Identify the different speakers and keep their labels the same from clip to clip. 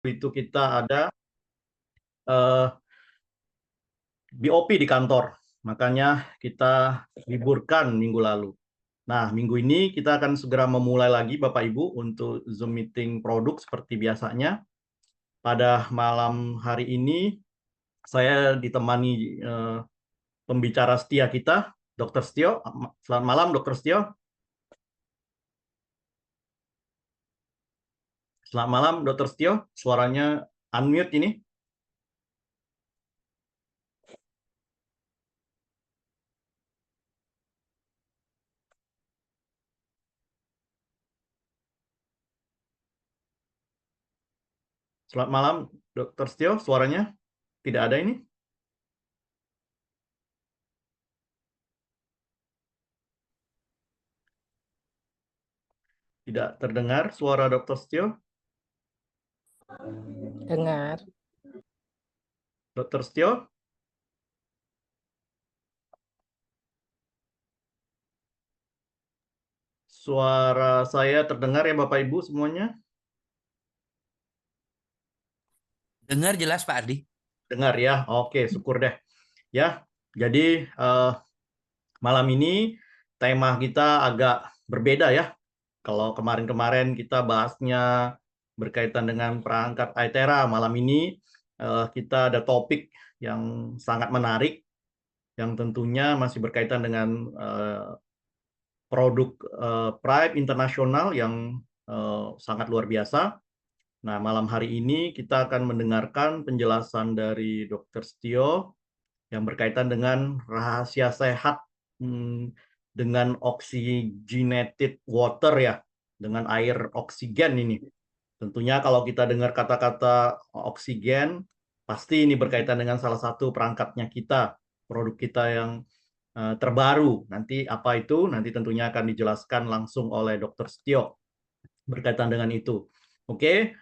Speaker 1: itu kita ada BOP di kantor, makanya kita liburkan minggu lalu. Nah, minggu ini kita akan segera memulai lagi Bapak Ibu untuk Zoom meeting produk seperti biasanya. Pada malam hari ini saya ditemani pembicara setia kita, Dr. Setio. Selamat malam, Dr. Setio. Selamat malam, Dr. Setio. Suaranya unmute ini. Selamat malam, Dr. Setio. Suaranya tidak ada ini. Tidak terdengar suara Dr. Setio.
Speaker 2: Dengar.
Speaker 1: Dr. Setio. Suara saya terdengar ya Bapak Ibu semuanya?
Speaker 3: Dengar jelas Pak Ardi.
Speaker 1: Dengar ya. Oke, syukur deh. Ya, jadi malam ini tema kita agak berbeda ya. Kalau kemarin-kemarin kita bahasnya berkaitan dengan perangkat iTera, malam ini kita ada topik yang sangat menarik yang tentunya masih berkaitan dengan produk Prime internasional yang sangat luar biasa. Nah, malam hari ini kita akan mendengarkan penjelasan dari Dr. Setio yang berkaitan dengan rahasia sehat dengan oxygenated water ya, dengan air oksigen ini. Tentunya kalau kita dengar kata-kata oksigen, pasti ini berkaitan dengan salah satu perangkatnya kita, produk kita yang terbaru. Nanti apa itu? Nanti tentunya akan dijelaskan langsung oleh Dr. Setio berkaitan dengan itu. Oke,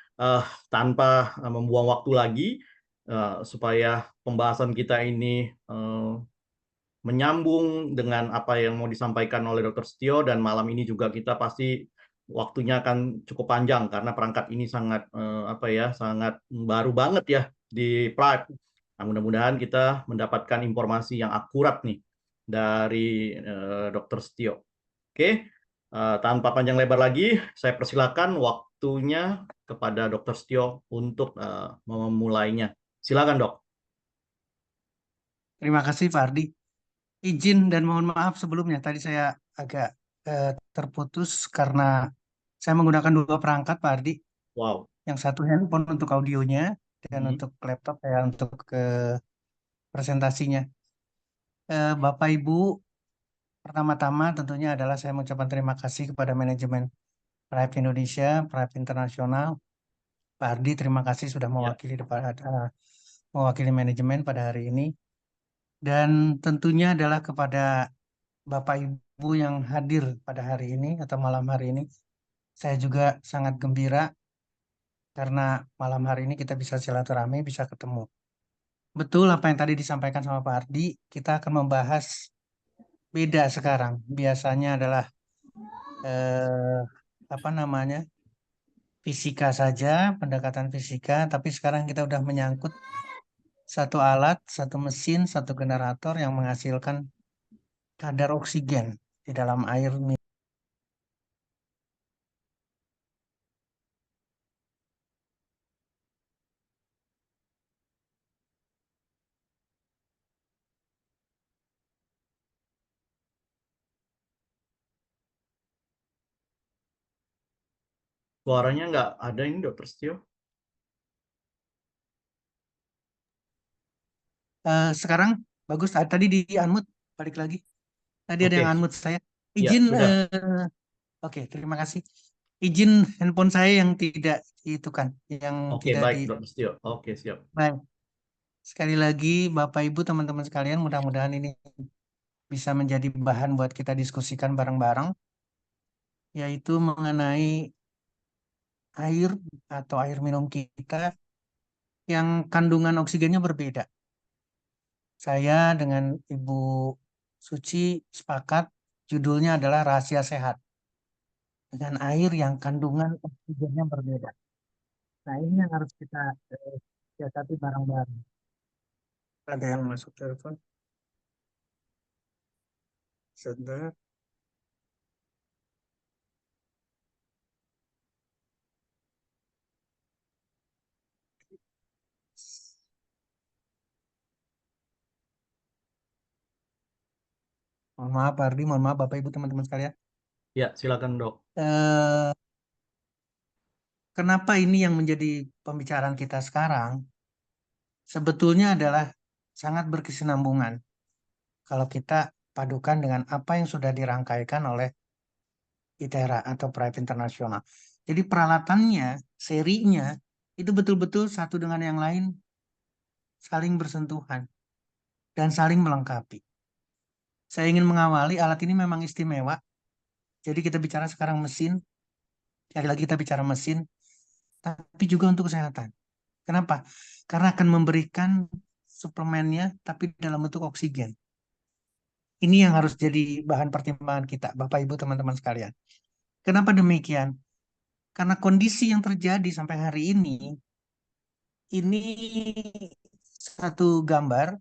Speaker 1: tanpa membuang waktu lagi, supaya pembahasan kita ini menyambung dengan apa yang mau disampaikan oleh Dr. Setio, dan malam ini juga kita pasti waktunya akan cukup panjang karena perangkat ini sangat sangat baru banget ya di Prime. Nah, mudah-mudahan kita mendapatkan informasi yang akurat nih dari Dr. Setio. Oke, tanpa panjang lebar lagi, saya persilakan waktunya kepada Dr. Setio untuk memulainya. Silakan, Dok.
Speaker 4: Terima kasih Pak Ardi. Izin dan mohon maaf sebelumnya, tadi saya agak terputus karena saya menggunakan dua perangkat Pak Ardi.
Speaker 1: Wow.
Speaker 4: Yang satu handphone untuk audionya dan untuk laptop ya untuk presentasinya. Bapak Ibu, pertama-tama tentunya adalah saya mengucapkan terima kasih kepada manajemen Prime Indonesia, Prime Internasional. Pak Ardi, terima kasih sudah mewakili manajemen pada hari ini. Dan tentunya adalah kepada Bapak Ibu yang hadir pada hari ini atau malam hari ini. Saya juga sangat gembira karena malam hari ini kita bisa silaturahmi, bisa ketemu. Betul apa yang tadi disampaikan sama Pak Ardi, kita akan membahas beda sekarang. Biasanya adalah fisika saja, pendekatan fisika, tapi sekarang kita udah menyangkut satu alat, satu mesin, satu generator yang menghasilkan kadar oksigen di dalam air.
Speaker 1: Suaranya nggak ada ini, Dr. Setio.
Speaker 4: Sekarang bagus. Tadi di unmute, balik lagi. Tadi ada yang unmute saya.
Speaker 1: Ya,
Speaker 4: Izin,
Speaker 1: sudah.
Speaker 4: oke, terima kasih. Izin handphone saya yang tidak itu kan, yang
Speaker 1: Oke,
Speaker 4: tidak
Speaker 1: baik, Dr. Setio. Oke, siap.
Speaker 4: Baik. Sekali lagi, Bapak Ibu, teman-teman sekalian, mudah-mudahan ini bisa menjadi bahan buat kita diskusikan bareng-bareng, yaitu mengenai air atau air minum kita yang kandungan oksigennya berbeda. Saya dengan Ibu Suci sepakat judulnya adalah Rahasia Sehat dengan air yang kandungan oksigennya berbeda. Nah, ini yang harus kita siasati bareng-bareng. Ada yang masuk telepon? Sebentar. Mohon maaf, Pak Ardi. Mohon maaf, Bapak Ibu teman-teman sekalian.
Speaker 1: Ya, silakan dok.
Speaker 4: Eh, Kenapa ini yang menjadi pembicaraan kita sekarang? Sebetulnya adalah sangat berkesinambungan kalau kita padukan dengan apa yang sudah dirangkaikan oleh ITERA atau Proyek Internasional. Jadi peralatannya, serinya, itu betul-betul satu dengan yang lain saling bersentuhan dan saling melengkapi. Saya ingin mengawali alat ini memang istimewa. Jadi kita bicara sekarang mesin, sekali lagi kita bicara mesin, tapi juga untuk kesehatan. Kenapa? Karena akan memberikan suplemennya, tapi dalam bentuk oksigen. Ini yang harus jadi bahan pertimbangan kita, Bapak Ibu teman-teman sekalian. Kenapa demikian? Karena kondisi yang terjadi sampai hari ini satu gambar,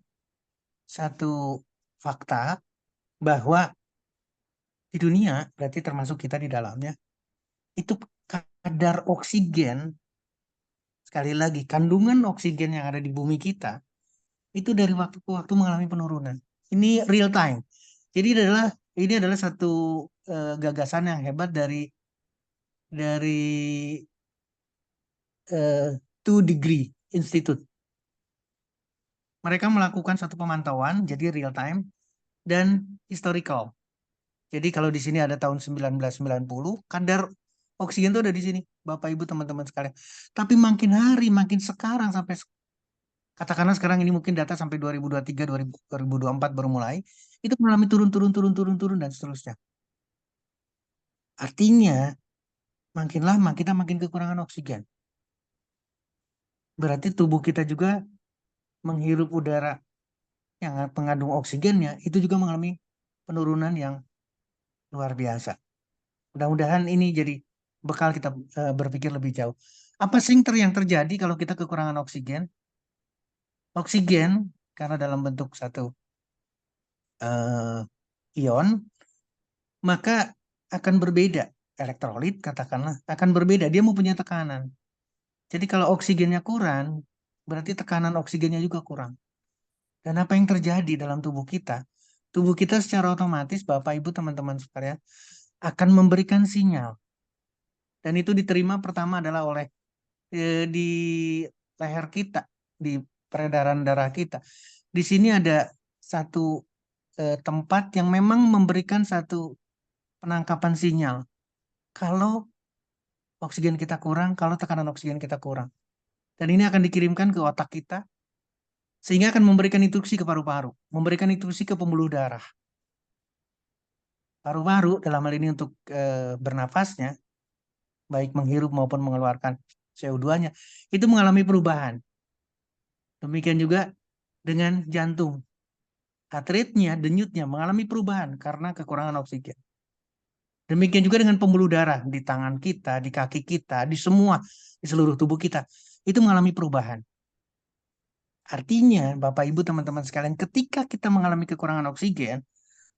Speaker 4: satu fakta bahwa di dunia, berarti termasuk kita di dalamnya, itu kadar oksigen, sekali lagi, kandungan oksigen yang ada di bumi kita, itu dari waktu ke waktu mengalami penurunan. Ini real time. Jadi ini adalah satu gagasan yang hebat dari 2 Degree Institute. Mereka melakukan satu pemantauan, jadi real time dan historical. Jadi kalau di sini ada tahun 1990, kadar oksigen itu ada di sini, Bapak Ibu teman-teman sekalian. Tapi makin hari, makin sekarang sampai katakanlah sekarang ini mungkin data sampai 2023, 2024 baru mulai, itu mengalami turun, turun, turun, turun, turun dan seterusnya. Artinya makin lama kita makin kekurangan oksigen. Berarti tubuh kita juga menghirup udara yang mengandung oksigennya itu juga mengalami penurunan yang luar biasa. Mudah-mudahan ini jadi bekal kita berpikir lebih jauh. Apa sih yang terjadi kalau kita kekurangan oksigen? Oksigen karena dalam bentuk satu eh, ion, maka akan berbeda. Elektrolit katakanlah akan berbeda. Dia mau punya tekanan. Jadi kalau oksigennya kurang, berarti tekanan oksigennya juga kurang. Dan apa yang terjadi dalam tubuh kita? Tubuh kita secara otomatis, Bapak, Ibu, teman-teman sekalian, akan memberikan sinyal. Dan itu diterima pertama adalah oleh di leher kita, di peredaran darah kita. Di sini ada satu tempat yang memang memberikan satu penangkapan sinyal. Kalau oksigen kita kurang, kalau tekanan oksigen kita kurang. Dan ini akan dikirimkan ke otak kita, sehingga akan memberikan instruksi ke paru-paru, memberikan instruksi ke pembuluh darah. Paru-paru dalam hal ini untuk bernafasnya, baik menghirup maupun mengeluarkan CO2-nya, itu mengalami perubahan. Demikian juga dengan jantung. Heart rate-nya, denyutnya mengalami perubahan karena kekurangan oksigen. Demikian juga dengan pembuluh darah di tangan kita, di kaki kita, di semua, di seluruh tubuh kita. Itu mengalami perubahan. Artinya, Bapak Ibu teman-teman sekalian, ketika kita mengalami kekurangan oksigen,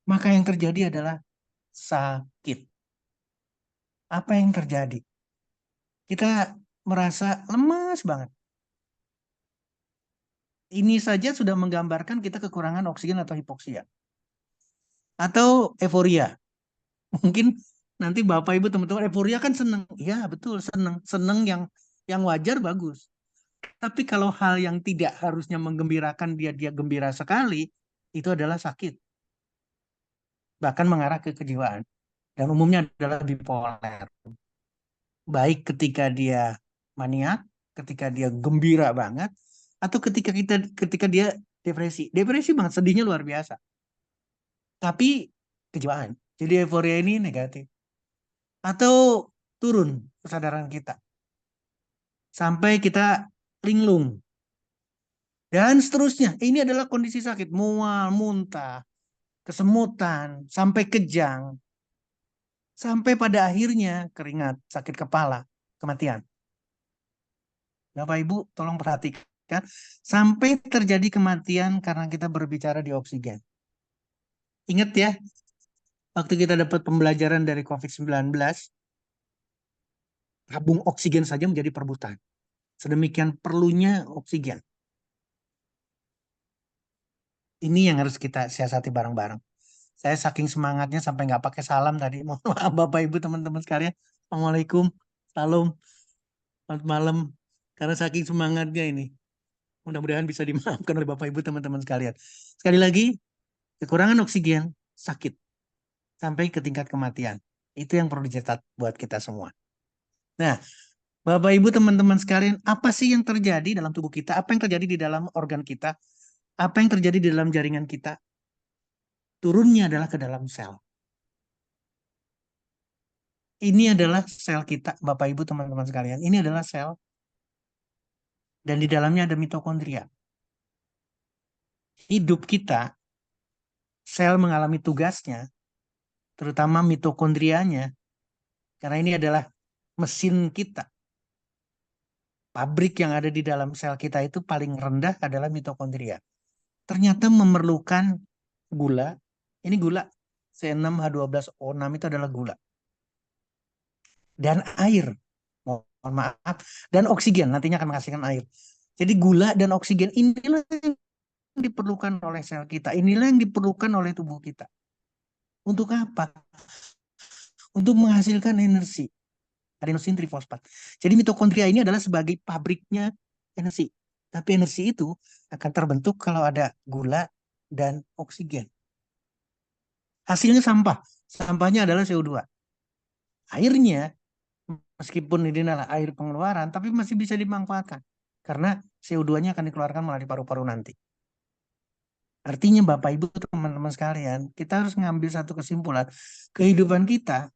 Speaker 4: maka yang terjadi adalah sakit. Apa yang terjadi? Kita merasa lemas banget. Ini saja sudah menggambarkan kita kekurangan oksigen atau hipoksia. Atau euforia. Mungkin nanti Bapak Ibu teman-teman euforia kan seneng. Iya, betul, seneng. Seneng yang wajar bagus. Tapi kalau hal yang tidak harusnya menggembirakan dia gembira sekali, itu adalah sakit. Bahkan mengarah ke kejiwaan. Dan umumnya adalah bipolar. Baik ketika dia maniak, ketika dia gembira banget, atau ketika dia depresi. Depresi banget, sedihnya luar biasa. Tapi kejiwaan. Jadi euforia ini negatif. Atau turun kesadaran kita. Sampai kita linglung. Dan seterusnya. Ini adalah kondisi sakit. Mual, muntah, kesemutan, sampai kejang. Sampai pada akhirnya keringat, sakit kepala, kematian. Bapak Ibu tolong perhatikan sampai terjadi kematian karena kita berbicara di oksigen. Ingat ya, waktu kita dapat pembelajaran dari COVID-19, tabung oksigen saja menjadi perebutan. Sedemikian perlunya oksigen. Ini yang harus kita siasati bareng-bareng. Saya saking semangatnya sampai nggak pakai salam tadi. Mohon maaf Bapak Ibu teman-teman sekalian. Assalamualaikum, salam, selamat malam. Karena saking semangatnya ini. Mudah-mudahan bisa dimaafkan oleh Bapak Ibu teman-teman sekalian. Sekali lagi, kekurangan oksigen sakit sampai ke tingkat kematian. Itu yang perlu dicatat buat kita semua. Nah, Bapak Ibu teman-teman sekalian, apa sih yang terjadi dalam tubuh kita? Apa yang terjadi di dalam organ kita? Apa yang terjadi di dalam jaringan kita? Turunnya adalah ke dalam sel. Ini adalah sel kita, Bapak Ibu teman-teman sekalian. Ini adalah sel dan di dalamnya ada mitokondria. Hidup kita, sel mengalami tugasnya, terutama mitokondrianya, karena ini adalah mesin kita. Pabrik yang ada di dalam sel kita itu paling rendah adalah mitokondria. Ternyata memerlukan gula. Ini gula C6H12O6 itu adalah gula. Dan air. Mohon maaf. Dan oksigen. Nantinya akan menghasilkan air. Jadi gula dan oksigen inilah yang diperlukan oleh sel kita. Inilah yang diperlukan oleh tubuh kita. Untuk apa? Untuk menghasilkan energi. Adenosin trifosfat. Jadi mitokondria ini adalah sebagai pabriknya energi. Tapi energi itu akan terbentuk kalau ada gula dan oksigen. Hasilnya sampah. Sampahnya adalah CO2. Airnya, meskipun ini adalah air pengeluaran, tapi masih bisa dimanfaatkan. Karena CO2-nya akan dikeluarkan melalui paru-paru nanti. Artinya Bapak Ibu teman-teman sekalian, kita harus mengambil satu kesimpulan. Kehidupan kita,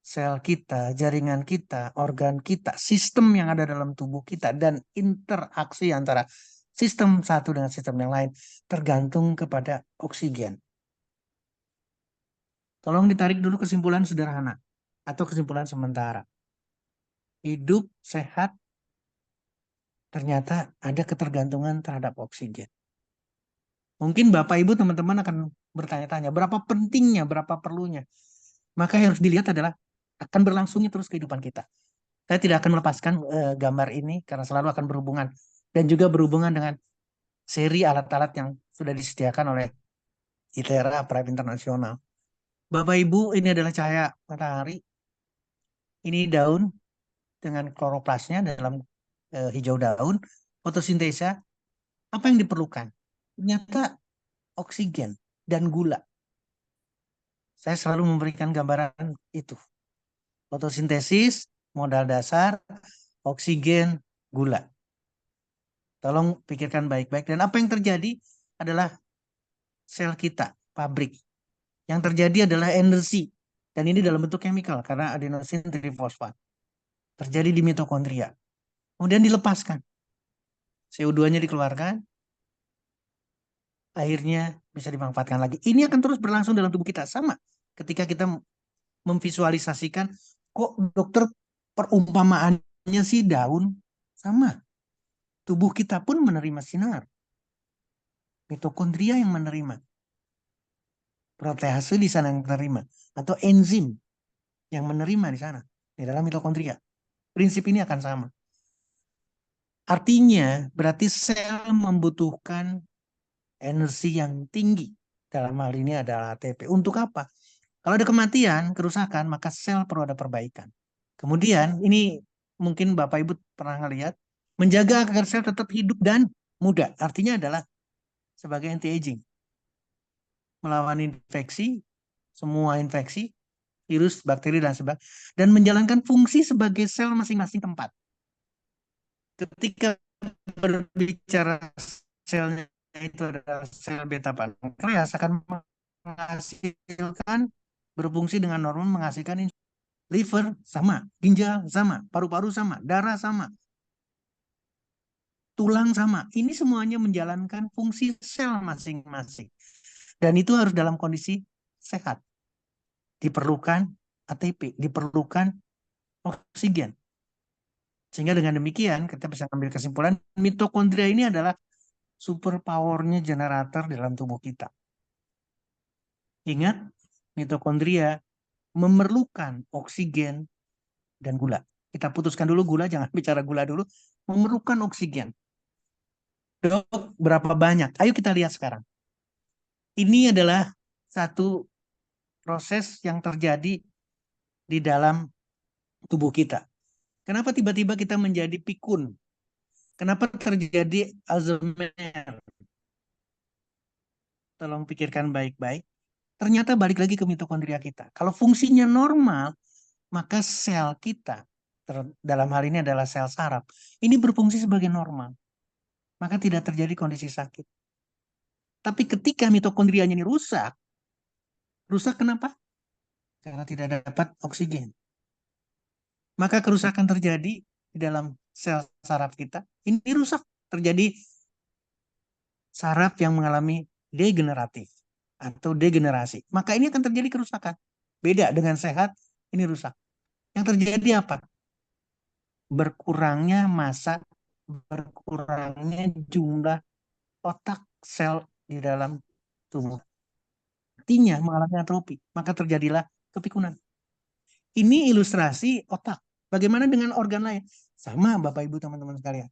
Speaker 4: sel kita, jaringan kita, organ kita, sistem yang ada dalam tubuh kita, dan interaksi antara sistem satu dengan sistem yang lain tergantung kepada oksigen. Tolong ditarik dulu kesimpulan sederhana atau kesimpulan sementara. Hidup sehat ternyata ada ketergantungan terhadap oksigen. Mungkin Bapak Ibu teman-teman akan bertanya-tanya berapa pentingnya, berapa perlunya. Maka yang harus dilihat adalah akan berlangsungnya terus kehidupan kita. Saya tidak akan melepaskan gambar ini karena selalu akan berhubungan dan juga berhubungan dengan seri alat-alat yang sudah disediakan oleh ITERA Private International. Bapak Ibu, ini adalah cahaya matahari. Ini daun dengan kloroplasnya dalam hijau daun. Fotosintesa, apa yang diperlukan? Ternyata oksigen dan gula. Saya selalu memberikan gambaran itu. Fotosintesis, modal dasar, oksigen, gula. Tolong pikirkan baik-baik. Dan apa yang terjadi adalah sel kita, pabrik. Yang terjadi adalah energi. Dan ini dalam bentuk chemical karena adenosin trifosfat. Terjadi di mitokondria. Kemudian dilepaskan. CO2-nya dikeluarkan. Airnya bisa dimanfaatkan lagi. Ini akan terus berlangsung dalam tubuh kita. Sama ketika kita memvisualisasikan, kok dokter perumpamaannya sih daun? Sama. Tubuh kita pun menerima sinar. Mitokondria yang menerima. Protease di sana yang menerima. Atau enzim yang menerima di sana. Di dalam mitokondria. Prinsip ini akan sama. Artinya berarti sel membutuhkan energi yang tinggi. Dalam hal ini adalah ATP. Untuk apa? Kalau ada kematian, kerusakan, maka sel perlu ada perbaikan. Kemudian, ini mungkin Bapak Ibu pernah ngelihat, menjaga agar sel tetap hidup dan muda. Artinya adalah sebagai anti-aging. Melawan infeksi, semua infeksi, virus, bakteri, dan sebagainya. Dan menjalankan fungsi sebagai sel masing-masing tempat. Ketika berbicara selnya itu adalah sel beta pankreas akan menghasilkan berfungsi dengan normal menghasilkan liver sama, ginjal sama, paru-paru sama, darah sama, tulang sama. Ini semuanya menjalankan fungsi sel masing-masing. Dan itu harus dalam kondisi sehat. Diperlukan ATP, diperlukan oksigen. Sehingga dengan demikian kita bisa ambil kesimpulan mitokondria ini adalah superpowernya generator dalam tubuh kita. Ingat, mitokondria memerlukan oksigen dan gula. Kita putuskan dulu gula, jangan bicara gula dulu. Memerlukan oksigen. Dok, berapa banyak? Ayo kita lihat sekarang. Ini adalah satu proses yang terjadi di dalam tubuh kita. Kenapa tiba-tiba kita menjadi pikun? Kenapa terjadi Alzheimer? Tolong pikirkan baik-baik. Ternyata balik lagi ke mitokondria kita. Kalau fungsinya normal, maka sel kita, dalam hal ini adalah sel saraf, ini berfungsi sebagai normal. Maka tidak terjadi kondisi sakit. Tapi ketika mitokondrianya ini rusak, rusak kenapa? Karena tidak dapat oksigen. Maka kerusakan terjadi di dalam sel saraf kita. Ini rusak, terjadi saraf yang mengalami degeneratif atau degenerasi. Maka ini akan terjadi kerusakan. Beda dengan sehat, ini rusak. Yang terjadi apa? Berkurangnya massa, berkurangnya jumlah otak sel di dalam tubuh. Artinya mengalami atrofi, maka terjadilah kepikunan. Ini ilustrasi otak. Bagaimana dengan organ lain? Sama Bapak Ibu teman-teman sekalian.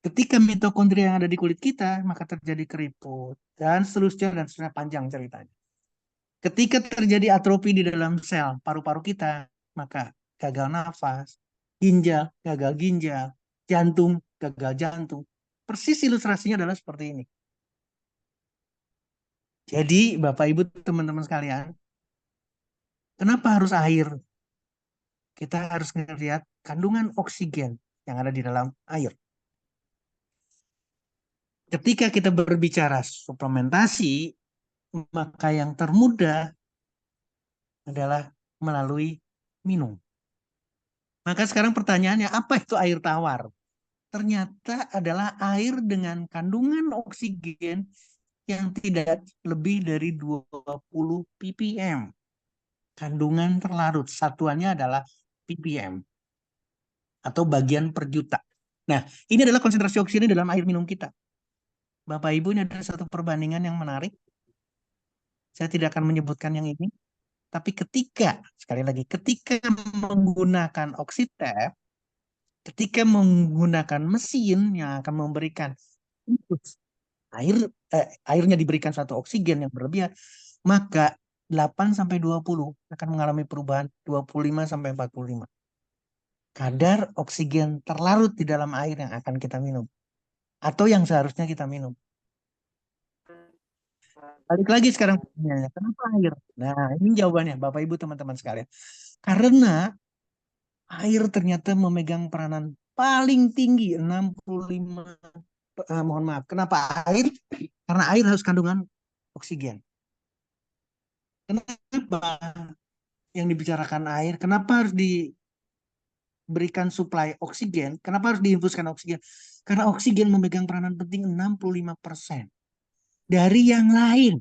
Speaker 4: Ketika mitokondria yang ada di kulit kita, maka terjadi keriput dan seterusnya panjang ceritanya. Ketika terjadi atrofi di dalam sel paru-paru kita, maka gagal nafas, gagal ginjal, jantung, gagal jantung. Persis ilustrasinya adalah seperti ini. Jadi Bapak Ibu teman-teman sekalian, kenapa harus air? Kita harus melihat kandungan oksigen yang ada di dalam air. Ketika kita berbicara suplementasi, maka yang termudah adalah melalui minum. Maka sekarang pertanyaannya, apa itu air tawar? Ternyata adalah air dengan kandungan oksigen yang tidak lebih dari 20 ppm. Kandungan terlarut, satuannya adalah ppm atau bagian per juta. Nah, ini adalah konsentrasi oksigen dalam air minum kita. Bapak Ibu, ini adalah satu perbandingan yang menarik. Saya tidak akan menyebutkan yang ini. Tapi sekali lagi, ketika menggunakan oxytec, ketika menggunakan mesin yang akan memberikan input airnya diberikan satu oksigen yang berlebihan, maka 8-20 akan mengalami perubahan 25-45. Kadar oksigen terlarut di dalam air yang akan kita minum atau yang seharusnya kita minum. Balik lagi sekarang pertanyaannya, kenapa air? Nah, ini jawabannya Bapak Ibu teman-teman sekalian. Karena air ternyata memegang peranan paling tinggi 65. Mohon maaf, kenapa air? Karena air harus kandungan oksigen. Kenapa yang dibicarakan air? Kenapa harus diberikan suplai oksigen? Kenapa harus diinfuskan oksigen? Karena oksigen memegang peranan penting 65% dari yang lain.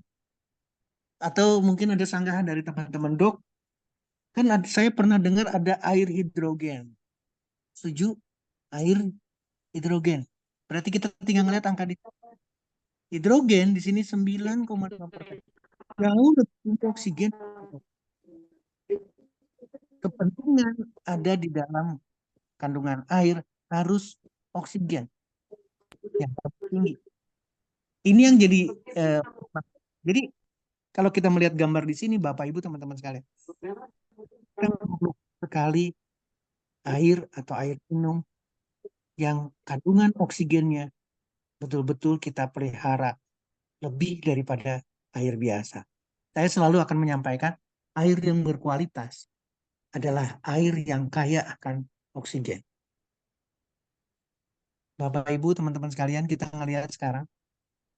Speaker 4: Atau mungkin ada sanggahan dari teman-teman dok, kan saya pernah dengar ada air hidrogen. Setuju? Air hidrogen. Berarti kita tinggal ngeliat angka di hidrogen di sini 9,5%. Jauh lebih oksigen. Kepentingan ada di dalam kandungan air harus oksigen yang tinggi. Ini yang jadi kalau kita melihat gambar di sini Bapak Ibu teman-teman sekalian, kita perlu sekali air atau air minum yang kandungan oksigennya betul-betul kita pelihara lebih daripada air biasa. Saya selalu akan menyampaikan air yang berkualitas adalah air yang kaya akan oksigen. Bapak Ibu teman-teman sekalian, kita ngelihat sekarang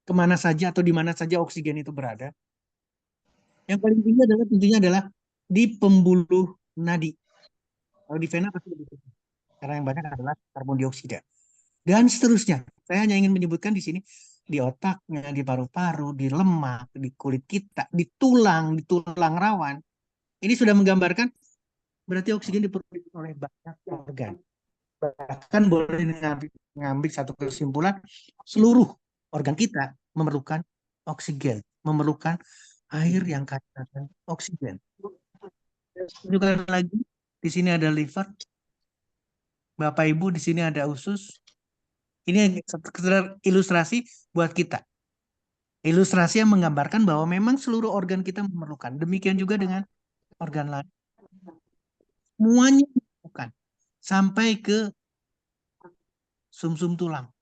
Speaker 4: kemana saja atau di mana saja oksigen itu berada. Yang paling tinggi adalah tentunya adalah di pembuluh nadi. Kalau di vena pasti lebih tinggi. Karena yang banyak adalah karbon dioksida. Dan seterusnya. Saya hanya ingin menyebutkan di sini di otaknya, di paru-paru, di lemak, di kulit kita, di tulang rawan. Ini sudah menggambarkan berarti oksigen diperlukan oleh banyak organ. Bahkan boleh mengambil satu kesimpulan, seluruh organ kita memerlukan oksigen, memerlukan air yang kaya akan oksigen. Juga lagi, di sini ada liver, Bapak Ibu di sini ada usus. Ini sekedar ilustrasi buat kita. Ilustrasi yang menggambarkan bahwa memang seluruh organ kita memerlukan. Demikian juga dengan organ lain. Semuanya memerlukan. Sampai ke sumsum tulang.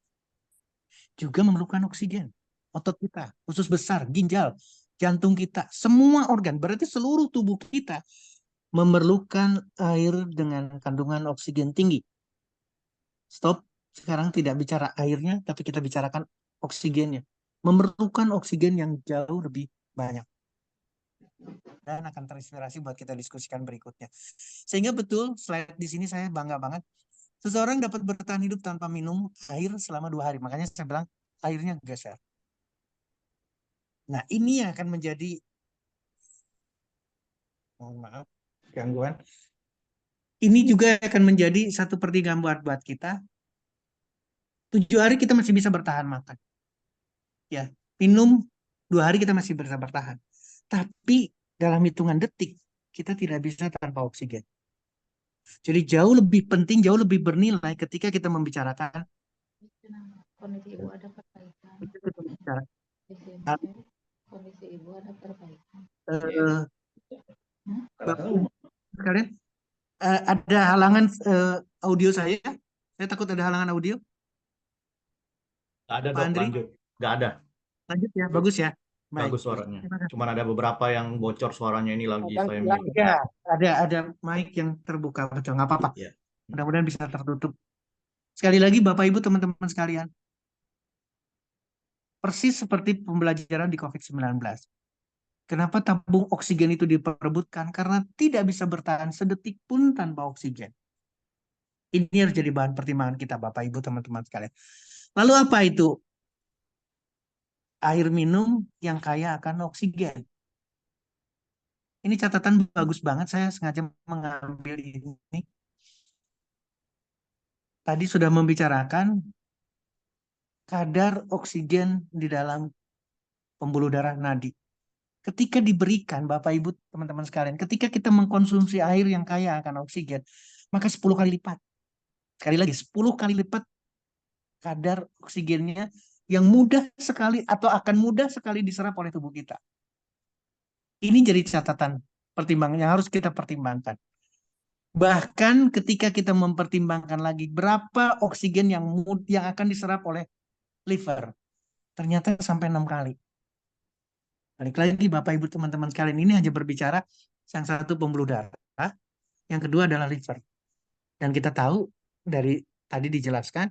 Speaker 4: Juga memerlukan oksigen. Otot kita, usus besar, ginjal, jantung kita, semua organ. Berarti seluruh tubuh kita memerlukan air dengan kandungan oksigen tinggi. Stop. Sekarang tidak bicara airnya, tapi kita bicarakan oksigennya. Memerlukan oksigen yang jauh lebih banyak. Dan akan terinspirasi buat kita diskusikan berikutnya. Sehingga betul, slide di sini saya bangga banget. Seseorang dapat bertahan hidup tanpa minum air selama 2 hari. Makanya saya bilang airnya geser. Nah, ini yang akan menjadi, mohon maaf, gangguan. Ini juga akan menjadi satu pertigaan buat kita. 7 hari kita masih bisa bertahan makan. Ya, minum 2 hari kita masih bisa bertahan. Tapi dalam hitungan detik kita tidak bisa tanpa oksigen. Jadi jauh lebih penting, jauh lebih bernilai ketika kita membicarakan
Speaker 2: Kondisi ibu ada perbaikan. Kondisi ibu ada perbaikan.
Speaker 4: Kalian ada halangan audio saya? Saya takut ada halangan audio.
Speaker 1: Nggak ada,
Speaker 4: Pak
Speaker 1: Dok,
Speaker 4: Andri?
Speaker 1: lanjut. Nggak ada.
Speaker 4: Lanjut ya, bagus ya. Baik.
Speaker 1: Bagus suaranya. Cuman ada beberapa yang bocor suaranya ini lagi saya mute.
Speaker 4: Ya, ada mic yang terbuka, betul, nggak apa-apa.
Speaker 1: Ya.
Speaker 4: Mudah-mudahan bisa tertutup. Sekali lagi Bapak Ibu teman-teman sekalian, persis seperti pembelajaran di COVID-19. Kenapa tabung oksigen itu diperebutkan? Karena tidak bisa bertahan sedetik pun tanpa oksigen. Ini harus jadi bahan pertimbangan kita Bapak Ibu teman-teman sekalian. Lalu apa itu? Air minum yang kaya akan oksigen. Ini catatan bagus banget, saya sengaja mengambil ini. Tadi sudah membicarakan kadar oksigen di dalam pembuluh darah nadi. Ketika diberikan, Bapak Ibu teman-teman sekalian, ketika kita mengkonsumsi air yang kaya akan oksigen, maka 10 kali lipat. Sekali lagi, 10 kali lipat kadar oksigennya yang mudah sekali atau akan mudah sekali diserap oleh tubuh kita. Ini jadi catatan pertimbangan yang harus kita pertimbangkan. Bahkan ketika kita mempertimbangkan lagi berapa oksigen yang akan diserap oleh liver, ternyata sampai 6 kali. Balik lagi Bapak Ibu teman-teman sekalian, ini hanya berbicara yang satu pembuluh darah, yang kedua adalah liver. Dan kita tahu dari tadi dijelaskan,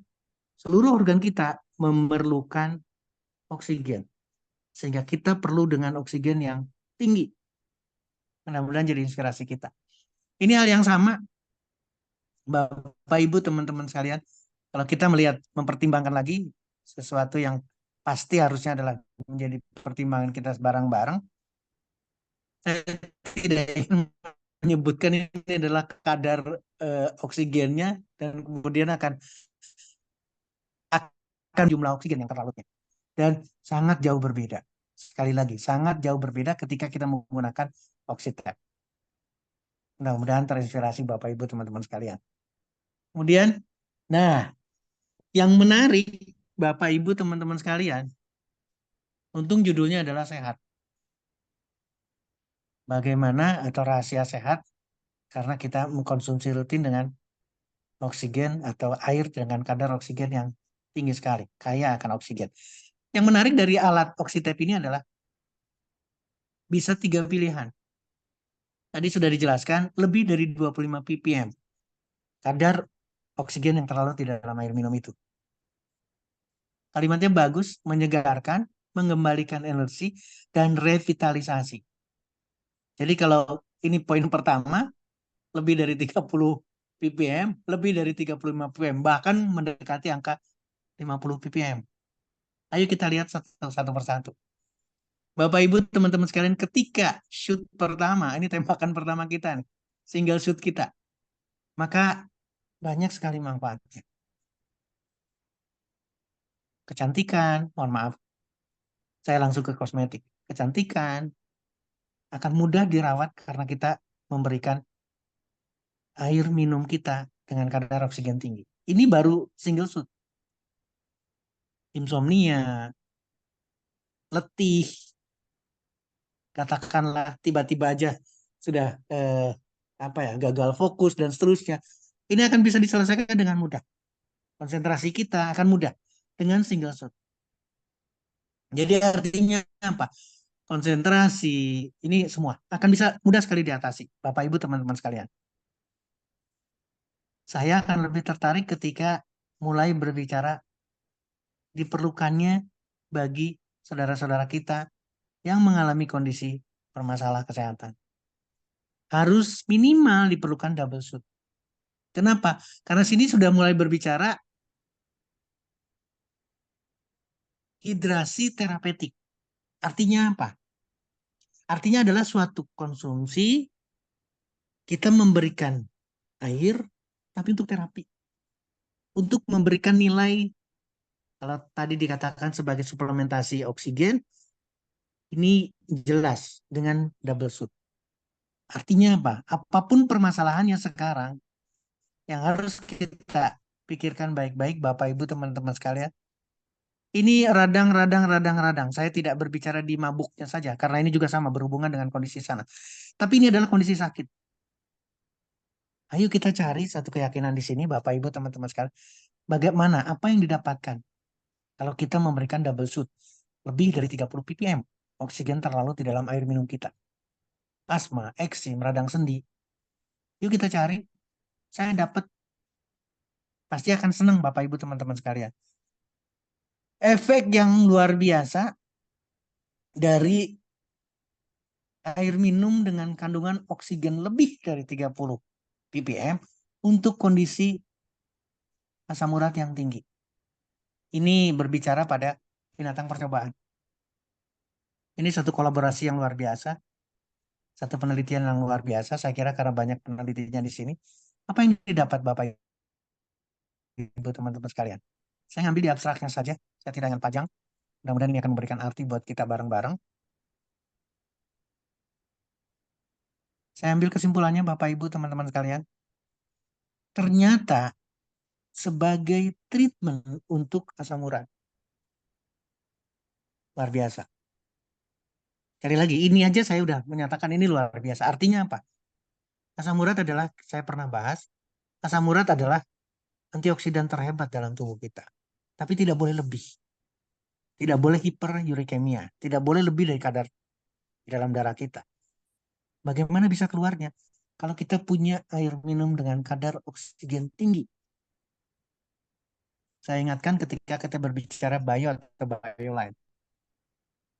Speaker 4: seluruh organ kita memerlukan oksigen. Sehingga kita perlu dengan oksigen yang tinggi. Mudah-mudahan jadi inspirasi kita. Ini hal yang sama, Bapak Ibu teman-teman sekalian. Kalau kita melihat, mempertimbangkan lagi sesuatu yang pasti harusnya adalah menjadi pertimbangan kita bareng-bareng. Saya tidak ingin menyebutkan ini adalah kadar oksigennya dan kemudian akan jumlah oksigen yang terlarutnya. Dan sangat jauh berbeda. Sekali lagi, sangat jauh berbeda ketika kita menggunakan oksigen. Mudah-mudahan terinspirasi Bapak Ibu teman-teman sekalian. Kemudian, nah, yang menarik Bapak Ibu teman-teman sekalian, untung judulnya adalah sehat. Bagaimana atau rahasia sehat? Karena kita mengkonsumsi rutin dengan oksigen atau air dengan kadar oksigen yang tinggi sekali, kaya akan oksigen. Yang menarik dari alat Oxitep ini adalah bisa 3 pilihan. Tadi sudah dijelaskan, lebih dari 25 ppm kadar oksigen yang terlarut di dalam air minum itu. Kalimatnya bagus, menyegarkan, mengembalikan energi, dan revitalisasi. Jadi kalau ini poin pertama, lebih dari 30 ppm, lebih dari 35 ppm, bahkan mendekati angka 50 ppm. Ayo kita lihat satu persatu. Bapak Ibu teman-teman sekalian, ketika shoot pertama, ini tembakan pertama kita nih, single shoot kita, maka Banyak sekali manfaatnya. Kecantikan, mohon maaf, saya langsung ke kosmetik. Kecantikan akan mudah dirawat karena kita memberikan air minum kita dengan kadar oksigen tinggi. Ini baru single shoot. Insomnia, letih, katakanlah tiba-tiba aja sudah gagal fokus dan seterusnya. Ini akan bisa diselesaikan dengan mudah. Konsentrasi kita akan mudah dengan single shot. Jadi artinya apa? Konsentrasi ini semua akan bisa mudah sekali diatasi. Bapak Ibu teman-teman sekalian. Saya akan lebih tertarik ketika mulai berbicara diperlukannya bagi saudara-saudara kita yang mengalami kondisi bermasalah kesehatan. Harus minimal diperlukan double shoot. Kenapa? Karena sini sudah mulai berbicara hidrasi terapeutik. Artinya apa? Artinya adalah suatu konsumsi kita memberikan air tapi untuk terapi. Untuk memberikan nilai, kalau tadi dikatakan sebagai suplementasi oksigen, ini jelas dengan double shoot. Artinya apa? Apapun permasalahannya sekarang, yang harus kita pikirkan baik-baik, Bapak Ibu teman-teman sekalian. Ini radang. Saya tidak berbicara di mabuknya saja, karena ini juga sama berhubungan dengan kondisi sana. Tapi ini adalah kondisi sakit. Ayo kita cari satu keyakinan di sini, Bapak Ibu teman-teman sekalian. Bagaimana, apa yang didapatkan kalau kita memberikan double shoot lebih dari 30 ppm oksigen terlalu di dalam air minum kita. Asma, eksim, radang sendi. Yuk kita cari. Saya dapat, pasti akan senang Bapak Ibu teman-teman sekalian. Efek yang luar biasa dari air minum dengan kandungan oksigen lebih dari 30 ppm untuk kondisi asam urat yang tinggi. Ini berbicara pada binatang percobaan. Ini satu kolaborasi yang luar biasa, satu penelitian yang luar biasa. Saya kira karena banyak penelitiannya di sini. Apa yang didapat Bapak Ibu teman-teman sekalian? Saya ngambil di abstraknya saja, saya tidak akan panjang. Mudah-mudahan ini akan memberikan arti buat kita bareng-bareng. Saya ambil kesimpulannya Bapak Ibu teman-teman sekalian. Ternyata sebagai treatment untuk asam urat. Luar biasa. Sekali lagi, ini aja saya udah menyatakan ini luar biasa. Artinya apa? Asam urat adalah, saya pernah bahas, asam urat adalah antioksidan terhebat dalam tubuh kita. Tapi tidak boleh lebih. Tidak boleh hiperurikemia. Tidak boleh lebih dari kadar di dalam darah kita. Bagaimana bisa keluarnya? Kalau kita punya air minum dengan kadar oksigen tinggi. Saya ingatkan ketika kita berbicara bio atau bioline.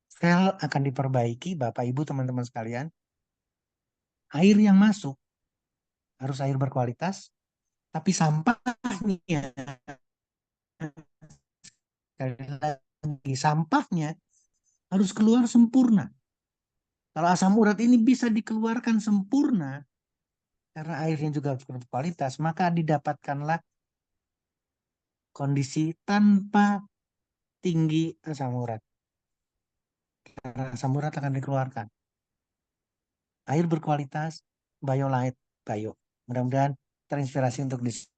Speaker 4: Sel akan diperbaiki, Bapak Ibu teman-teman sekalian. Air yang masuk harus air berkualitas, tapi sampahnya, sampahnya harus keluar sempurna. Kalau asam urat ini bisa dikeluarkan sempurna, karena airnya juga berkualitas, maka didapatkanlah kondisi tanpa tinggi asam urat. Karena asam urat akan dikeluarkan. Air berkualitas, BioLite, Bio. Mudah-mudahan terinspirasi untuk diskusi.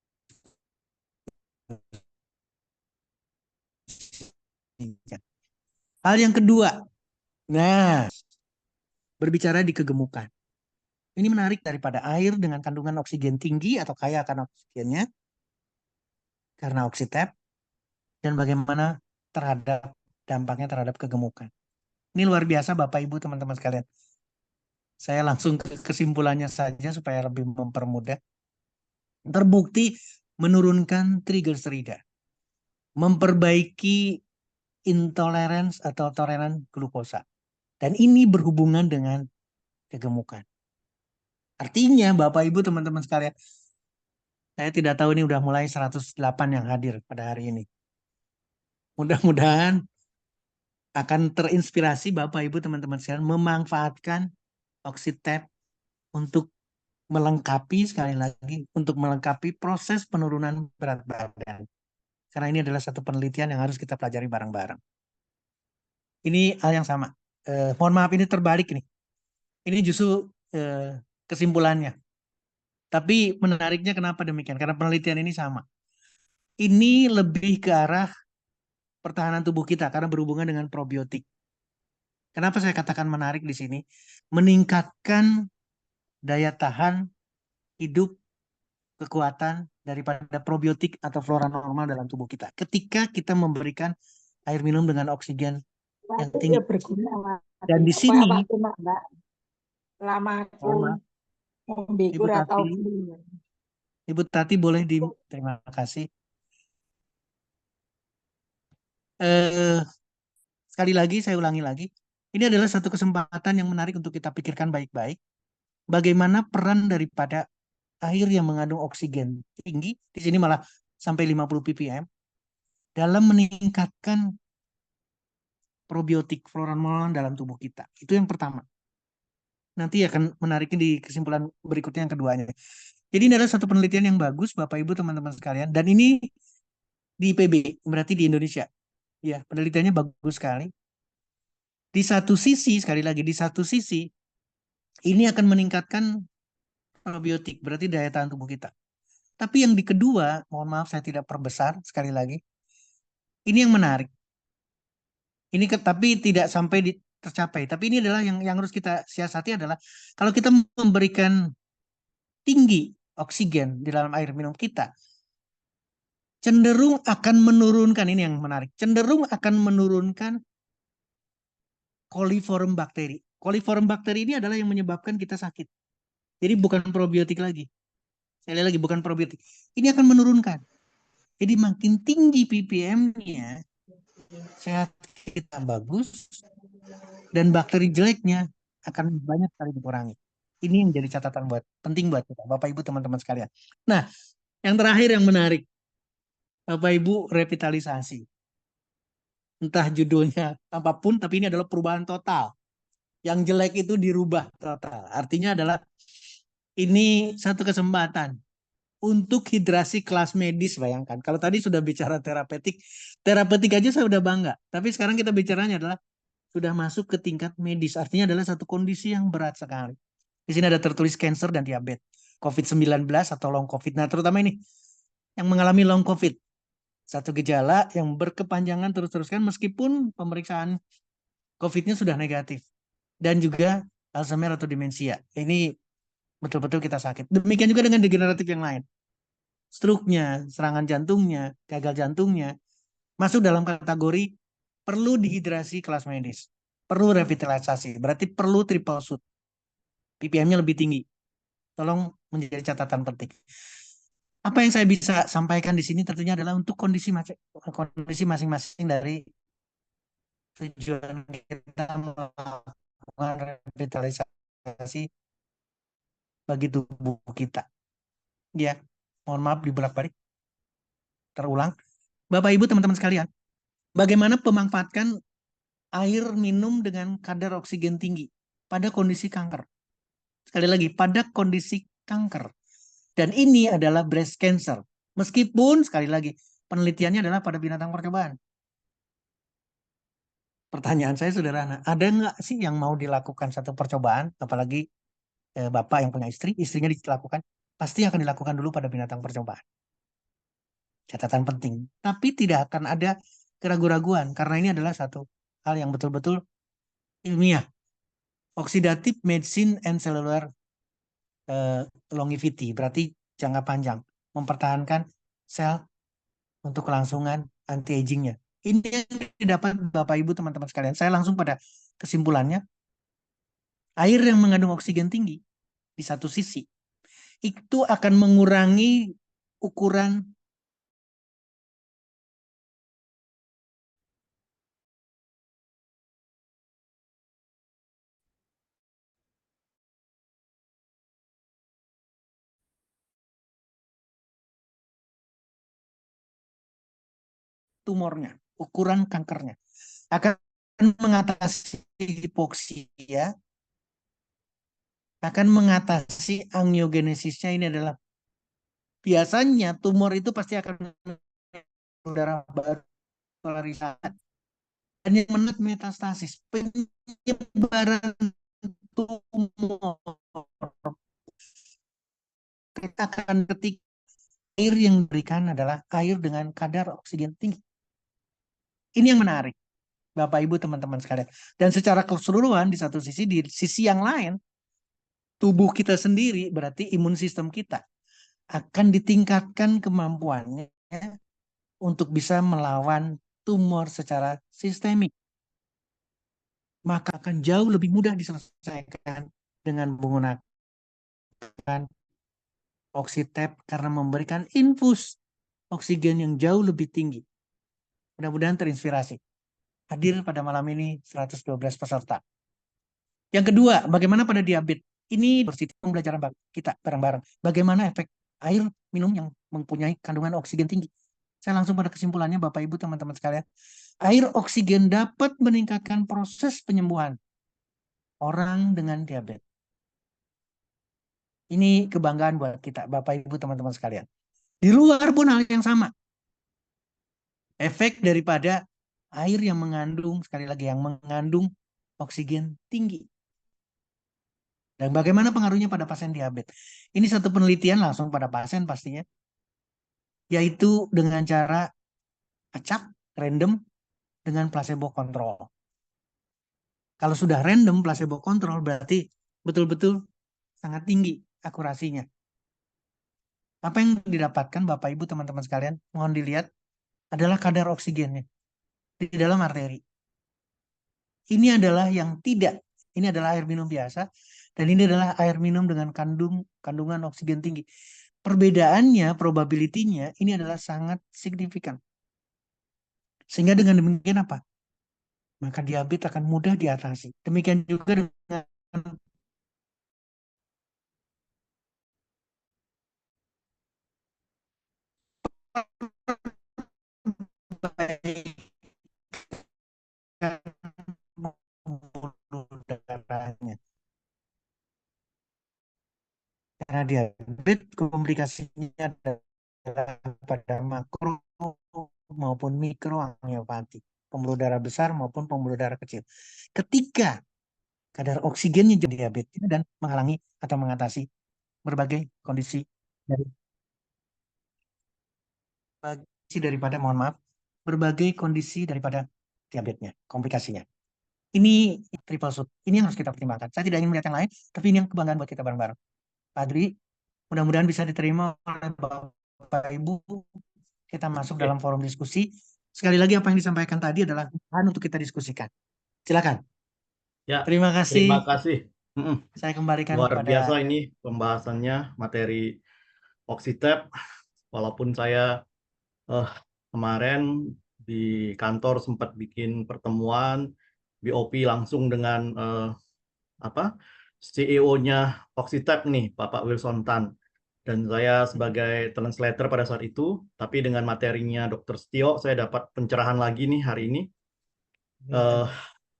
Speaker 4: Hal yang kedua, nah, berbicara di kegemukan. Ini menarik daripada air dengan kandungan oksigen tinggi atau kaya akan oksigennya, karena oksitep, dan bagaimana terhadap dampaknya terhadap kegemukan. Ini luar biasa Bapak Ibu teman-teman sekalian. Saya langsung ke kesimpulannya saja supaya lebih mempermudah. Terbukti menurunkan trigliserida, memperbaiki intolerance atau toleran glukosa. Dan ini berhubungan dengan kegemukan. Artinya Bapak Ibu teman-teman sekalian, saya tidak tahu ini udah mulai 108 yang hadir pada hari ini. Mudah-mudahan akan terinspirasi Bapak Ibu teman-teman sekalian memanfaatkan oksitep untuk melengkapi sekali lagi untuk melengkapi proses penurunan berat badan. Karena ini adalah satu penelitian yang harus kita pelajari bareng-bareng. Ini hal yang sama. Mohon maaf ini terbalik nih. Ini justru kesimpulannya. Tapi menariknya kenapa demikian? Karena penelitian ini sama. Ini lebih ke arah pertahanan tubuh kita karena berhubungan dengan probiotik. Kenapa saya katakan menarik di sini? Meningkatkan daya tahan hidup, kekuatan daripada probiotik atau flora normal dalam tubuh kita. Ketika kita memberikan air minum dengan oksigen yang
Speaker 2: Itu
Speaker 4: tinggi.
Speaker 2: ya berguna, Mbak.
Speaker 4: Dan di
Speaker 2: Apa
Speaker 4: sini,
Speaker 2: apa guna, Mbak? Lama aku
Speaker 4: mohon maaf, Ibu
Speaker 2: membikur atau
Speaker 4: Tati, Ibu Tati boleh terima kasih. Eh, Sekali lagi, saya ulangi lagi. Ini adalah satu kesempatan yang menarik untuk kita pikirkan baik-baik. Bagaimana peran daripada air yang mengandung oksigen tinggi, di sini malah sampai 50 ppm, dalam meningkatkan probiotik flora normal dalam tubuh kita. Itu yang pertama. Nanti akan menariknya di kesimpulan berikutnya yang keduanya. Jadi ini adalah satu penelitian yang bagus, Bapak Ibu teman-teman sekalian. Dan ini di IPB, berarti di Indonesia. Ya, penelitiannya bagus sekali. Di satu sisi, sekali lagi, di satu sisi, ini akan meningkatkan probiotik, berarti daya tahan tubuh kita. Tapi yang di kedua, mohon maaf saya tidak perbesar, sekali lagi. Ini yang menarik. Ini tapi tidak sampai tercapai. Tapi ini adalah yang harus kita siasati adalah kalau kita memberikan tinggi oksigen di dalam air minum kita, cenderung akan menurunkan, ini yang menarik, cenderung akan menurunkan coliform bakteri. Coliform bakteri ini adalah yang menyebabkan kita sakit. Jadi bukan probiotik lagi. Sekali lagi bukan probiotik. Ini akan menurunkan. Jadi makin tinggi ppm-nya, sehat kita bagus, dan bakteri jeleknya akan banyak sekali dikurangi. Ini yang jadi catatan penting buat kita, Bapak Ibu teman-teman sekalian. Nah, yang terakhir yang menarik, Bapak Ibu, revitalisasi. Entah judulnya apapun, tapi ini adalah perubahan total. Yang jelek itu dirubah total. Artinya adalah ini satu kesempatan untuk hidrasi kelas medis, bayangkan. Kalau tadi sudah bicara terapeutik aja saya udah bangga. Tapi sekarang kita bicaranya adalah sudah masuk ke tingkat medis. Artinya adalah satu kondisi yang berat sekali. Di sini ada tertulis cancer dan diabetes, COVID-19 atau long COVID. Nah, terutama ini yang mengalami long COVID. Satu gejala yang berkepanjangan terus-teruskan meskipun pemeriksaan COVID-nya sudah negatif. Dan juga Alzheimer atau demensia. Ini betul-betul kita sakit. Demikian juga dengan degeneratif yang lain. Stroke-nya, serangan jantungnya, gagal jantungnya, masuk dalam kategori perlu dihidrasi kelas medis. Perlu revitalisasi. Berarti perlu triple shoot. ppm-nya lebih tinggi. Tolong menjadi catatan penting. Apa yang saya bisa sampaikan di sini tentunya adalah untuk kondisi masing-masing dari tujuan kita melakukan revitalisasi bagi tubuh kita. Ya, mohon maaf dibolak-balik. Terulang. Bapak Ibu teman-teman sekalian, bagaimana pemanfaatkan air minum dengan kadar oksigen tinggi pada kondisi kanker? Sekali lagi, pada kondisi kanker. Dan ini adalah breast cancer. Meskipun, sekali lagi, penelitiannya adalah pada binatang percobaan. Pertanyaan saya sederhana, ada nggak sih yang mau dilakukan satu percobaan, apalagi bapak yang punya istri, istrinya dilakukan, pasti akan dilakukan dulu pada binatang percobaan. Catatan penting. Tapi tidak akan ada keraguan-raguan, karena ini adalah satu hal yang betul-betul ilmiah. Oxidative medicine and cellular longevity, berarti jangka panjang, mempertahankan sel untuk kelangsungan anti-agingnya. Ini yang didapat Bapak Ibu teman-teman sekalian. Saya langsung pada kesimpulannya, air yang mengandung oksigen tinggi di satu sisi itu akan mengurangi ukuran tumornya, ukuran kankernya, akan mengatasi hipoksia akan mengatasi angiogenesisnya. Ini adalah biasanya tumor itu pasti akan darah baru polarisasi. Dan yang menit metastasis, penyebaran tumor katakan ketika air yang diberikan adalah air dengan kadar oksigen tinggi. Ini yang menarik, Bapak Ibu teman-teman sekalian. Dan secara keseluruhan di satu sisi, di sisi yang lain, tubuh kita sendiri berarti imun sistem kita akan ditingkatkan kemampuannya untuk bisa melawan tumor secara sistemik. Maka akan jauh lebih mudah diselesaikan dengan menggunakan oxitep karena memberikan infus oksigen yang jauh lebih tinggi. Mudah-mudahan terinspirasi. Hadir pada malam ini 112 peserta. Yang kedua, bagaimana pada diabetes? Ini pembelajaran kita bareng-bareng. Bagaimana efek air minum yang mempunyai kandungan oksigen tinggi? Saya langsung pada kesimpulannya, Bapak Ibu teman-teman sekalian. Air oksigen dapat meningkatkan proses penyembuhan orang dengan diabetes. Ini kebanggaan buat kita, Bapak Ibu teman-teman sekalian. Di luar pun hal yang sama. Efek daripada air yang mengandung, sekali lagi, yang mengandung oksigen tinggi. Dan bagaimana pengaruhnya pada pasien diabetes? Ini satu penelitian langsung pada pasien pastinya, yaitu dengan cara acak, random, dengan placebo kontrol. Kalau sudah random placebo kontrol berarti betul-betul sangat tinggi akurasinya. Apa yang didapatkan Bapak Ibu teman-teman sekalian, mohon dilihat, adalah kadar oksigennya di dalam arteri. Ini adalah yang tidak, ini adalah air minum biasa, dan ini adalah air minum dengan kandungan oksigen tinggi. Perbedaannya, probability-nya, ini adalah sangat signifikan. Sehingga dengan demikian apa? Maka diabetes akan mudah diatasi. Demikian juga dengan pembuluh darahnya. Karena diabetes komplikasinya adalah pada makro maupun mikro angiopati, pembuluh darah besar maupun pembuluh darah kecil. Ketika kadar oksigennya jadi diabetes dan menghalangi atau mengatasi berbagai kondisi daripada mohon maaf, berbagai kondisi daripada diabetesnya, komplikasinya. Ini triple shoot. Ini yang harus kita pertimbangkan. Saya tidak ingin melihat yang lain, tapi ini yang kebanggaan buat kita bareng-bareng. Pak Adri, mudah-mudahan bisa diterima oleh Bapak Ibu. Kita masuk dalam forum diskusi. Sekali lagi apa yang disampaikan tadi adalah bahan untuk kita diskusikan. Silakan.
Speaker 1: Ya,
Speaker 4: Terima
Speaker 1: terima
Speaker 4: kasih.
Speaker 1: kasih.
Speaker 4: Saya kembalikan
Speaker 1: Luar
Speaker 4: kepada
Speaker 1: biasa ini pembahasannya materi oxitep. Walaupun saya kemarin di kantor sempat bikin pertemuan BOP langsung dengan CEO-nya Oxitep nih, Bapak Wilson Tan. Dan saya sebagai translator pada saat itu, tapi dengan materinya Dr. Setio, saya dapat pencerahan lagi nih hari ini.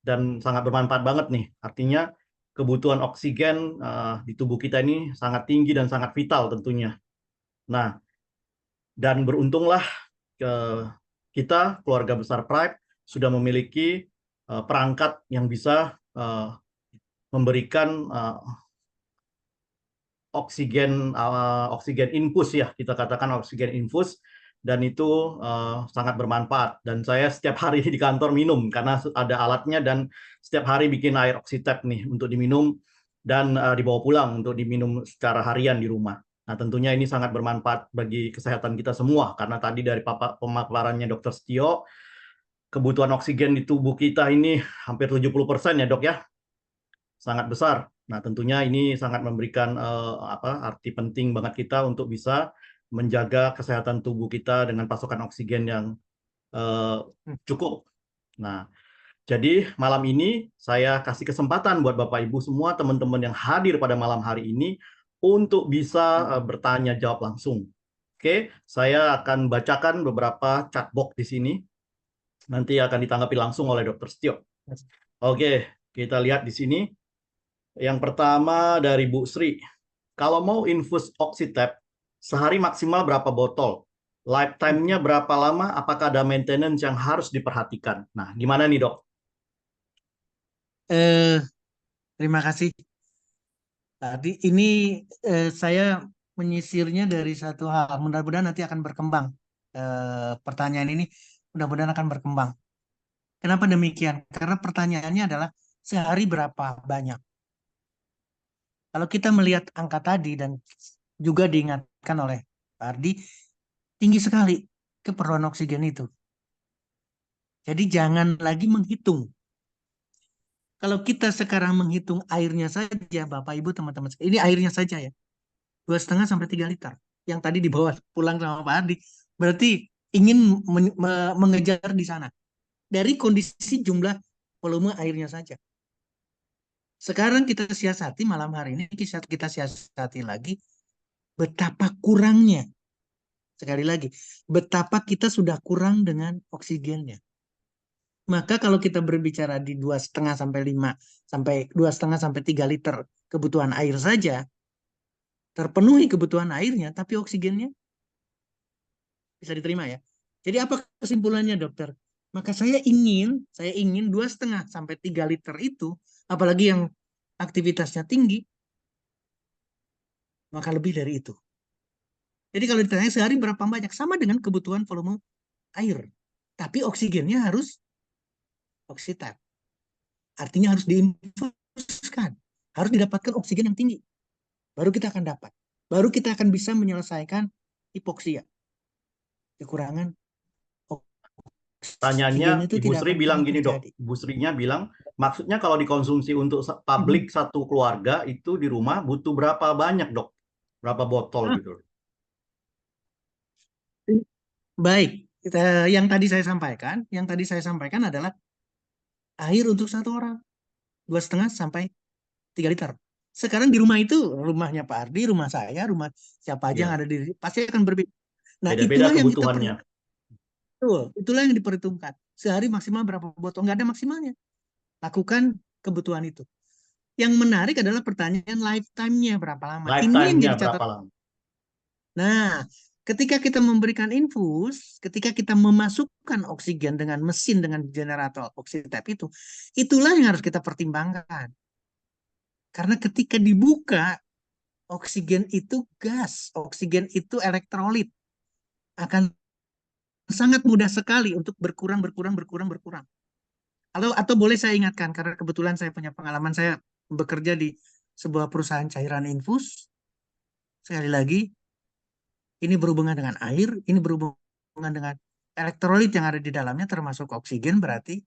Speaker 1: Dan sangat bermanfaat banget nih. Artinya kebutuhan oksigen di tubuh kita ini sangat tinggi dan sangat vital tentunya. Nah, dan beruntunglah kita, keluarga besar Pride, sudah memiliki perangkat yang bisa memberikan oksigen infus ya, kita katakan oksigen infus, dan itu sangat bermanfaat. Dan saya setiap hari di kantor minum karena ada alatnya, dan setiap hari bikin air oxitep nih untuk diminum dan dibawa pulang untuk diminum secara harian di rumah. Nah, tentunya ini sangat bermanfaat bagi kesehatan kita semua, karena tadi dari pemaparannya Dr. Setio, kebutuhan oksigen di tubuh kita ini hampir 70% ya dok ya, sangat besar. Nah, tentunya ini sangat memberikan arti penting banget kita untuk bisa menjaga kesehatan tubuh kita dengan pasokan oksigen yang cukup. Nah, jadi malam ini saya kasih kesempatan buat Bapak Ibu semua, teman-teman yang hadir pada malam hari ini untuk bisa bertanya jawab langsung. Oke, saya akan bacakan beberapa chat box di sini. Nanti akan ditanggapi langsung oleh Dr. Setio. Oke, kita lihat di sini. Yang pertama dari Bu Sri. Kalau mau infus Oxytap, sehari maksimal berapa botol? Lifetime-nya berapa lama? Apakah ada maintenance yang harus diperhatikan? Nah, gimana nih, Dok?
Speaker 4: Eh, Terima kasih. Tadi ini saya menyisirnya dari satu hal. Mudah-mudahan nanti akan berkembang. Pertanyaan ini mudah-mudahan akan berkembang. Kenapa demikian? Karena pertanyaannya adalah sehari berapa banyak? Kalau kita melihat angka tadi dan juga diingatkan oleh Pak Ardi, tinggi sekali keperluan oksigen itu. Jadi jangan lagi menghitung. Kalau kita sekarang menghitung airnya saja, Bapak Ibu teman-teman, ini airnya saja ya, 2,5 sampai 3 liter. Yang tadi dibawa pulang sama Pak Ardi, berarti ingin mengejar di sana. Dari kondisi jumlah volume airnya saja. Sekarang kita siasati malam hari ini, kita siasati lagi betapa kurangnya. Sekali lagi, betapa kita sudah kurang dengan oksigennya. Maka kalau kita berbicara di 2,5 sampai 3 liter kebutuhan air saja, terpenuhi kebutuhan airnya, tapi oksigennya bisa diterima ya. Jadi apa kesimpulannya dokter? Maka saya ingin 2,5 sampai 3 liter itu, apalagi yang aktivitasnya tinggi, maka lebih dari itu. Jadi kalau ditanya sehari berapa banyak, sama dengan kebutuhan volume air. Tapi oksigennya harus oksitat. Artinya harus diinfuskan. Harus didapatkan oksigen yang tinggi. Baru kita akan dapat. Baru kita akan bisa menyelesaikan hipoksia. Kekurangan
Speaker 1: Pertanyaannya,
Speaker 4: oksigen itu
Speaker 1: Ibu
Speaker 4: tidak
Speaker 1: Sri
Speaker 4: akan
Speaker 1: bilang
Speaker 4: pernah
Speaker 1: gini, Dok.
Speaker 4: terjadi.
Speaker 1: Ibu Srinya bilang, maksudnya kalau dikonsumsi untuk publik satu keluarga itu di rumah butuh berapa banyak, Dok? Berapa botol
Speaker 4: Ah,
Speaker 1: gitu?
Speaker 4: baik, yang tadi saya sampaikan adalah air untuk satu orang 2,5 sampai 3 liter. Sekarang di rumah itu, rumahnya Pak Ardi, rumah saya, rumah siapa aja yang
Speaker 1: Ya,
Speaker 4: ada di pasti akan berbeda. Nah,
Speaker 1: beda-beda
Speaker 4: itulah yang kita
Speaker 1: kebutuhannya.
Speaker 4: perhitungkan. Itulah yang diperhitungkan. Sehari maksimal berapa botol? Nggak ada maksimalnya. Lakukan kebutuhan itu. Yang menarik adalah pertanyaan lifetime-nya berapa lama. Ini yang
Speaker 1: Lifetime-nya
Speaker 4: jadi
Speaker 1: berapa
Speaker 4: catatan.
Speaker 1: lama?
Speaker 4: Nah, ketika kita memberikan infus, ketika kita memasukkan oksigen dengan mesin dengan generator oksitep itu, itulah yang harus kita pertimbangkan. Karena ketika dibuka, oksigen itu gas, oksigen itu elektrolit, akan sangat mudah sekali untuk berkurang, berkurang, berkurang, berkurang. Atau boleh saya ingatkan, karena kebetulan saya punya pengalaman, saya bekerja di sebuah perusahaan cairan infus. Sekali lagi, ini berhubungan dengan air, ini berhubungan dengan elektrolit yang ada di dalamnya, termasuk oksigen, berarti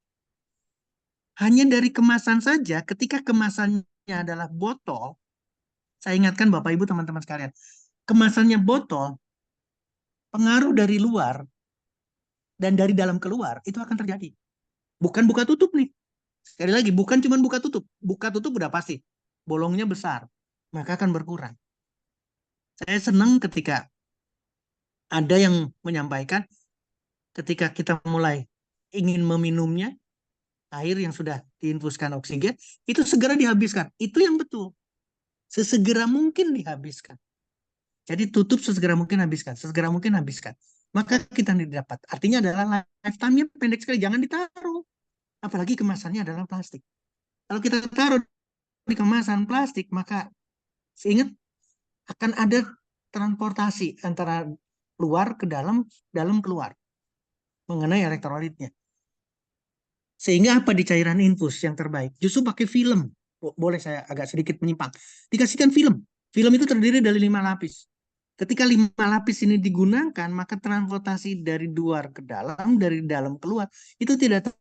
Speaker 4: hanya dari kemasan saja, ketika kemasannya adalah botol, saya ingatkan Bapak Ibu teman-teman sekalian, kemasannya botol, pengaruh dari luar dan dari dalam keluar, itu akan terjadi. Bukan buka tutup nih. Sekali lagi, bukan cuma buka tutup. Buka tutup udah pasti. Bolongnya besar, maka akan berkurang. Saya senang ketika ada yang menyampaikan ketika kita mulai ingin meminumnya, air yang sudah diinfuskan oksigen, itu segera dihabiskan. Itu yang betul. Sesegera mungkin dihabiskan. Jadi tutup sesegera mungkin habiskan. Sesegera mungkin habiskan. Maka kita dapat. Artinya adalah lifetime-nya pendek sekali. Jangan ditaruh. Apalagi kemasannya adalah plastik. Kalau kita taruh di kemasan plastik, maka seingat akan ada transportasi antara luar ke dalam, dalam keluar. Mengenai elektrolitnya. Sehingga apa di cairan infus yang terbaik? Justru pakai film. Boleh saya agak sedikit menyimpang. Dikasihkan film. Film itu terdiri dari 5 lapis. Ketika 5 lapis ini digunakan, maka transportasi dari luar ke dalam, dari dalam keluar, itu tidak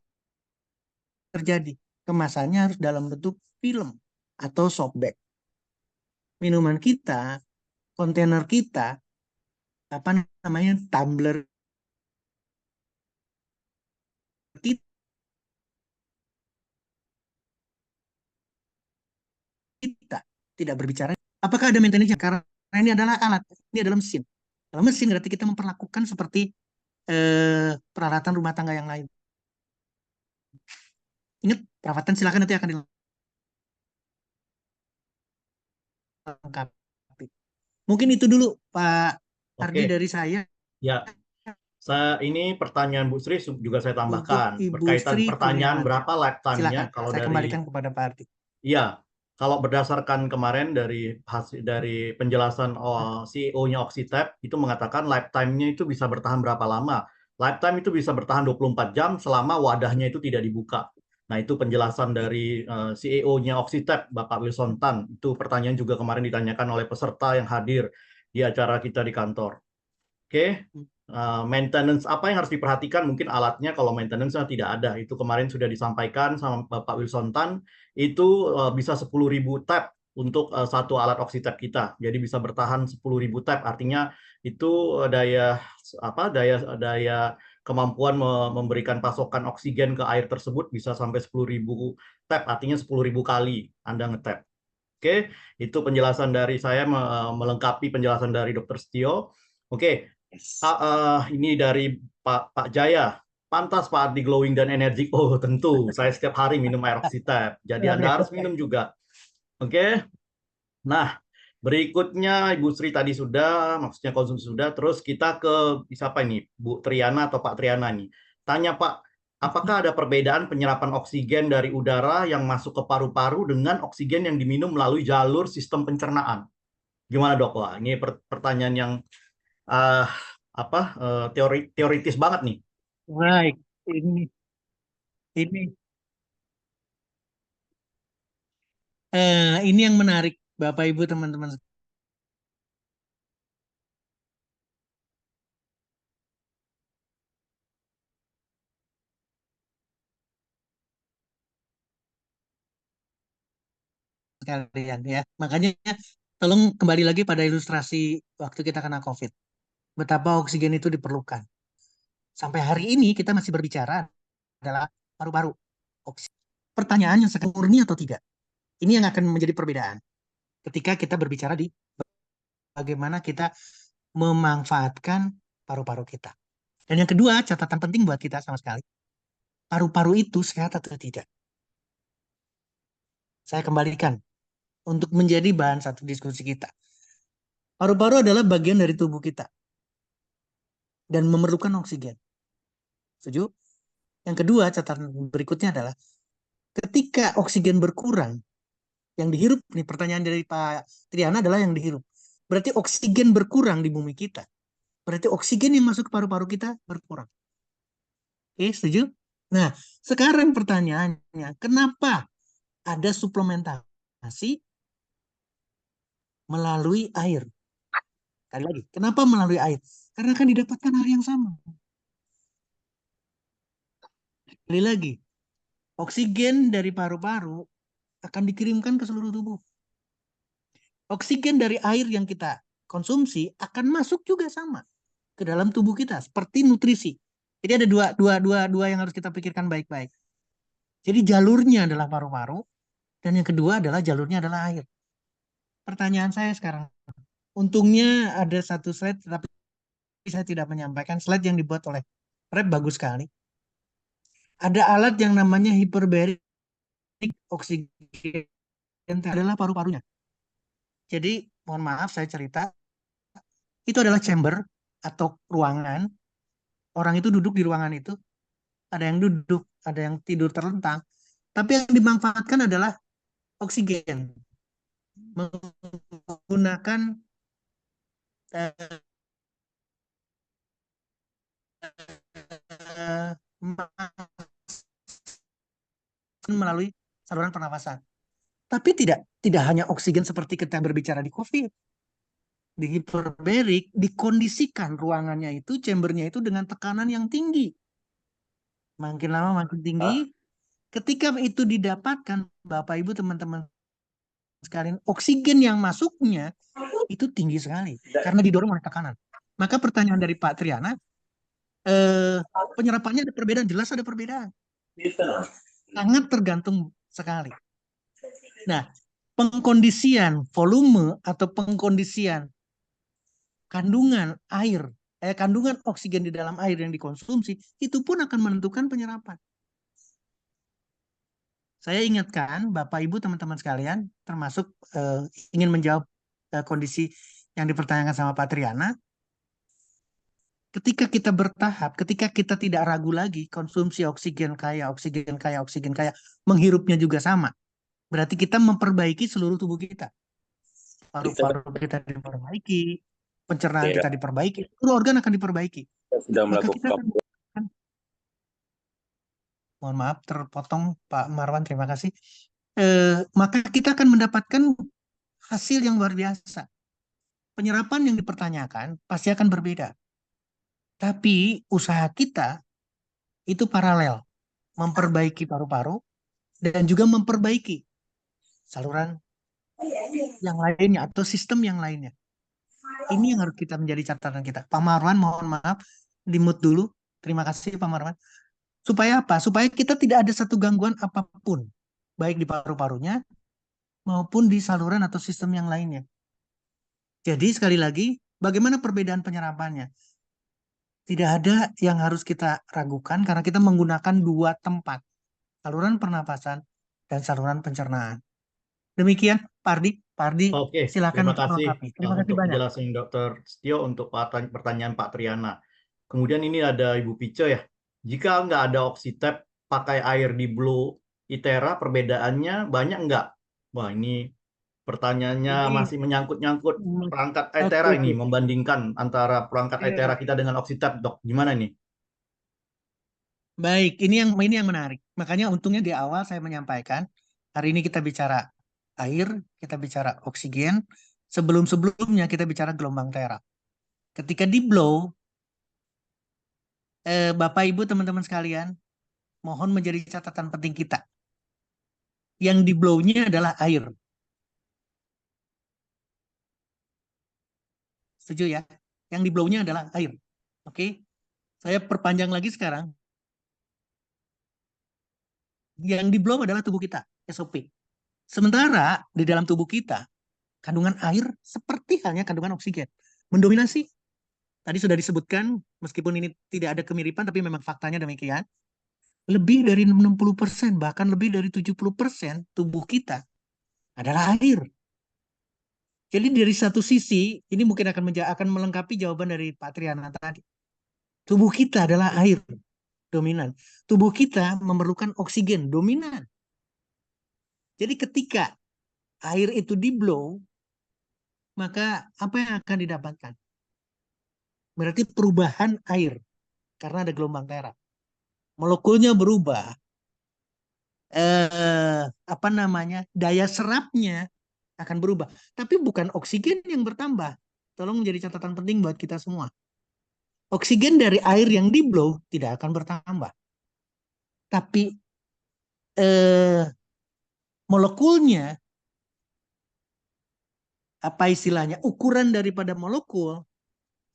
Speaker 4: terjadi. Kemasannya harus dalam bentuk film atau soft bag. Minuman kita, kontainer kita, apa namanya, tumbler kita tidak berbicara. Apakah ada maintenance? Karena ini adalah alat, ini adalah mesin. Kalau mesin berarti kita memperlakukan seperti peralatan rumah tangga yang lain. Ingat, perawatan silakan nanti akan melengkapi. Mungkin itu dulu Pak Ardi
Speaker 1: Oke,
Speaker 4: dari saya.
Speaker 1: ya. Ini pertanyaan Bu Sri juga saya
Speaker 4: Untuk
Speaker 1: tambahkan
Speaker 4: Ibu
Speaker 1: berkaitan
Speaker 4: Sri
Speaker 1: pertanyaan
Speaker 4: Kurniawanti.
Speaker 1: berapa lifetime-nya
Speaker 4: Silakan,
Speaker 1: kalau
Speaker 4: saya
Speaker 1: dari
Speaker 4: kembalikan kepada Pak Ardi.
Speaker 1: iya, kalau berdasarkan kemarin dari hasil dari penjelasan CEO-nya Oxitep itu mengatakan lifetime-nya itu bisa bertahan berapa lama. Lifetime itu bisa bertahan 24 jam selama wadahnya itu tidak dibuka. Nah, itu penjelasan dari CEO-nya Oxitep, Bapak Wilson Tan. Itu pertanyaan juga kemarin ditanyakan oleh peserta yang hadir di acara kita di kantor. Oke, maintenance apa yang harus diperhatikan? Mungkin alatnya kalau maintenance tidak ada. Itu kemarin sudah disampaikan sama Bapak Wilson Tan. Itu bisa 10.000 tab untuk satu alat oksitab kita. Jadi bisa bertahan 10.000 tab. Artinya itu daya daya kemampuan memberikan pasokan oksigen ke air tersebut bisa sampai 10.000 tab. Artinya 10.000 kali Anda ngetap. Oke, itu penjelasan dari saya melengkapi penjelasan dari Dr. Setio. Oke, ini dari Pak Jaya. Pantas Pak Ardi glowing dan energik. Oh, tentu. Saya setiap hari minum air oksitab. Jadi Anda harus minum juga. Oke. Nah, berikutnya Ibu Sri tadi sudah, maksudnya konsumsi sudah. Terus kita ke siapa ini? Bu Triana atau Pak Triana nih. Tanya Pak, apakah ada perbedaan penyerapan oksigen dari udara yang masuk ke paru-paru dengan oksigen yang diminum melalui jalur sistem pencernaan? Gimana dok? Wah, ini pertanyaan yang uh, teoritis banget nih.
Speaker 4: Baik, ini yang menarik Bapak Ibu teman-teman sekalian ya. Makanya tolong kembali lagi pada ilustrasi waktu kita kena COVID. Betapa oksigen itu diperlukan. Sampai hari ini kita masih berbicara adalah paru-paru. Pertanyaannya sekarang murni atau tidak? Ini yang akan menjadi perbedaan ketika kita berbicara di bagaimana kita memanfaatkan paru-paru kita. Dan yang kedua, catatan penting buat kita sama sekali. Paru-paru itu sehat atau tidak? Saya kembalikan untuk menjadi bahan satu diskusi kita. Paru-paru adalah bagian dari tubuh kita dan memerlukan oksigen. Setuju? Yang kedua, catatan berikutnya adalah ketika oksigen berkurang, yang dihirup, nih pertanyaan dari Pak Triana adalah yang dihirup. Berarti oksigen berkurang di bumi kita. Berarti oksigen yang masuk ke paru-paru kita berkurang. Oke, setuju? Nah, sekarang pertanyaannya, kenapa ada suplementasi melalui air? Sekali lagi, kenapa melalui air? Karena akan didapatkan hal yang sama. Sekali lagi, oksigen dari paru-paru akan dikirimkan ke seluruh tubuh. Oksigen dari air yang kita konsumsi akan masuk juga sama ke dalam tubuh kita seperti nutrisi. Jadi ada dua yang harus kita pikirkan baik-baik. Jadi jalurnya adalah paru-paru dan yang kedua adalah jalurnya adalah air. Pertanyaan saya sekarang, untungnya ada satu slide tapi saya tidak menyampaikan slide yang dibuat oleh Rep bagus sekali. Ada alat yang namanya hyperbaric oxygen adalah paru-parunya. Jadi mohon maaf saya cerita, itu adalah chamber atau ruangan. Orang itu duduk di ruangan itu, ada yang duduk, ada yang tidur terlentang. Tapi yang dimanfaatkan adalah oksigen menggunakan melalui saluran pernafasan. Tapi tidak hanya oksigen seperti kita berbicara di COVID. Di hiperbarik dikondisikan ruangannya itu, chambernya itu dengan tekanan yang tinggi. Makin lama makin tinggi. Ketika itu didapatkan, Bapak Ibu teman-teman sekalian, oksigen yang masuknya itu tinggi sekali karena didorong oleh tekanan. Maka pertanyaan dari Pak Triana, penyerapannya ada perbedaan, jelas ada perbedaan. Sangat tergantung sekali. Nah, pengkondisian volume atau pengkondisian kandungan air, kandungan oksigen di dalam air yang dikonsumsi, itu pun akan menentukan penyerapan. Saya ingatkan Bapak Ibu teman-teman sekalian, termasuk ingin menjawab kondisi yang dipertanyakan sama Pak Triana. Ketika kita bertahap, ketika kita tidak ragu lagi, konsumsi oksigen kaya, oksigen kaya, oksigen kaya, menghirupnya juga sama. Berarti kita memperbaiki seluruh tubuh kita. Paru-paru kita diperbaiki, pencernaan kita diperbaiki, seluruh organ akan diperbaiki.
Speaker 5: Sudah
Speaker 4: Maka kita
Speaker 5: melakukan
Speaker 4: akan, mohon maaf terpotong Pak Marwan, terima kasih. Maka kita akan mendapatkan hasil yang luar biasa. Penyerapan yang dipertanyakan pasti akan berbeda. Tapi usaha kita itu paralel, memperbaiki paru-paru dan juga memperbaiki saluran yang lainnya atau sistem yang lainnya. Ini yang harus kita menjadi catatan kita. Pak Marwan, mohon maaf, di-mute dulu. Terima kasih Pak Marwan. Supaya apa? Supaya kita tidak ada satu gangguan apapun, baik di paru-parunya maupun di saluran atau sistem yang lainnya. Jadi sekali lagi, bagaimana perbedaan penyerapannya? Tidak ada yang harus kita ragukan karena kita menggunakan dua tempat, saluran pernapasan dan saluran pencernaan. Demikian, Pak Ardi. Pak Ardi,
Speaker 1: Oke,
Speaker 4: silakan
Speaker 1: terima
Speaker 4: untuk
Speaker 1: kasih
Speaker 4: melengkapi. Terima kasih
Speaker 1: untuk
Speaker 4: banyak.
Speaker 1: penjelasan Dr. Setio untuk pertanyaan Pak Triana. Kemudian ini ada Ibu Pice ya. Jika nggak ada oxitep pakai air di Blue Itera, perbedaannya banyak nggak? Wah, ini pertanyaannya
Speaker 4: Ini,
Speaker 1: masih menyangkut-nyangkut perangkat
Speaker 4: oke,
Speaker 1: Itera
Speaker 4: oke.
Speaker 1: ini, membandingkan antara perangkat Itera kita dengan oxitep, Dok. Gimana nih?
Speaker 4: Baik, ini yang menarik. Makanya untungnya di awal saya menyampaikan, hari ini kita bicara air, kita bicara oksigen, sebelum-sebelumnya kita bicara gelombang tera. Ketika di blow, Bapak Ibu teman-teman sekalian, mohon menjadi catatan penting kita. Yang di blow-nya adalah air. Setuju ya? Yang di blow-nya adalah air. Oke? Saya perpanjang lagi sekarang. Yang di blow adalah tubuh kita, SOP. Sementara di dalam tubuh kita, kandungan air seperti halnya kandungan oksigen. Mendominasi. Tadi sudah disebutkan, meskipun ini tidak ada kemiripan, tapi memang faktanya demikian. Lebih dari 60%, bahkan lebih dari 70% tubuh kita adalah air. Jadi dari satu sisi, ini mungkin akan melengkapi jawaban dari Pak Triana tadi. Tubuh kita adalah air, dominan. Tubuh kita memerlukan oksigen, dominan. Jadi ketika air itu di blow, maka apa yang akan didapatkan? Berarti perubahan air, karena ada gelombang tera. Molekulnya berubah, apa namanya, daya serapnya akan berubah. Tapi bukan oksigen yang bertambah. Tolong menjadi catatan penting buat kita semua. Oksigen dari air yang di blow tidak akan bertambah. Tapi molekulnya, apa istilahnya, ukuran daripada molekul,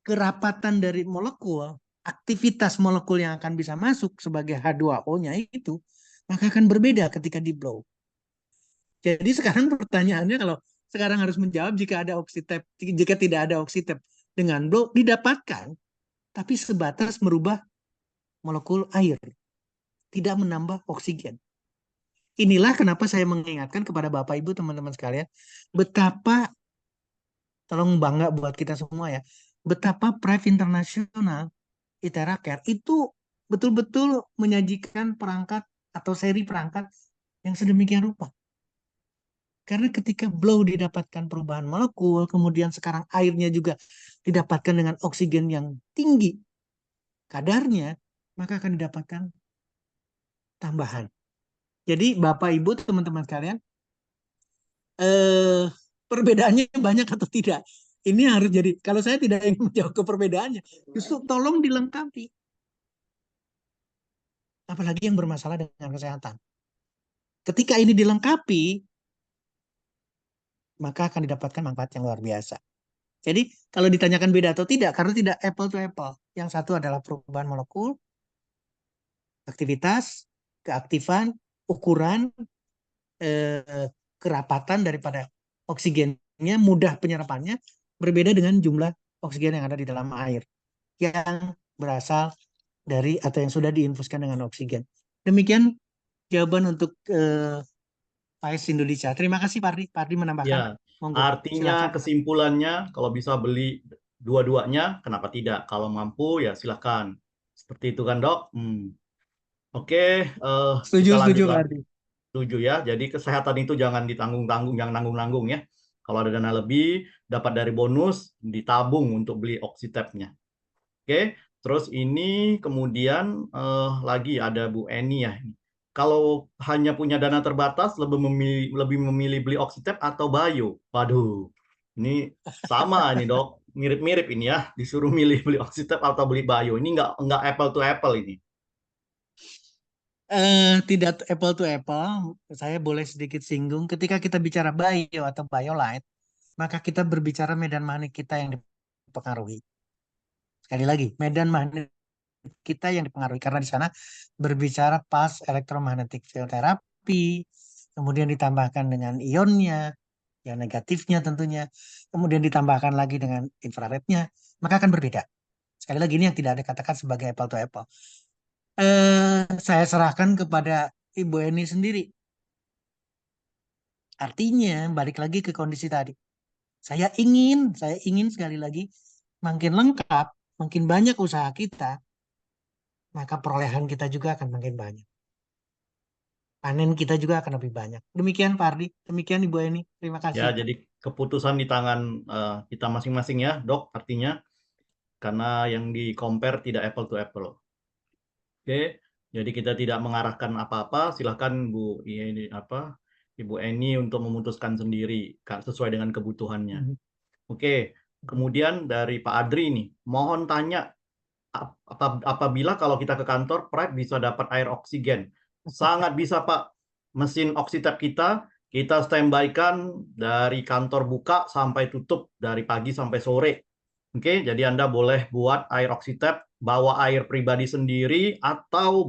Speaker 4: kerapatan dari molekul, aktivitas molekul yang akan bisa masuk sebagai H2O-nya itu, maka akan berbeda ketika di blow. Jadi sekarang pertanyaannya, kalau sekarang harus menjawab jika ada oksitep, jika tidak ada oksitep dengan blow didapatkan, tapi sebatas merubah molekul air, tidak menambah oksigen. Inilah kenapa saya mengingatkan kepada Bapak Ibu teman-teman sekalian, betapa, tolong bangga buat kita semua ya, betapa Prive International Itera Care itu betul-betul menyajikan perangkat atau seri perangkat yang sedemikian rupa. Karena ketika blow didapatkan perubahan molekul, kemudian sekarang airnya juga didapatkan dengan oksigen yang tinggi kadarnya, maka akan didapatkan tambahan. Jadi Bapak Ibu teman-teman sekalian, perbedaannya banyak atau tidak? Ini harus jadi, kalau saya tidak ingin menjawab ke perbedaannya, justru tolong dilengkapi. Apalagi yang bermasalah dengan kesehatan. Ketika ini dilengkapi, maka akan didapatkan manfaat yang luar biasa. Jadi kalau ditanyakan beda atau tidak, karena tidak apple to apple. Yang satu adalah perubahan molekul, aktivitas, keaktifan, ukuran, kerapatan daripada oksigennya, mudah penyerapannya, berbeda dengan jumlah oksigen yang ada di dalam air yang berasal dari atau yang sudah diinfuskan dengan oksigen. Demikian jawaban untuk Pais Indonesia. Terima kasih Pak Ardi. Pak Ardi menambahkan.
Speaker 1: Ya,
Speaker 4: Monggo,
Speaker 1: artinya
Speaker 4: silakan.
Speaker 1: kesimpulannya kalau bisa beli dua-duanya, kenapa tidak? Kalau mampu ya silahkan. Seperti itu kan, Dok? Oke, kita lanjut
Speaker 4: Setuju Pak
Speaker 1: lagi.
Speaker 4: Ardi.
Speaker 1: Setuju ya. Jadi kesehatan itu jangan ditanggung-tanggung, yang nanggung-nanggung ya. Kalau ada dana lebih, dapat dari bonus, ditabung untuk beli oxytap-nya. Oke, terus ini kemudian lagi ada Bu Eni ya. Kalau hanya punya dana terbatas, lebih memilih beli oxytap atau bio. Waduh, ini sama ini dok, mirip-mirip ini ya. Disuruh milih beli oxytap atau beli bio. Ini nggak apple to apple ini.
Speaker 4: Tidak apple to apple. Saya boleh sedikit singgung. Ketika kita bicara bio atau biolite, maka kita berbicara medan magnet kita yang dipengaruhi. Sekali lagi, medan magnet kita yang dipengaruhi karena di sana berbicara pulse electromagnetic field therapy, kemudian ditambahkan dengan ionnya, yang negatifnya tentunya, kemudian ditambahkan lagi dengan infrarednya, maka akan berbeda. Sekali lagi ini yang tidak ada katakan sebagai apple to apple. Saya serahkan kepada Ibu Eni sendiri. Artinya balik lagi ke kondisi tadi. Saya ingin sekali lagi makin lengkap, makin banyak usaha kita, maka perolehan kita juga akan makin banyak. Panen kita juga akan lebih banyak. Demikian Pak Ardi, demikian Ibu Eni. Terima
Speaker 1: Ya,
Speaker 4: kasih.
Speaker 1: jadi keputusan di tangan kita masing-masing ya, dok. Artinya karena yang di compare tidak apple to apple. Oke, jadi kita tidak mengarahkan apa-apa. Silahkan Bu ini apa Ibu Eni untuk memutuskan sendiri sesuai dengan kebutuhannya. Oke, kemudian dari Pak Adri nih, mohon tanya apabila kalau kita ke kantor Pride bisa dapat air oksigen. Sangat bisa Pak. Mesin oxytap kita standby-kan dari kantor buka sampai tutup dari pagi sampai sore. Oke, jadi Anda boleh buat air oxytap, bawa air pribadi sendiri atau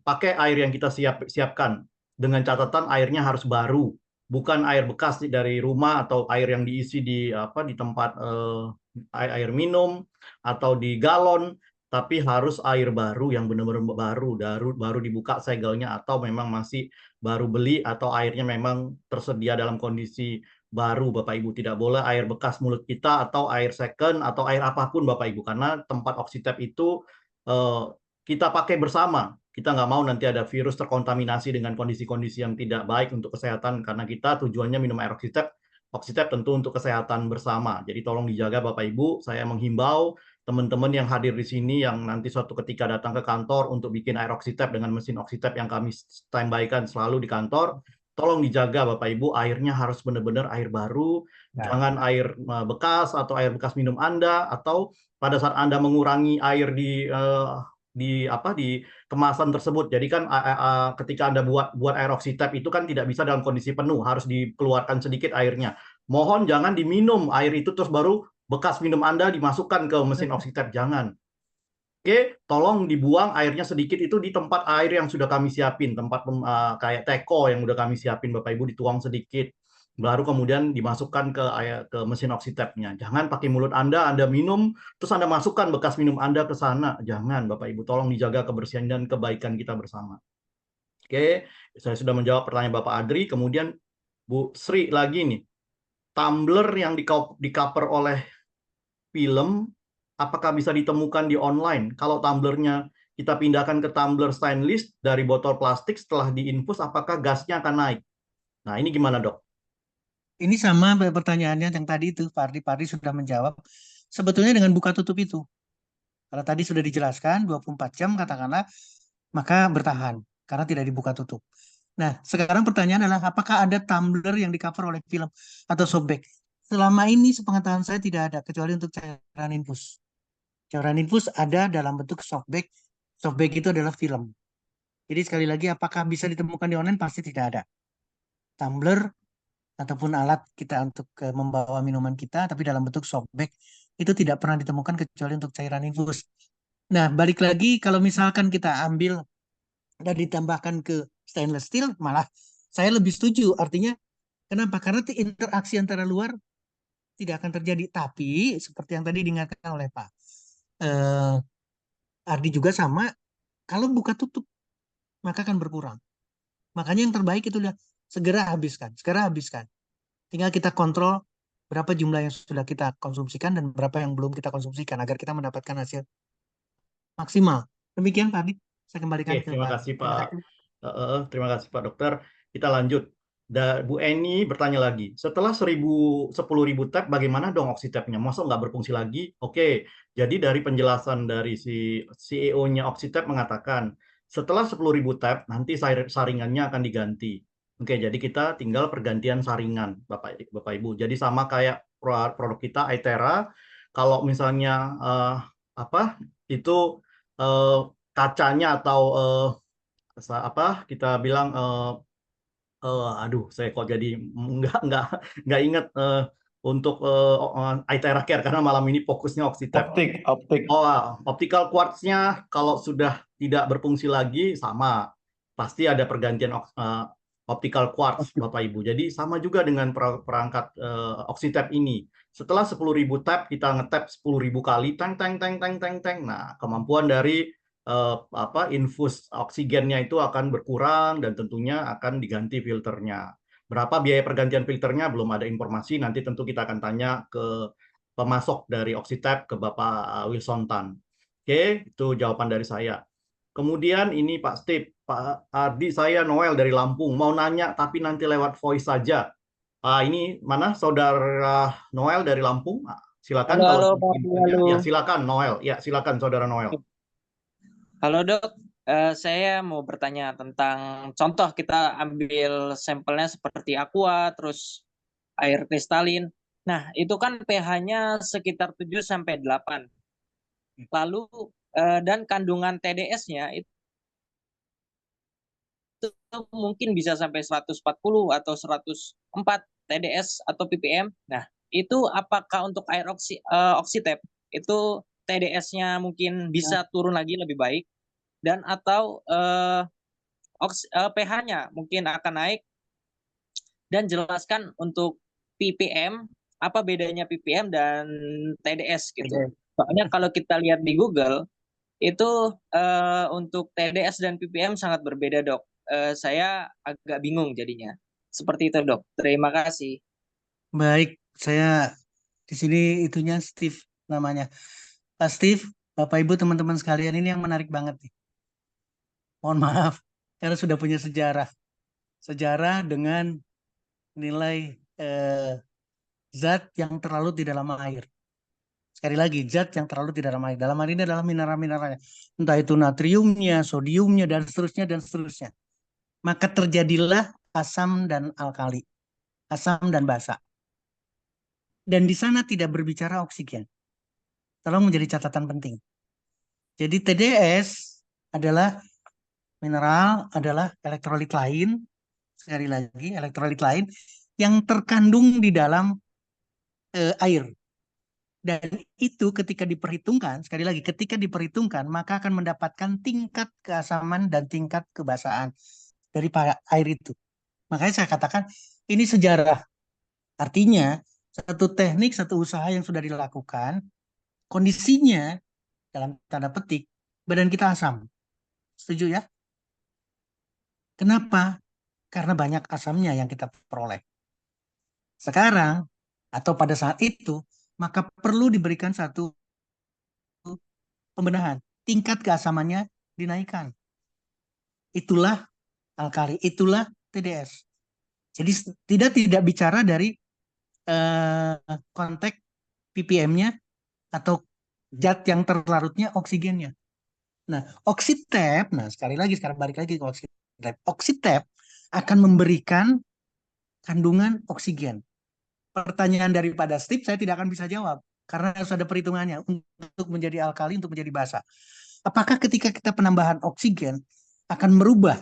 Speaker 1: pakai air yang kita siapkan dengan catatan airnya harus baru, bukan air bekas dari rumah atau air yang diisi di tempat air minum atau di galon, tapi harus air baru yang benar-benar baru dibuka segelnya atau memang masih baru beli atau airnya memang tersedia dalam kondisi baru Bapak Ibu. Tidak boleh air bekas mulut kita atau air second atau air apapun Bapak Ibu, karena tempat oxytap itu eh, kita pakai bersama. Kita nggak mau nanti ada virus terkontaminasi dengan kondisi-kondisi yang tidak baik untuk kesehatan, karena kita tujuannya minum air oxytap tentu untuk kesehatan bersama. Jadi tolong dijaga Bapak Ibu. Saya menghimbau teman-teman yang hadir di sini yang nanti suatu ketika datang ke kantor untuk bikin air oxytap dengan mesin oxytap yang kami standby-kan selalu di kantor, tolong dijaga Bapak Ibu, airnya harus benar-benar air baru, jangan air bekas atau air bekas minum Anda, atau pada saat Anda mengurangi air di kemasan tersebut. Jadi kan ketika Anda buat air oxytap itu kan tidak bisa dalam kondisi penuh, harus dikeluarkan sedikit airnya. Mohon jangan diminum air itu terus baru bekas minum Anda dimasukkan ke mesin oxytap, jangan. Oke, tolong dibuang airnya sedikit itu di tempat air yang sudah kami siapin, tempat kayak teko yang sudah kami siapin Bapak Ibu, dituang sedikit. Baru kemudian dimasukkan ke mesin oxytapnya. Jangan pakai mulut Anda minum, terus Anda masukkan bekas minum Anda ke sana. Jangan Bapak Ibu, tolong dijaga kebersihan dan kebaikan kita bersama. Oke, saya sudah menjawab pertanyaan Bapak Adri. Kemudian Bu Sri lagi nih, tumbler yang di cover oleh film, apakah bisa ditemukan di online? Kalau tumblernya kita pindahkan ke tumbler stainless dari botol plastik setelah diinfus, apakah gasnya akan naik? Nah, ini gimana dok?
Speaker 4: Ini sama pertanyaannya yang tadi itu, Pak Ardi sudah menjawab. Sebetulnya dengan buka tutup itu. Kalau tadi sudah dijelaskan 24 jam katakanlah, maka bertahan karena tidak dibuka tutup. Nah, sekarang pertanyaan adalah apakah ada tumbler yang di-cover oleh film atau softbag? Selama ini sepengetahuan saya tidak ada kecuali untuk cairan infus. Cairan infus ada dalam bentuk softbag. Softbag itu adalah film. Jadi sekali lagi apakah bisa ditemukan di online? Pasti tidak ada. Tumbler ataupun alat kita untuk membawa minuman kita, tapi dalam bentuk soft bag itu tidak pernah ditemukan kecuali untuk cairan infus. Nah, balik lagi kalau misalkan kita ambil dan ditambahkan ke stainless steel, malah saya lebih setuju. Artinya, kenapa? Karena interaksi antara luar tidak akan terjadi. Tapi seperti yang tadi diingatkan oleh Pak Ardi juga sama, kalau buka tutup maka akan berkurang. Makanya yang terbaik itu udah segera habiskan, segera habiskan. Tinggal kita kontrol berapa jumlah yang sudah kita konsumsikan dan berapa yang belum kita konsumsikan agar kita mendapatkan hasil maksimal. Demikian Pak Adi, saya kembalikan
Speaker 1: Oke,
Speaker 4: ke
Speaker 1: terima
Speaker 4: Pak.
Speaker 1: kasih
Speaker 4: Terima
Speaker 1: Pak.
Speaker 4: kasih.
Speaker 1: Terima kasih Pak Dokter. Kita lanjut. Bu Eni bertanya lagi, setelah 10.000 tab, bagaimana dong Oxitap-nya? Masa nggak berfungsi lagi? Oke, jadi dari penjelasan dari si CEO-nya Oxitap mengatakan, setelah 10.000 tab, nanti saringannya akan diganti. Oke, jadi kita tinggal pergantian saringan, Bapak Ibu. Jadi sama kayak produk kita, iTera, kalau misalnya itu eh, kacanya atau kita bilang aduh saya kok jadi nggak ingat untuk iTera Care karena malam ini fokusnya Oxitap.
Speaker 5: Optik.
Speaker 1: Oh, optical quartz-nya kalau sudah tidak berfungsi lagi sama. Pasti ada pergantian optical quartz Bapak Ibu. Jadi sama juga dengan perangkat Oxitap ini. Setelah 10.000 tab kita ngetap 10.000 kali teng teng teng teng teng teng. Nah, kemampuan dari infus oksigennya itu akan berkurang dan tentunya akan diganti filternya. Berapa biaya pergantian filternya belum ada informasi, nanti tentu kita akan tanya ke pemasok dari Oxitap ke Bapak Wilson Tan. Oke, itu jawaban dari saya. Kemudian ini Pak Steve, Pak Ardi, saya Noel dari Lampung. Mau nanya tapi nanti lewat voice saja. Ini mana Saudara Noel dari Lampung? Silakan kalau
Speaker 6: Halo Pak,
Speaker 1: ingin tanya.
Speaker 6: halo.
Speaker 1: Ya, silakan Noel. Ya, silakan Saudara Noel.
Speaker 6: Halo Dok, saya mau bertanya tentang contoh kita ambil sampelnya seperti aqua, terus air kristalin. Nah, itu kan pH-nya sekitar 7 sampai 8. Lalu dan kandungan TDS-nya itu mungkin bisa sampai 140 atau 104 TDS atau ppm. Nah, itu apakah untuk air Oxitap itu TDS-nya mungkin bisa turun lagi lebih baik dan atau pH-nya mungkin akan naik, dan jelaskan untuk ppm apa bedanya ppm dan TDS gitu. Soalnya kalau kita lihat di Google itu untuk TDS dan ppm sangat berbeda Dok. Saya agak bingung jadinya. Seperti itu Dok. Terima kasih.
Speaker 4: Baik, saya di sini itunya Steve namanya. Pak Steve, Bapak Ibu teman-teman sekalian, ini yang menarik banget nih. Mohon maaf, karena sudah punya sejarah. Sejarah dengan nilai zat yang terlalu di dalam air. Sekali lagi, zat yang terlalu di dalam air. Dalam air ini adalah mineral-mineralnya. Entah itu natriumnya, sodiumnya, dan seterusnya, dan seterusnya. Maka terjadilah asam dan alkali. Asam dan basa. Dan di sana tidak berbicara oksigen. Tolong menjadi catatan penting. Jadi TDS adalah mineral, adalah elektrolit lain. Sekali lagi, elektrolit lain yang terkandung di dalam air. Dan itu ketika diperhitungkan, sekali lagi, ketika diperhitungkan, maka akan mendapatkan tingkat keasaman dan tingkat kebasaan dari air itu. Makanya saya katakan, ini sejarah. Artinya, satu teknik, satu usaha yang sudah dilakukan, kondisinya, dalam tanda petik, badan kita asam. Setuju ya? Kenapa? Karena banyak asamnya yang kita peroleh. Sekarang, atau pada saat itu, maka perlu diberikan satu pembenahan. Tingkat keasamannya dinaikkan. Itulah alkali, itulah TDS. Jadi tidak bicara dari konteks ppm-nya atau zat yang terlarutnya oksigennya. Nah, Oxitap, nah sekali lagi sekarang balik lagi ke Oxitap. Oxitap akan memberikan kandungan oksigen. Pertanyaan daripada Steve saya tidak akan bisa jawab karena harus ada perhitungannya untuk menjadi alkali, untuk menjadi basa. Apakah ketika kita penambahan oksigen akan merubah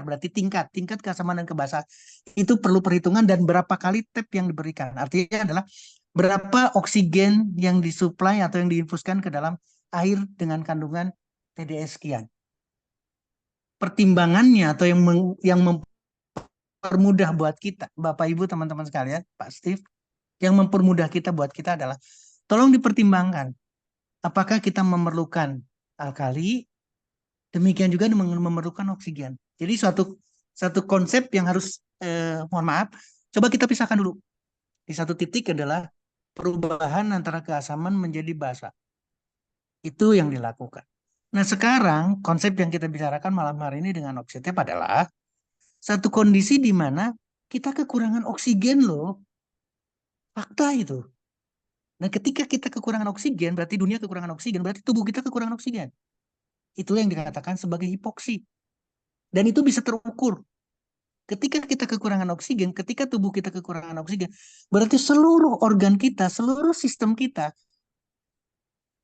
Speaker 4: berarti tingkat keasaman dan kebasahan itu perlu perhitungan dan berapa kali tap yang diberikan. Artinya adalah berapa oksigen yang disuplai atau yang diinfuskan ke dalam air dengan kandungan TDS sekian. Pertimbangannya atau yang mempermudah buat kita, Bapak Ibu teman-teman sekalian, Pak Steve, yang mempermudah kita buat kita adalah tolong dipertimbangkan apakah kita memerlukan alkali demikian juga memerlukan oksigen. Jadi satu konsep yang harus, mohon maaf, coba kita pisahkan dulu. Di satu titik adalah perubahan antara keasaman menjadi basa. Itu yang dilakukan. Nah sekarang konsep yang kita bicarakan malam hari ini dengan oksitep adalah satu kondisi di mana kita kekurangan oksigen loh. Fakta itu. Nah ketika kita kekurangan oksigen, berarti dunia kekurangan oksigen, berarti tubuh kita kekurangan oksigen. Itulah yang dikatakan sebagai hipoksi. Dan itu bisa terukur. Ketika kita kekurangan oksigen, ketika tubuh kita kekurangan oksigen, berarti seluruh organ kita, seluruh sistem kita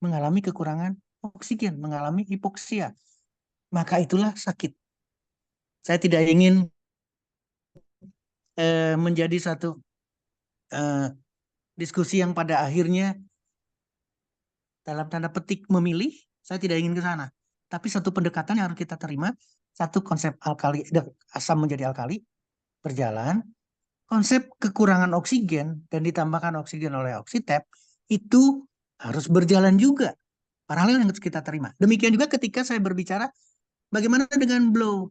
Speaker 4: mengalami kekurangan oksigen, mengalami hipoksia. Maka itulah sakit. Saya tidak ingin menjadi satu diskusi yang pada akhirnya dalam tanda petik memilih, saya tidak ingin ke sana. Tapi satu pendekatan yang harus kita terima, satu konsep alkali, asam menjadi alkali, berjalan, konsep kekurangan oksigen dan ditambahkan oksigen oleh oksitep, itu harus berjalan juga. Paralel yang harus kita terima. Demikian juga ketika saya berbicara, bagaimana dengan blow?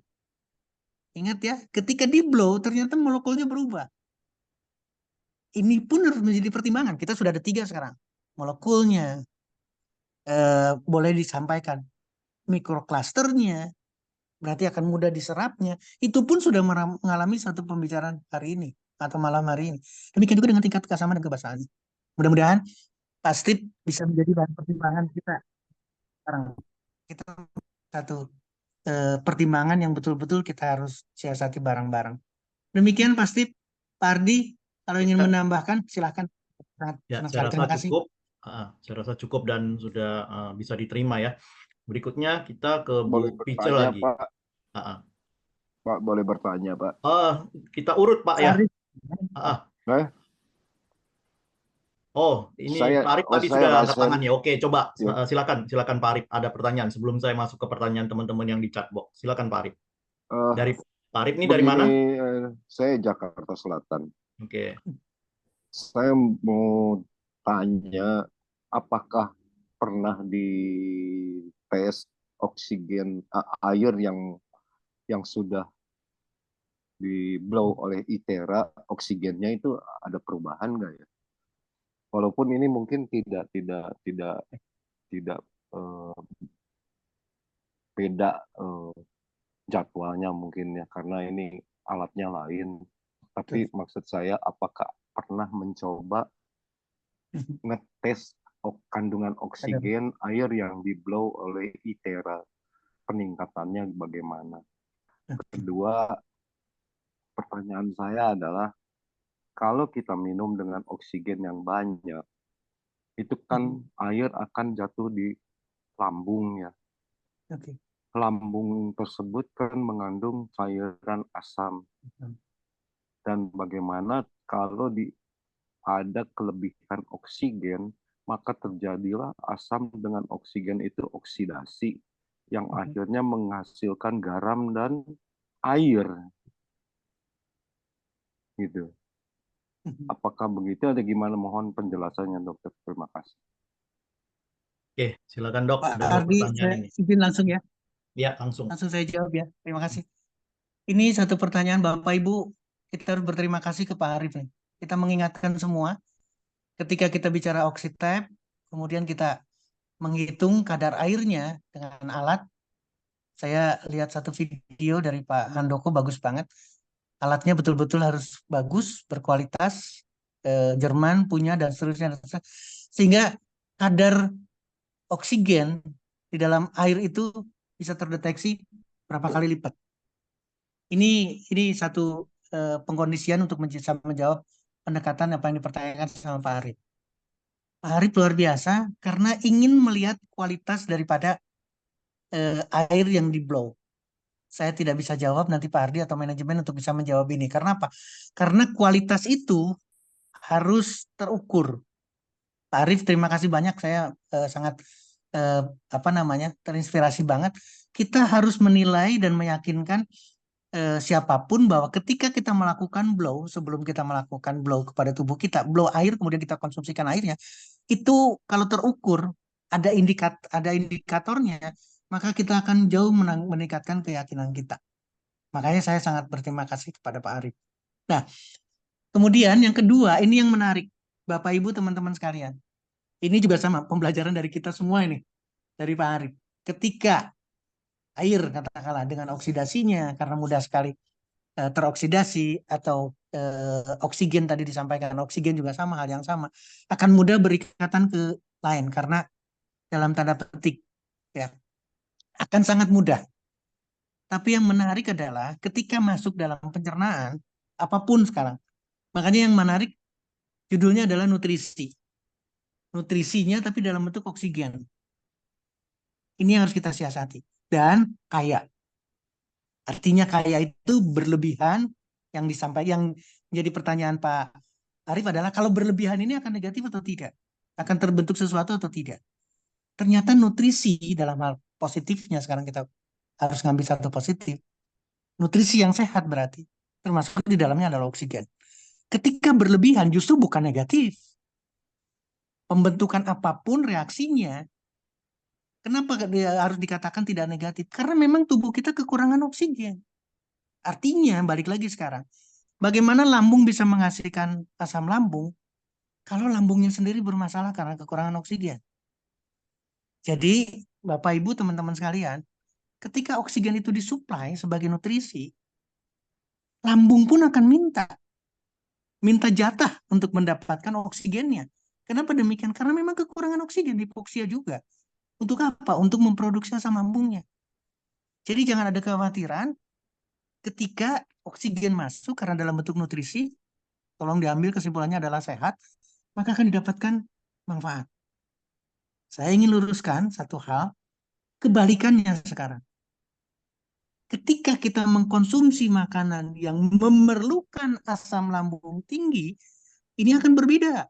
Speaker 4: Ingat ya, ketika di blow ternyata molekulnya berubah. Ini pun harus menjadi pertimbangan. Kita sudah ada 3 sekarang. Molekulnya, boleh disampaikan. Mikroklusternya, berarti akan mudah diserapnya. Itu pun sudah mengalami satu pembicaraan hari ini, atau malam hari ini. Demikian juga dengan tingkat keasaman dan kebasahan. Mudah-mudahan pasti bisa menjadi bahan pertimbangan kita. Sekarang kita satu pertimbangan yang betul-betul kita harus siasati bareng-bareng. Demikian pasti Pak Ardi, kalau ingin menambahkan silakan.
Speaker 1: Ya,
Speaker 4: Senang
Speaker 1: saya
Speaker 4: sekali.
Speaker 1: rasa
Speaker 4: Terima kasih.
Speaker 1: cukup. Saya rasa cukup dan sudah bisa diterima ya. Berikutnya kita ke
Speaker 5: Boleh
Speaker 1: Bu Pice
Speaker 5: bertanya,
Speaker 1: lagi.
Speaker 5: Pak. Pak, boleh bertanya, Pak.
Speaker 1: Kita urut Pak
Speaker 4: Pak
Speaker 1: ya.
Speaker 4: Ardi.
Speaker 1: Oh, ini
Speaker 5: Saya-
Speaker 1: Pak Arif tadi
Speaker 5: saya
Speaker 1: sudah angkat
Speaker 5: rasa-
Speaker 1: tangan ya. Oke, coba
Speaker 5: Ya.
Speaker 1: silakan Pak Arif. Ada pertanyaan sebelum saya masuk ke pertanyaan teman-teman yang di chat box. Silakan Pak Arif.
Speaker 5: Eh,
Speaker 1: Dari Pak Arif ini dari
Speaker 5: begini,
Speaker 1: mana?
Speaker 5: saya Jakarta Selatan.
Speaker 1: Oke.
Speaker 5: Saya mau tanya, apakah pernah dites oksigen air yang sudah di blow oleh ITERA, oksigennya itu ada perubahan nggak ya? Walaupun ini mungkin tidak beda jadwalnya mungkin ya, karena ini alatnya lain. Tapi maksud saya, apakah pernah mencoba ngetes kandungan oksigen air yang di blow oleh ITERA, peningkatannya bagaimana? Kedua, pertanyaan saya adalah, kalau kita minum dengan oksigen yang banyak, itu kan air akan jatuh di lambung ya.
Speaker 4: Oke.
Speaker 5: Lambung tersebut kan mengandung cairan asam. Dan bagaimana kalau ada kelebihan oksigen, maka terjadilah asam dengan oksigen itu oksidasi, yang akhirnya menghasilkan garam dan air. Gitu. Apakah begitu? Ada gimana? Mohon penjelasannya, dokter. Terima kasih.
Speaker 1: Oke, silakan Dok.
Speaker 4: Pak
Speaker 1: Ada 2
Speaker 4: Ardi,
Speaker 1: pertanyaan
Speaker 4: saya
Speaker 1: ini.
Speaker 4: izin langsung ya.
Speaker 1: Ya, langsung.
Speaker 4: Langsung saya jawab ya. Terima kasih. Ini satu pertanyaan Bapak Ibu. Kita harus berterima kasih ke Pak Arif nih. Kita mengingatkan semua ketika kita bicara oksitep, kemudian kita menghitung kadar airnya dengan alat. Saya lihat satu video dari Pak Handoko, bagus banget. Alatnya betul-betul harus bagus, berkualitas, Jerman punya dan seterusnya. Sehingga kadar oksigen di dalam air itu bisa terdeteksi berapa kali lipat. Ini satu pengkondisian untuk bisa menjawab pendekatan apa yang dipertanyakan sama Pak Arif. Pak Arif luar biasa karena ingin melihat kualitas daripada air yang di blow. Saya tidak bisa jawab, nanti Pak Ardi atau manajemen untuk bisa menjawab ini. Karena apa? Karena kualitas itu harus terukur. Pak Arif, terima kasih banyak. Saya sangat terinspirasi banget. Kita harus menilai dan meyakinkan siapapun bahwa ketika kita melakukan blow, sebelum kita melakukan blow kepada tubuh kita, blow air kemudian kita konsumsikan airnya, itu kalau terukur ada indikatornya, maka kita akan jauh meningkatkan keyakinan kita. Makanya saya sangat berterima kasih kepada Pak Arif. Nah, kemudian yang kedua, ini yang menarik. Bapak Ibu teman-teman sekalian. Ini juga sama, pembelajaran dari kita semua ini. Dari Pak Arif. Ketika air katakanlah dengan oksidasinya, karena mudah sekali teroksidasi, atau oksigen tadi disampaikan, oksigen juga sama, hal yang sama, akan mudah berikatan ke lain, karena dalam tanda petik ya akan sangat mudah. Tapi yang menarik adalah ketika masuk dalam pencernaan, apapun sekarang. Makanya yang menarik judulnya adalah nutrisi. Nutrisinya tapi dalam bentuk oksigen. Ini yang harus kita siasati. Dan kaya. Artinya kaya itu berlebihan, yang disampaikan, yang menjadi pertanyaan Pak Arif adalah kalau berlebihan ini akan negatif atau tidak? Akan terbentuk sesuatu atau tidak? Ternyata nutrisi dalam hal positifnya, sekarang kita harus ngambil satu positif. Nutrisi yang sehat berarti termasuk di dalamnya adalah oksigen. Ketika berlebihan justru bukan negatif. Pembentukan apapun reaksinya, kenapa dia harus dikatakan tidak negatif? Karena memang tubuh kita kekurangan oksigen. Artinya balik lagi sekarang, bagaimana lambung bisa menghasilkan asam lambung kalau lambungnya sendiri bermasalah karena kekurangan oksigen? Jadi Bapak Ibu teman-teman sekalian, ketika oksigen itu disuplai sebagai nutrisi, lambung pun akan minta jatah untuk mendapatkan oksigennya. Kenapa demikian? Karena memang kekurangan oksigen, hipoksia juga. Untuk apa? Untuk memproduksi asam lambungnya. Jadi jangan ada kekhawatiran ketika oksigen masuk karena dalam bentuk nutrisi, tolong diambil kesimpulannya adalah sehat, maka akan didapatkan manfaat. Saya ingin luruskan satu hal, kebalikannya sekarang. Ketika kita mengkonsumsi makanan yang memerlukan asam lambung tinggi, ini akan berbeda.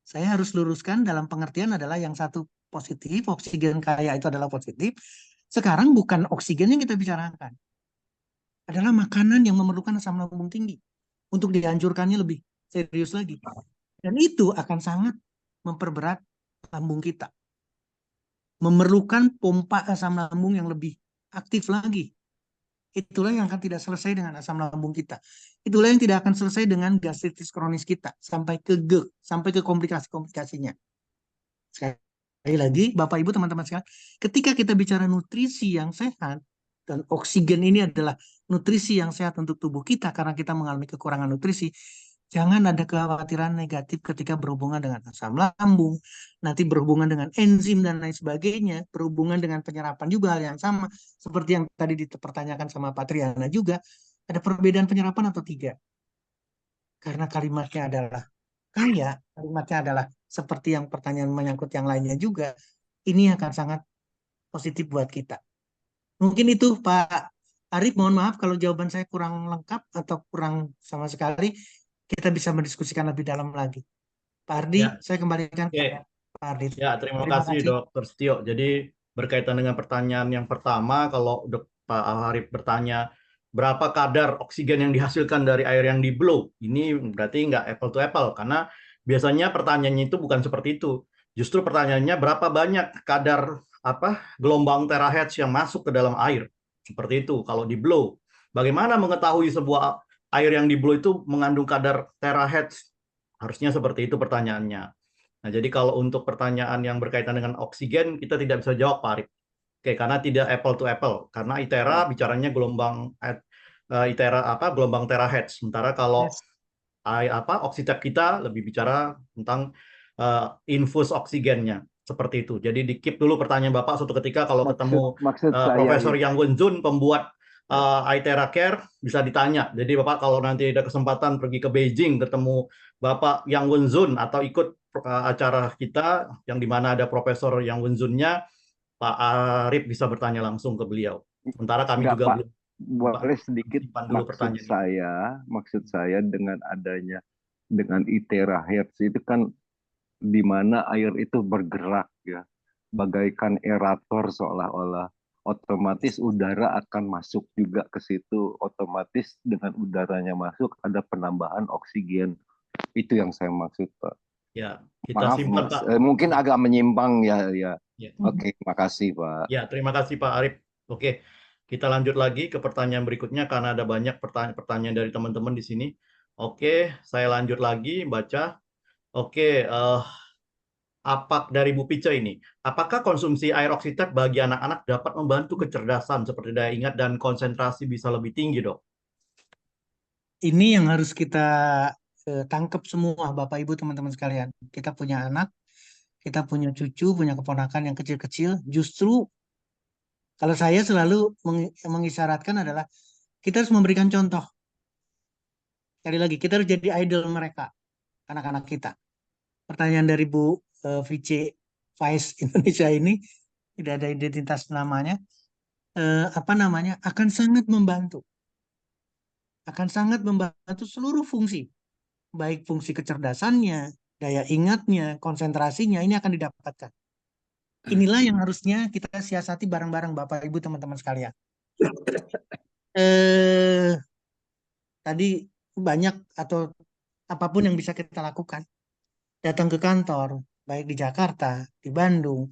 Speaker 4: Saya harus luruskan dalam pengertian adalah yang satu positif, oksigen kaya itu adalah positif. Sekarang bukan oksigen yang kita bicarakan. Adalah makanan yang memerlukan asam lambung tinggi. Untuk dianjurkannya lebih serius lagi. Dan itu akan sangat memperberat lambung kita. Memerlukan pompa asam lambung yang lebih aktif lagi. Itulah yang akan tidak selesai dengan asam lambung kita. Itulah yang tidak akan selesai dengan gastritis kronis kita. Sampai ke GERD, sampai ke komplikasi-komplikasinya. Sekali lagi, Bapak Ibu teman-teman sekalian, ketika kita bicara nutrisi yang sehat, dan oksigen ini adalah nutrisi yang sehat untuk tubuh kita karena kita mengalami kekurangan nutrisi, jangan ada kekhawatiran negatif ketika berhubungan dengan asam lambung, nanti berhubungan dengan enzim dan lain sebagainya, berhubungan dengan penyerapan juga hal yang sama, seperti yang tadi dipertanyakan sama Pak Triana juga, ada perbedaan penyerapan atau tidak? Karena kalimatnya adalah kaya, kalimatnya adalah seperti yang pertanyaan menyangkut yang lainnya juga, ini akan sangat positif buat kita. Mungkin itu Pak Arif, mohon maaf kalau jawaban saya kurang lengkap atau kurang sama sekali, kita bisa mendiskusikan lebih dalam lagi. Pak Ardi,
Speaker 1: Ya.
Speaker 4: saya kembalikan
Speaker 1: Oke.
Speaker 4: kepada Pak Ardi.
Speaker 1: Ya, terima kasih Dr. Setio. Jadi berkaitan dengan pertanyaan yang pertama, kalau Pak Arif bertanya berapa kadar oksigen yang dihasilkan dari air yang di blow, ini berarti nggak apple to apple, karena biasanya pertanyaannya itu bukan seperti itu. Justru pertanyaannya berapa banyak kadar gelombang terahertz yang masuk ke dalam air. Seperti itu kalau di blow. Bagaimana mengetahui sebuah air yang di blow itu mengandung kadar terahertz? Harusnya seperti itu pertanyaannya. Nah, jadi kalau untuk pertanyaan yang berkaitan dengan oksigen, kita tidak bisa jawab, Pak Arif. Oke, karena tidak apple to apple. Karena ITERA bicaranya gelombang gelombang terahertz. Sementara kalau oksitab kita lebih bicara tentang infus oksigennya. Seperti itu. Jadi di-keep dulu pertanyaan Bapak suatu ketika kalau ketemu Profesor Yang Wen-jun, pembuat ITERA Care, bisa ditanya. Jadi Bapak kalau nanti ada kesempatan pergi ke Beijing, ketemu Bapak Yang Wen-jun atau ikut acara kita yang dimana ada Profesor Yang Wen-junnya, Pak Arif bisa bertanya langsung ke beliau. Sementara kami juga
Speaker 5: Pak,
Speaker 1: belum.
Speaker 5: Boleh sedikit maksud saya dengan adanya dengan ITERA Hertz itu kan di mana air itu bergerak ya, bagaikan aerator seolah-olah. Otomatis udara akan masuk juga ke situ. Otomatis dengan udaranya masuk ada penambahan oksigen. Itu yang saya maksud, Pak.
Speaker 1: Ya, kita
Speaker 5: Maaf,
Speaker 1: simpan,
Speaker 5: Mas.
Speaker 1: Pak.
Speaker 5: Mungkin agak menyimpang ya.
Speaker 1: Ya.
Speaker 5: Oke, makasih, Pak.
Speaker 1: Ya, terima kasih Pak Arif. Oke, kita lanjut lagi ke pertanyaan berikutnya karena ada banyak pertanyaan dari teman-teman di sini. Oke, saya lanjut lagi baca. Oke, dari Bu Pice ini. Apakah konsumsi air oksidat bagi anak-anak dapat membantu kecerdasan seperti daya ingat dan konsentrasi bisa lebih tinggi, Dok?
Speaker 4: Ini yang harus kita tangkap semua, Bapak Ibu, teman-teman sekalian. Kita punya anak, kita punya cucu, punya keponakan yang kecil-kecil. Justru kalau saya selalu mengisyaratkan adalah kita harus memberikan contoh. Sekali lagi, kita harus jadi idol mereka, anak-anak kita. Pertanyaan dari Bu Vice Vice Indonesia ini, tidak ada identitas namanya, apa namanya, akan sangat membantu seluruh fungsi, baik fungsi kecerdasannya, daya ingatnya, konsentrasinya, ini akan didapatkan. Inilah yang harusnya kita siasati bareng-bareng Bapak Ibu teman-teman sekalian. Tadi banyak atau apapun yang bisa kita lakukan. Datang ke kantor, baik di Jakarta, di Bandung,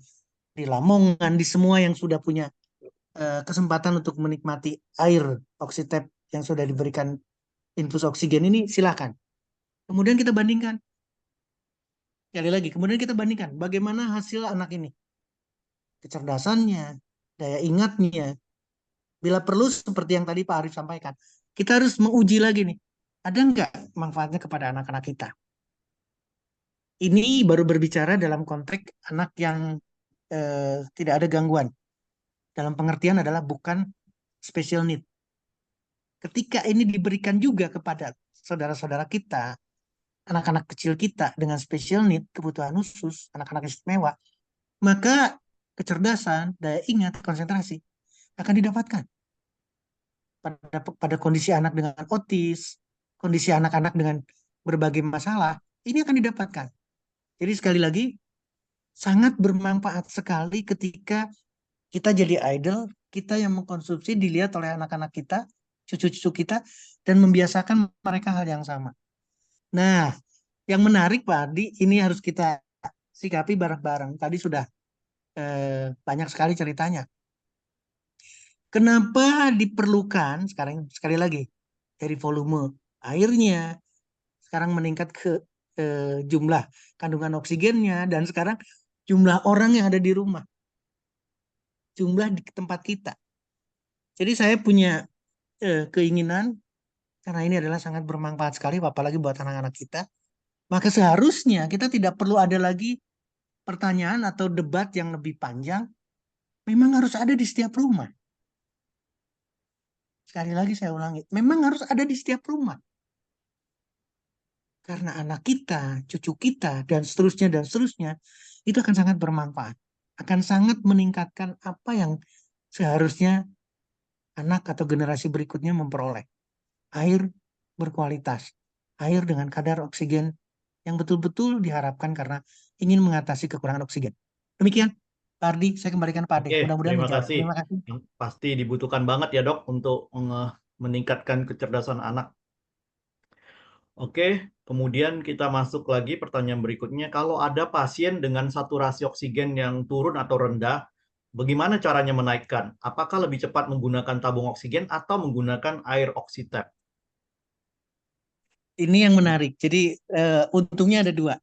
Speaker 4: di Lamongan, di semua yang sudah punya kesempatan untuk menikmati air oksitab yang sudah diberikan infus oksigen ini, silakan. Kemudian kita bandingkan. Sekali lagi, kemudian kita bandingkan bagaimana hasil anak ini. Kecerdasannya, daya ingatnya. Bila perlu seperti yang tadi Pak Arif sampaikan, kita harus menguji lagi nih. Ada nggak manfaatnya kepada anak-anak kita? Ini baru berbicara dalam konteks anak yang tidak ada gangguan. Dalam pengertian adalah bukan special need. Ketika ini diberikan juga kepada saudara-saudara kita, anak-anak kecil kita dengan special need, kebutuhan khusus, anak-anak istimewa, maka kecerdasan, daya ingat, konsentrasi akan didapatkan. Pada kondisi anak dengan otis, kondisi anak-anak dengan berbagai masalah, ini akan didapatkan. Jadi sekali lagi, sangat bermanfaat sekali ketika kita jadi idol, kita yang mengkonsumsi dilihat oleh anak-anak kita, cucu-cucu kita, dan membiasakan mereka hal yang sama. Nah, yang menarik Pak Ardi, ini harus kita sikapi bareng-bareng. Tadi sudah banyak sekali ceritanya. Kenapa diperlukan, sekarang sekali lagi, dari volume airnya, sekarang meningkat ke jumlah kandungan oksigennya, dan sekarang jumlah orang yang ada di rumah, jumlah di tempat kita. Jadi saya punya keinginan, karena ini adalah sangat bermanfaat sekali, apalagi buat anak-anak kita, maka seharusnya kita tidak perlu ada lagi pertanyaan atau debat yang lebih panjang, memang harus ada di setiap rumah. Sekali lagi saya ulangi, memang harus ada di setiap rumah. Karena anak kita, cucu kita, dan seterusnya, itu akan sangat bermanfaat. Akan sangat meningkatkan apa yang seharusnya anak atau generasi berikutnya memperoleh. Air berkualitas, air dengan kadar oksigen yang betul-betul diharapkan karena ingin mengatasi kekurangan oksigen. Demikian, Pak Ardi, saya kembalikan Pak Ardi.
Speaker 1: Oke,
Speaker 4: Mudah-mudahan
Speaker 1: terima
Speaker 4: menjawab.
Speaker 1: kasih.
Speaker 4: Terima kasih.
Speaker 1: Pasti dibutuhkan banget ya, Dok, untuk meningkatkan kecerdasan anak. Oke, kemudian kita masuk lagi pertanyaan berikutnya. Kalau ada pasien dengan saturasi oksigen yang turun atau rendah, bagaimana caranya menaikkan? Apakah lebih cepat menggunakan tabung oksigen atau menggunakan air oksitab?
Speaker 4: Ini yang menarik. Jadi untungnya ada dua.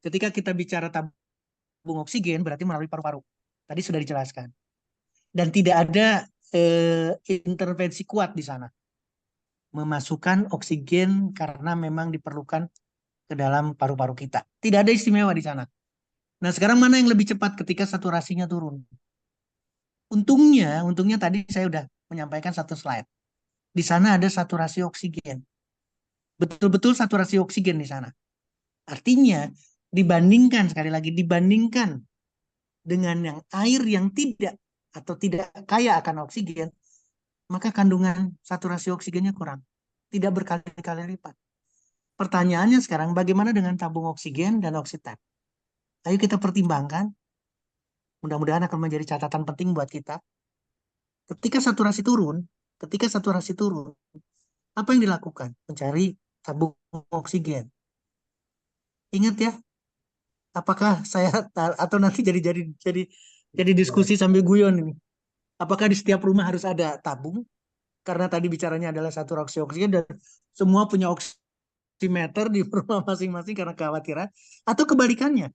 Speaker 4: Ketika kita bicara tabung oksigen berarti melalui paru-paru. Tadi sudah dijelaskan. Dan tidak ada intervensi kuat di sana. Memasukkan oksigen karena memang diperlukan ke dalam paru-paru kita. Tidak ada istimewa di sana. Nah, sekarang mana yang lebih cepat ketika saturasinya turun? Untungnya tadi saya sudah menyampaikan satu slide. Di sana ada saturasi oksigen. Betul-betul saturasi oksigen di sana. Artinya, dibandingkan, sekali lagi, dibandingkan dengan yang air yang tidak atau tidak kaya akan oksigen, maka kandungan saturasi oksigennya kurang. Tidak berkali-kali lipat. Pertanyaannya sekarang, bagaimana dengan tabung oksigen dan oksitab? Ayo kita pertimbangkan. Mudah-mudahan akan menjadi catatan penting buat kita. Ketika saturasi turun, apa yang dilakukan? Mencari tabung oksigen. Ingat ya, Apakah saya atau nanti jadi diskusi sambil guyon ini? Apakah di setiap rumah harus ada tabung? Karena tadi bicaranya adalah saturasi oksigen dan semua punya oximeter di rumah masing-masing karena kekhawatiran. Atau kebalikannya.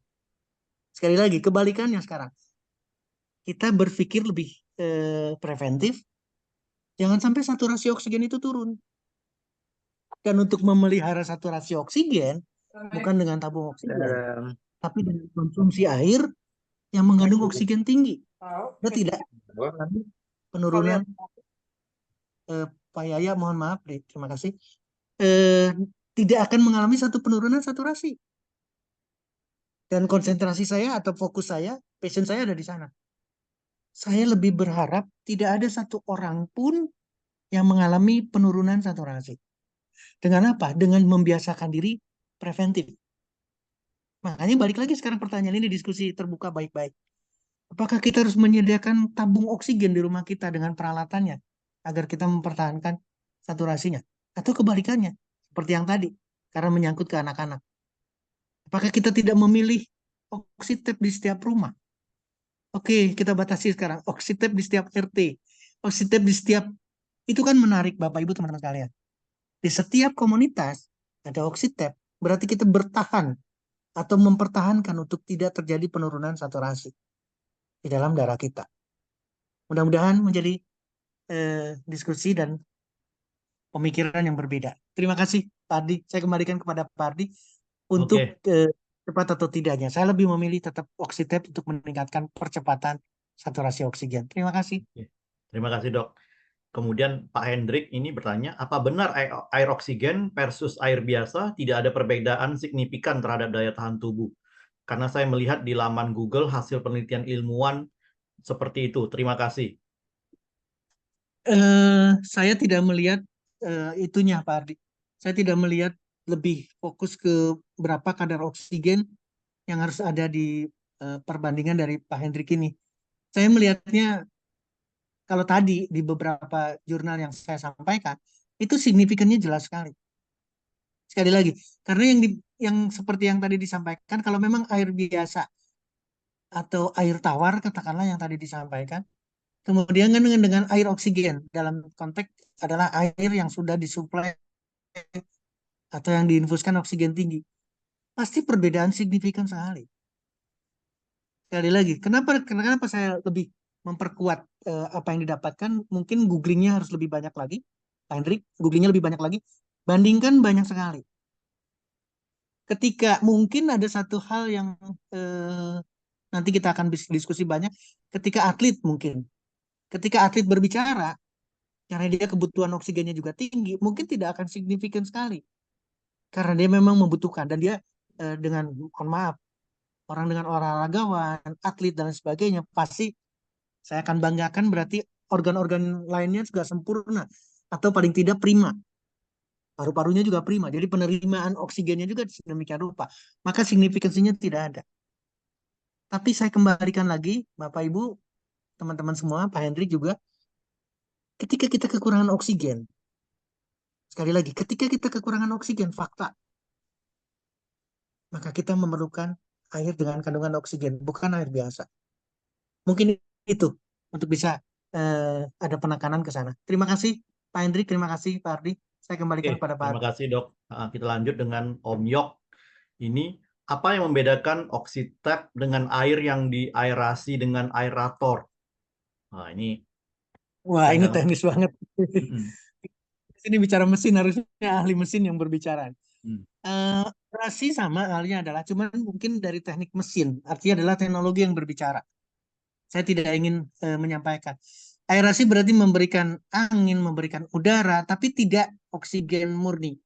Speaker 4: Sekali lagi, kebalikannya sekarang. Kita berpikir lebih preventif. Jangan sampai saturasi oksigen itu turun. Dan untuk memelihara saturasi oksigen, bukan dengan tabung oksigen, tapi dengan konsumsi air yang mengandung oksigen tinggi. Kita tidak mengalami penurunan Pak Yaya, mohon maaf, terima kasih. Tidak akan mengalami satu penurunan saturasi. Dan konsentrasi saya atau fokus saya, passion saya ada di sana. Saya lebih berharap tidak ada satu orang pun yang mengalami penurunan saturasi. Dengan apa? Dengan membiasakan diri preventif. Makanya balik lagi sekarang pertanyaan ini diskusi terbuka baik-baik. Apakah kita harus menyediakan tabung oksigen di rumah kita dengan peralatannya agar kita mempertahankan saturasinya? Atau kebalikannya, seperti yang tadi, karena menyangkut ke anak-anak. Apakah kita tidak memilih oksitep di setiap rumah? Oke, kita batasi sekarang. Oksitep di setiap RT. Oksitep di setiap... Itu kan menarik, Bapak Ibu, teman-teman sekalian. Di setiap komunitas ada oksitep. Berarti kita bertahan atau mempertahankan untuk tidak terjadi penurunan saturasi di dalam darah kita. Mudah-mudahan menjadi diskusi dan pemikiran yang berbeda. Terima kasih, Pak Ardi. Saya kembalikan kepada Pak Ardi untuk cepat atau tidaknya. Saya lebih memilih tetap oksitep untuk meningkatkan percepatan saturasi oksigen. Terima kasih.
Speaker 1: Terima kasih, Dok. Kemudian Pak Hendrik ini bertanya, apa benar air oksigen versus air biasa tidak ada perbedaan signifikan terhadap daya tahan tubuh? Karena saya melihat di laman Google hasil penelitian ilmuwan seperti itu. Terima kasih.
Speaker 4: Saya tidak melihat itunya, Pak Ardi. Saya tidak melihat lebih fokus ke berapa kadar oksigen yang harus ada di perbandingan dari Pak Hendrik ini. Saya melihatnya kalau tadi di beberapa jurnal yang saya sampaikan, itu signifikannya jelas sekali. Sekali lagi, karena yang seperti yang tadi disampaikan, kalau memang air biasa atau air tawar, katakanlah yang tadi disampaikan, kemudian kan dengan air oksigen, dalam konteks adalah air yang sudah disuplai atau yang diinfuskan oksigen tinggi, pasti perbedaan signifikan sekali. Sekali lagi, kenapa saya lebih memperkuat apa yang didapatkan? Mungkin googlingnya harus lebih banyak lagi, Pak Hendrik, googlingnya lebih banyak lagi, bandingkan banyak sekali. Ketika mungkin ada satu hal yang nanti kita akan diskusi banyak, ketika atlet berbicara, karena dia kebutuhan oksigennya juga tinggi, mungkin tidak akan signifikan sekali. Karena dia memang membutuhkan, dan dia dengan, mohon maaf, orang dengan olahragawan, atlet, dan sebagainya, pasti saya akan banggakan berarti organ-organ lainnya juga sempurna, atau paling tidak prima. Paru-parunya juga prima, jadi penerimaan oksigennya juga demikian rupa. Maka signifikansinya tidak ada. Tapi saya kembalikan lagi, Bapak Ibu, teman-teman semua, Pak Hendrik juga, ketika kita kekurangan oksigen, sekali lagi, ketika kita kekurangan oksigen, fakta, maka kita memerlukan air dengan kandungan oksigen, bukan air biasa. Mungkin itu untuk bisa ada penekanan ke sana. Terima kasih, Pak Hendrik, terima kasih, Pak Ardi. Saya kembalikan kepada Pak Ardi.
Speaker 1: Terima kasih, Dok. Kita lanjut dengan Om Yok. Ini, apa yang membedakan oksitep dengan air yang diaerasi dengan aerator? Nah, ini.
Speaker 4: Wah, ini teknis banget. Ini bicara mesin, harusnya ahli mesin yang berbicara. Aerasi sama halnya adalah, cuman mungkin dari teknik mesin, artinya adalah teknologi yang berbicara. Saya tidak ingin menyampaikan. Aerasi berarti memberikan angin, memberikan udara, tapi tidak oksigen murni.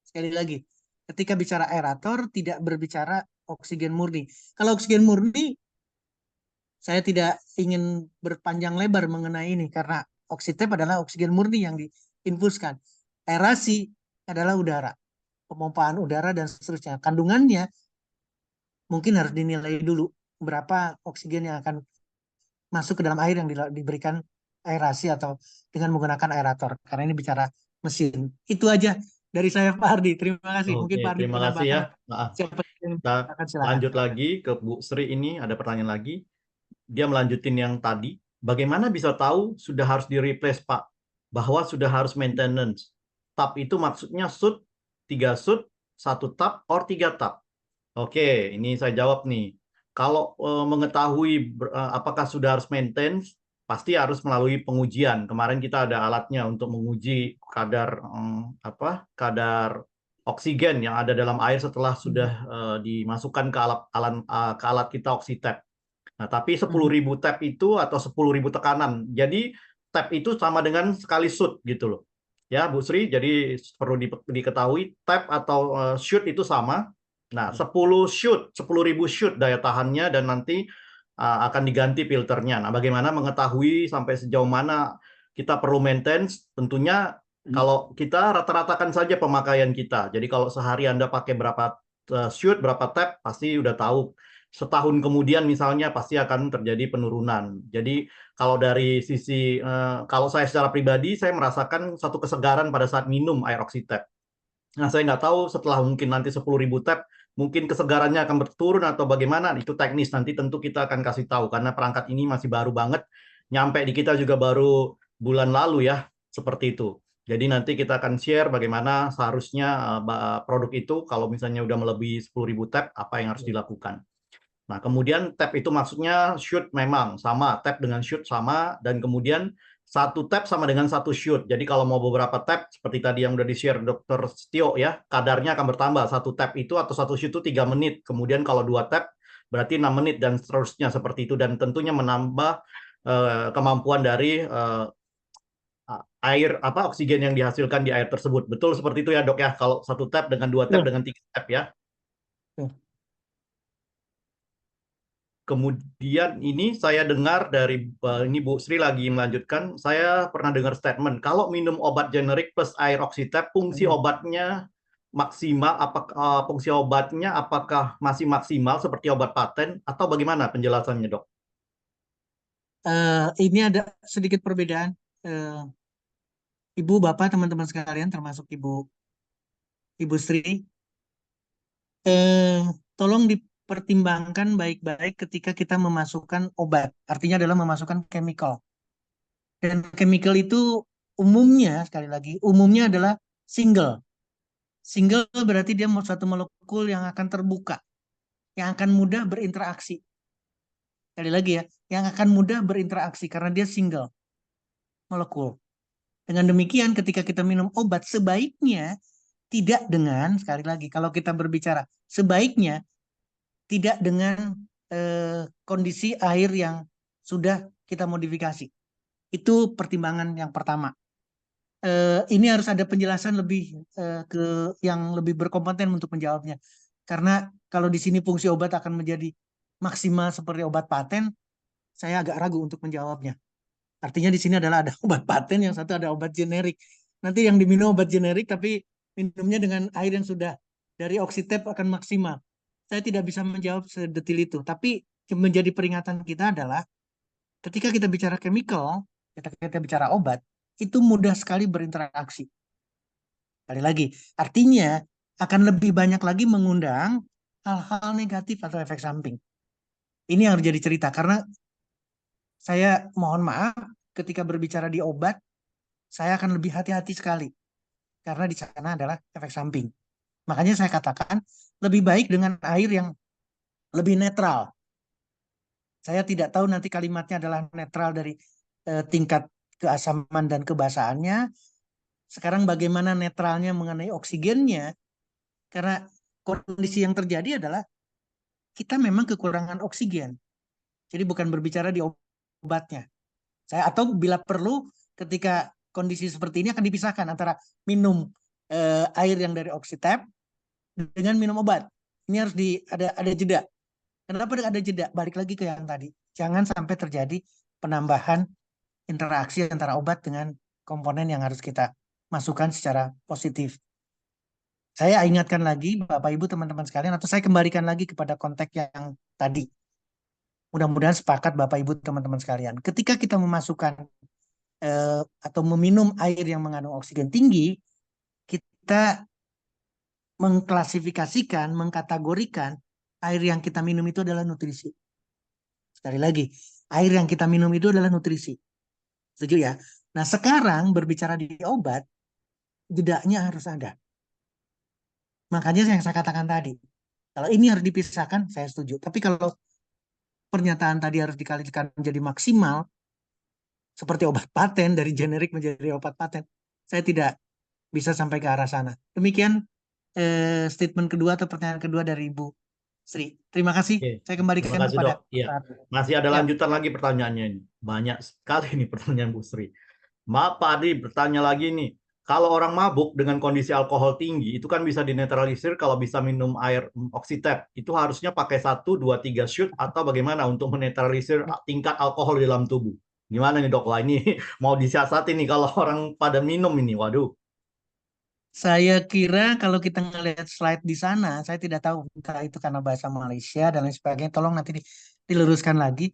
Speaker 4: Sekali lagi, ketika bicara aerator, tidak berbicara oksigen murni. Kalau oksigen murni, saya tidak ingin berpanjang lebar mengenai ini, karena oksitep adalah oksigen murni yang diinfuskan. Aerasi adalah udara, pemompaan udara dan seterusnya. Kandungannya mungkin harus dinilai dulu berapa oksigen yang akan masuk ke dalam air yang diberikan aerasi atau dengan menggunakan aerator. Karena ini bicara mesin. Itu aja dari saya, Pak Ardi. Terima kasih. Mungkin Pak Ardi
Speaker 1: terima kasih ya. Kita
Speaker 4: Silakan, silakan.
Speaker 1: lanjut lagi ke Bu Sri ini, ada pertanyaan lagi. Dia melanjutin yang tadi. Bagaimana bisa tahu sudah harus di-replace, Pak? Bahwa sudah harus maintenance. Tab itu maksudnya shoot, 3 shoot, 1 tab, or 3 tab. Oke, ini saya jawab nih. Kalau mengetahui apakah sudah harus maintenance, pasti harus melalui pengujian. Kemarin kita ada alatnya untuk menguji kadar kadar oksigen yang ada dalam air setelah sudah dimasukkan ke alat kita Oxitap. Nah, tapi 10.000 tap itu atau 10.000 tekanan. Jadi tap itu sama dengan sekali shoot gitu loh. Ya, Bu Sri, jadi perlu diketahui tap atau shoot itu sama. Nah, 10.000 shoot daya tahannya dan nanti akan diganti filternya. Nah, bagaimana mengetahui sampai sejauh mana kita perlu maintenance? Tentunya kalau kita rata-ratakan saja pemakaian kita. Jadi kalau sehari Anda pakai berapa shoot, berapa tap, pasti udah tahu. Setahun kemudian misalnya pasti akan terjadi penurunan. Jadi kalau dari sisi, kalau saya secara pribadi, saya merasakan satu kesegaran pada saat minum air Oxitap. Nah, saya nggak tahu setelah mungkin nanti 10.000 tap, mungkin kesegarannya akan berturun atau bagaimana, itu teknis. Nanti tentu kita akan kasih tahu, karena perangkat ini masih baru banget, nyampe di kita juga baru bulan lalu ya, seperti itu. Jadi nanti kita akan share bagaimana seharusnya produk itu, kalau misalnya udah melebihi 10.000 tap, apa yang harus dilakukan. Nah, kemudian tap itu maksudnya shoot memang sama, tap dengan shoot sama, dan kemudian satu tap sama dengan satu shoot. Jadi kalau mau beberapa tap, seperti tadi yang udah di-share Dr. Setio ya, kadarnya akan bertambah. Satu tap itu atau satu shoot itu 3 menit. Kemudian kalau 2 tap, berarti 6 menit dan seterusnya seperti itu. Dan tentunya menambah kemampuan dari air, oksigen yang dihasilkan di air tersebut. Betul seperti itu ya dok ya, kalau 1 tap dengan 2 tap dengan 3 tap ya. Kemudian ini saya dengar dari ini Bu Sri lagi melanjutkan, saya pernah dengar statement kalau minum obat generik plus air Oxitap, fungsi obatnya maksimal, apakah fungsi obatnya apakah masih maksimal seperti obat paten atau bagaimana penjelasannya dok?
Speaker 4: Ini ada sedikit perbedaan, Ibu, Bapak, teman-teman sekalian, termasuk Ibu Sri. Tolong dipertimbangkan baik-baik ketika kita memasukkan obat. Artinya adalah memasukkan chemical. Dan chemical itu umumnya, sekali lagi, umumnya adalah single. Single berarti dia satu molekul yang akan terbuka, yang akan mudah berinteraksi. Sekali lagi ya, yang akan mudah berinteraksi karena dia single molekul. Dengan demikian ketika kita minum obat sebaiknya tidak dengan, sekali lagi, kalau kita berbicara sebaiknya tidak dengan kondisi air yang sudah kita modifikasi. Itu pertimbangan yang pertama. Ini harus ada penjelasan lebih yang lebih berkompeten untuk menjawabnya. Karena kalau di sini fungsi obat akan menjadi maksimal seperti obat paten, saya agak ragu untuk menjawabnya. Artinya di sini adalah ada obat paten, yang satu ada obat generik. Nanti yang diminum obat generik tapi minumnya dengan air yang sudah dari Oxitap akan maksimal. Saya tidak bisa menjawab sedetil itu. Tapi menjadi peringatan kita adalah ketika kita bicara chemical, kita bicara obat, itu mudah sekali berinteraksi. Sekali lagi, artinya akan lebih banyak lagi mengundang hal-hal negatif atau efek samping. Ini yang harus jadi cerita, karena saya mohon maaf ketika berbicara di obat, saya akan lebih hati-hati sekali. Karena di sana adalah efek samping. Makanya saya katakan lebih baik dengan air yang lebih netral. Saya tidak tahu nanti kalimatnya adalah netral dari tingkat keasaman dan kebasahannya. Sekarang bagaimana netralnya mengenai oksigennya? Karena kondisi yang terjadi adalah kita memang kekurangan oksigen. Jadi bukan berbicara di obatnya. Atau bila perlu ketika kondisi seperti ini akan dipisahkan antara minum air yang dari Oxitap dengan minum obat. Ini harus ada jeda. Kenapa ada jeda? Balik lagi ke yang tadi. Jangan sampai terjadi penambahan interaksi antara obat dengan komponen yang harus kita masukkan secara positif. Saya ingatkan lagi Bapak Ibu teman-teman sekalian, atau saya kembalikan lagi kepada konteks yang tadi. Mudah-mudahan sepakat Bapak Ibu teman-teman sekalian. Ketika kita memasukkan atau meminum air yang mengandung oksigen tinggi, kita mengklasifikasikan, mengkategorikan air yang kita minum itu adalah nutrisi. Sekali lagi, air yang kita minum itu adalah nutrisi. Setuju ya? Nah, sekarang berbicara di obat, jedanya harus ada. Makanya yang saya katakan tadi, kalau ini harus dipisahkan, saya setuju. Tapi kalau pernyataan tadi harus dikalikan menjadi maksimal, seperti obat paten, dari generik menjadi obat paten, saya tidak bisa sampai ke arah sana. Demikian statement kedua atau pertanyaan kedua dari Ibu Sri. Terima kasih.
Speaker 1: Oke.
Speaker 4: Saya
Speaker 1: Terima
Speaker 4: kembalikan
Speaker 1: kasih,
Speaker 4: kepada
Speaker 1: Dok. Iya.
Speaker 4: Pak.
Speaker 1: Masih ada
Speaker 4: Ya.
Speaker 1: lanjutan lagi pertanyaannya ini. Banyak sekali nih pertanyaan Bu Sri. Maaf Pak Adi, bertanya lagi nih. Kalau orang mabuk dengan kondisi alkohol tinggi, itu kan bisa dinetralisir kalau bisa minum air oxitep. Itu harusnya pakai 1, 2, 3 shoot atau bagaimana untuk menetralisir tingkat alkohol di dalam tubuh? Gimana nih dok? Wah ini mau disiasati nih kalau orang pada minum ini. Waduh.
Speaker 4: Saya kira kalau kita ngelihat slide di sana, saya tidak tahu entah itu karena bahasa Malaysia dan lain sebagainya. Tolong nanti diluruskan lagi.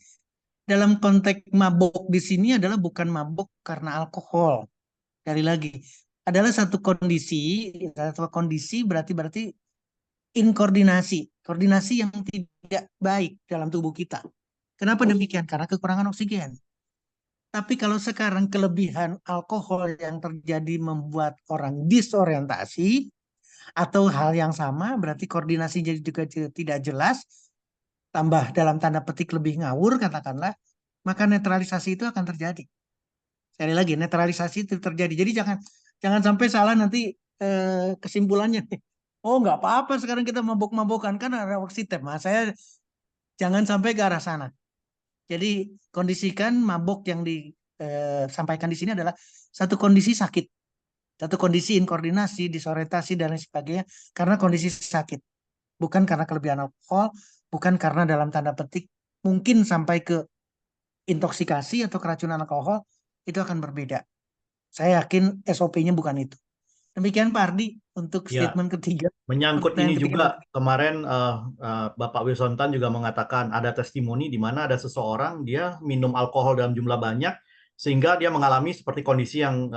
Speaker 4: Dalam konteks mabuk di sini adalah bukan mabuk karena alkohol. Sekali lagi, adalah satu kondisi berarti inkoordinasi, koordinasi yang tidak baik dalam tubuh kita. Kenapa demikian? Karena kekurangan oksigen. Tapi kalau sekarang kelebihan alkohol yang terjadi membuat orang disorientasi atau hal yang sama, berarti koordinasi jadi juga tidak jelas, tambah dalam tanda petik lebih ngawur katakanlah, maka netralisasi itu akan terjadi. Sekali lagi, netralisasi itu terjadi. Jadi jangan sampai salah nanti kesimpulannya. Oh nggak apa-apa sekarang kita mabuk-mabukan kan ada oksitep. Nah, saya jangan sampai ke arah sana. Jadi kondisikan mabuk yang disampaikan di sini adalah satu kondisi sakit, satu kondisi inkoordinasi, disorientasi dan lain sebagainya karena kondisi sakit, bukan karena kelebihan alkohol, bukan karena dalam tanda petik mungkin sampai ke intoksikasi atau keracunan alkohol, itu akan berbeda. Saya yakin SOP-nya bukan itu. Demikian Pak Ardi untuk
Speaker 1: Ya.
Speaker 4: statement ketiga.
Speaker 1: Menyangkut
Speaker 4: Pertanyaan
Speaker 1: ini
Speaker 4: ketiga.
Speaker 1: juga, kemarin Bapak Wilsontan juga mengatakan ada testimoni di mana ada seseorang dia minum alkohol dalam jumlah banyak sehingga dia mengalami seperti kondisi yang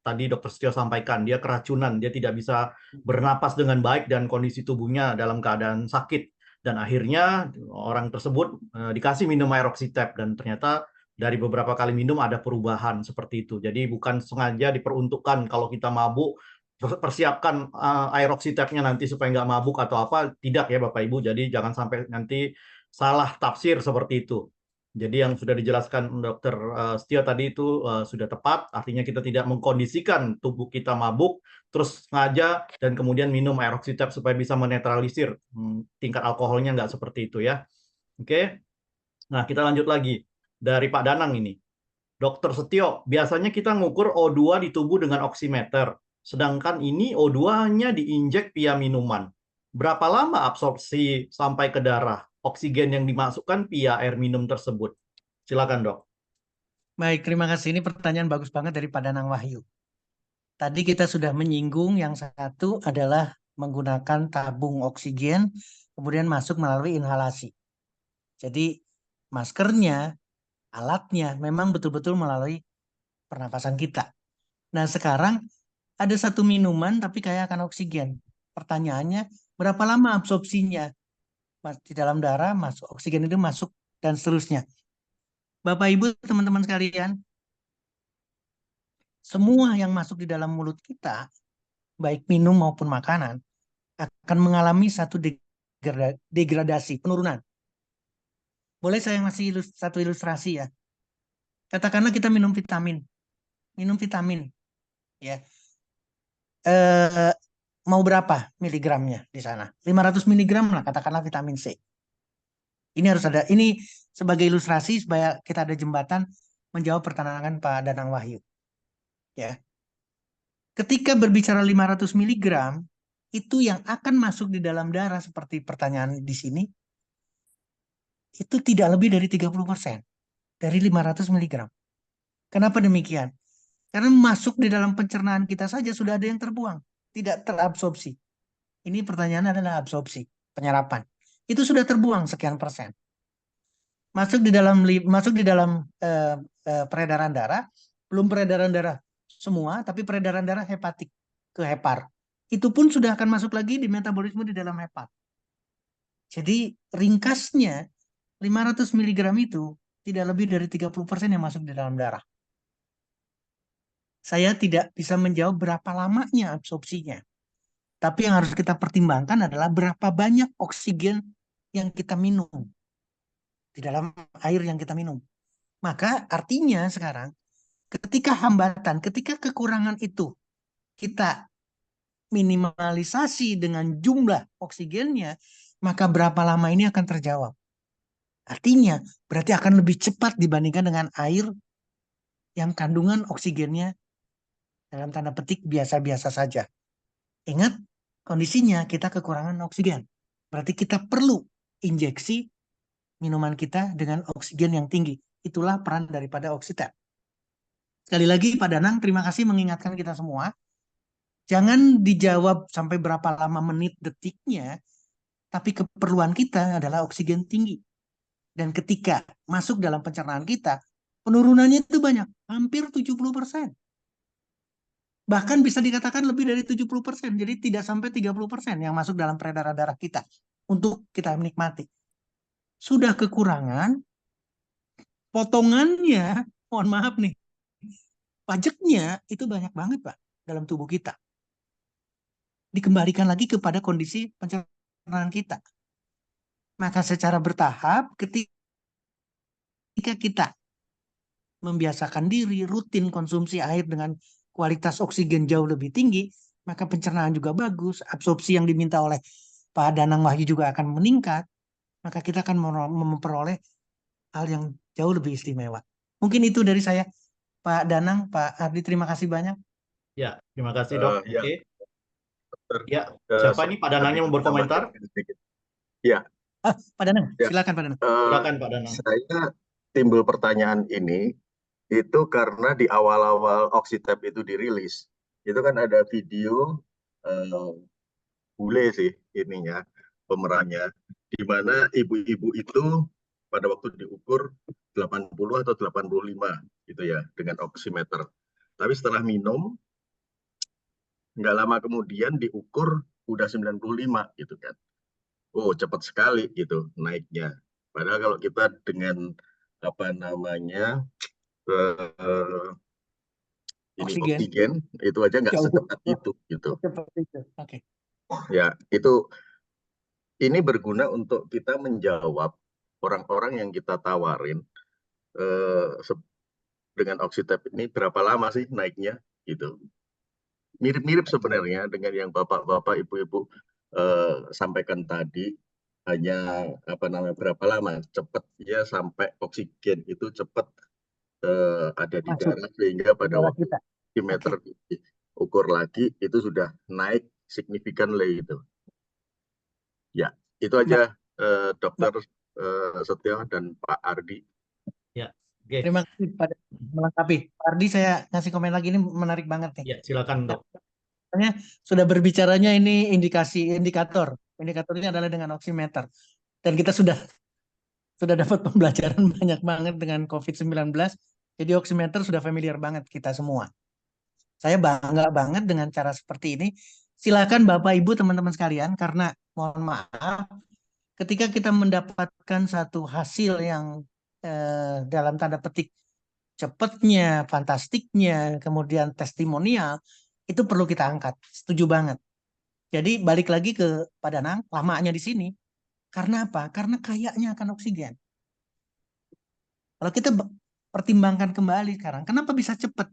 Speaker 1: tadi Dr. Setio sampaikan, dia keracunan, dia tidak bisa bernapas dengan baik dan kondisi tubuhnya dalam keadaan sakit. Dan akhirnya orang tersebut dikasih minum air oxitep dan ternyata dari beberapa kali minum ada perubahan seperti itu. Jadi bukan sengaja diperuntukkan kalau kita mabuk persiapkan air oxitepnya nanti supaya nggak mabuk atau apa, tidak ya Bapak Ibu. Jadi jangan sampai nanti salah tafsir seperti itu. Jadi yang sudah dijelaskan Dr. Setio tadi itu sudah tepat, artinya kita tidak mengkondisikan tubuh kita mabuk, terus sengaja dan kemudian minum air oxitep supaya bisa menetralisir tingkat alkoholnya, nggak seperti itu ya. Oke, nah kita lanjut lagi dari Pak Danang ini. Dr. Setio, biasanya kita ngukur O2 di tubuh dengan oximeter. Sedangkan ini O2 hanya diinjek via minuman. Berapa lama absorpsi sampai ke darah oksigen yang dimasukkan via air minum tersebut? Silakan, Dok.
Speaker 4: Baik, terima kasih. Ini pertanyaan bagus banget dari Pak Danang Wahyu. Tadi kita sudah menyinggung yang satu adalah menggunakan tabung oksigen, kemudian masuk melalui inhalasi. Jadi maskernya, alatnya memang betul-betul melalui pernapasan kita. Nah sekarang ada satu minuman tapi kaya akan oksigen. Pertanyaannya, berapa lama absorpsinya? Di dalam darah, masuk oksigen itu masuk dan seterusnya. Bapak Ibu, teman-teman sekalian, semua yang masuk di dalam mulut kita, baik minum maupun makanan, akan mengalami satu degradasi, penurunan. Boleh saya ngasih satu ilustrasi ya? Katakanlah kita minum vitamin, ya. Mau berapa miligramnya di sana? 500 miligram lah, katakanlah vitamin C. Ini harus ada, ini sebagai ilustrasi supaya kita ada jembatan menjawab pertanyaan Pak Danang Wahyu. Ya. Ketika berbicara 500 miligram, itu yang akan masuk di dalam darah seperti pertanyaan di sini, itu tidak lebih dari 30% dari 500 miligram. Kenapa demikian? Karena masuk di dalam pencernaan kita saja sudah ada yang terbuang, tidak terabsorpsi. Ini pertanyaan adalah absorpsi, penyerapan. Itu sudah terbuang sekian persen. Masuk di dalam peredaran darah, belum peredaran darah semua, tapi peredaran darah hepatik ke hepar. itu pun sudah akan masuk lagi di metabolisme di dalam hepat. Jadi ringkasnya 500 mg itu tidak lebih dari 30% yang masuk di dalam darah. Saya tidak bisa menjawab berapa lamanya absorpsinya. Tapi yang harus kita pertimbangkan adalah berapa banyak oksigen yang kita minum di dalam air yang kita minum. Maka artinya sekarang ketika hambatan, ketika kekurangan itu kita minimalisasi dengan jumlah oksigennya, maka berapa lama ini akan terjawab. Artinya berarti akan lebih cepat dibandingkan dengan air yang kandungan oksigennya dalam tanda petik biasa-biasa saja. Ingat, kondisinya kita kekurangan oksigen. Berarti kita perlu injeksi minuman kita dengan oksigen yang tinggi. Itulah peran daripada Oxytep. Sekali lagi Pak Danang, terima kasih mengingatkan kita semua. Jangan dijawab sampai berapa lama menit detiknya, tapi keperluan kita adalah oksigen tinggi. Dan ketika masuk dalam pencernaan kita, penurunannya itu banyak, hampir 70%. Bahkan bisa dikatakan lebih dari 70%. Jadi tidak sampai 30% yang masuk dalam peredaran darah kita untuk kita menikmati. Sudah kekurangan, potongannya, mohon maaf nih, pajaknya itu banyak banget Pak dalam tubuh kita. Dikembalikan lagi kepada kondisi pencernaan kita. Maka secara bertahap ketika kita membiasakan diri rutin konsumsi air dengan kualitas oksigen jauh lebih tinggi, maka pencernaan juga bagus, absorpsi yang diminta oleh Pak Danang Wahyu juga akan meningkat, maka kita akan memperoleh hal yang jauh lebih istimewa. Mungkin itu dari saya, Pak Danang, Pak Ardi, terima kasih banyak.
Speaker 1: Ya, terima kasih Dok.
Speaker 5: Ya.
Speaker 1: Oke. Ya, siapa ini Pak Danangnya mau berkomentar?
Speaker 5: Ya.
Speaker 4: Pak Danang,
Speaker 5: Ya.
Speaker 4: silakan Pak Danang.
Speaker 1: Silakan Pak Danang.
Speaker 5: Saya timbul pertanyaan ini itu karena di awal-awal Oxytep itu dirilis, itu kan ada video bule sih ininya pemerannya, di mana ibu-ibu itu pada waktu diukur 80 atau 85 gitu ya dengan oximeter. Tapi setelah minum nggak lama kemudian diukur udah 95 gitu kan. Oh, cepat sekali gitu naiknya. Padahal kalau kita dengan apa namanya ini oksigen itu aja nggak secepat itu gitu.
Speaker 4: Oke.
Speaker 5: Ya, itu ini berguna untuk kita menjawab orang-orang yang kita tawarin dengan Oxytep ini berapa lama sih naiknya gitu. Mirip-mirip sebenarnya dengan yang bapak-bapak, ibu-ibu sampaikan tadi, hanya apa namanya berapa lama cepat ya sampai oksigen itu cepat ada di darah sehingga pada waktu oximeter diukur lagi itu sudah naik signifikan itu. Ya, itu aja Dokter Setio dan Pak Ardi.
Speaker 1: Ya, oke.
Speaker 4: Terima kasih pada melengkapi. Pak Ardi, saya ngasih komen lagi, ini menarik banget nih.
Speaker 1: Ya, silakan Dok.
Speaker 4: Sudah berbicaranya ini indikatornya adalah dengan oximeter, dan kita sudah dapat pembelajaran banyak banget dengan COVID-19. Jadi oximeter sudah familiar banget kita semua. Saya bangga banget dengan cara seperti ini. Silakan Bapak Ibu teman-teman sekalian, karena mohon maaf ketika kita mendapatkan satu hasil yang dalam tanda petik cepatnya, fantastiknya, kemudian testimonial, itu perlu kita angkat. Setuju banget. Jadi balik lagi ke Pak Danang, lamanya di sini. Karena apa? Karena kayaknya akan oksigen. Kalau kita pertimbangkan kembali sekarang, kenapa bisa cepat?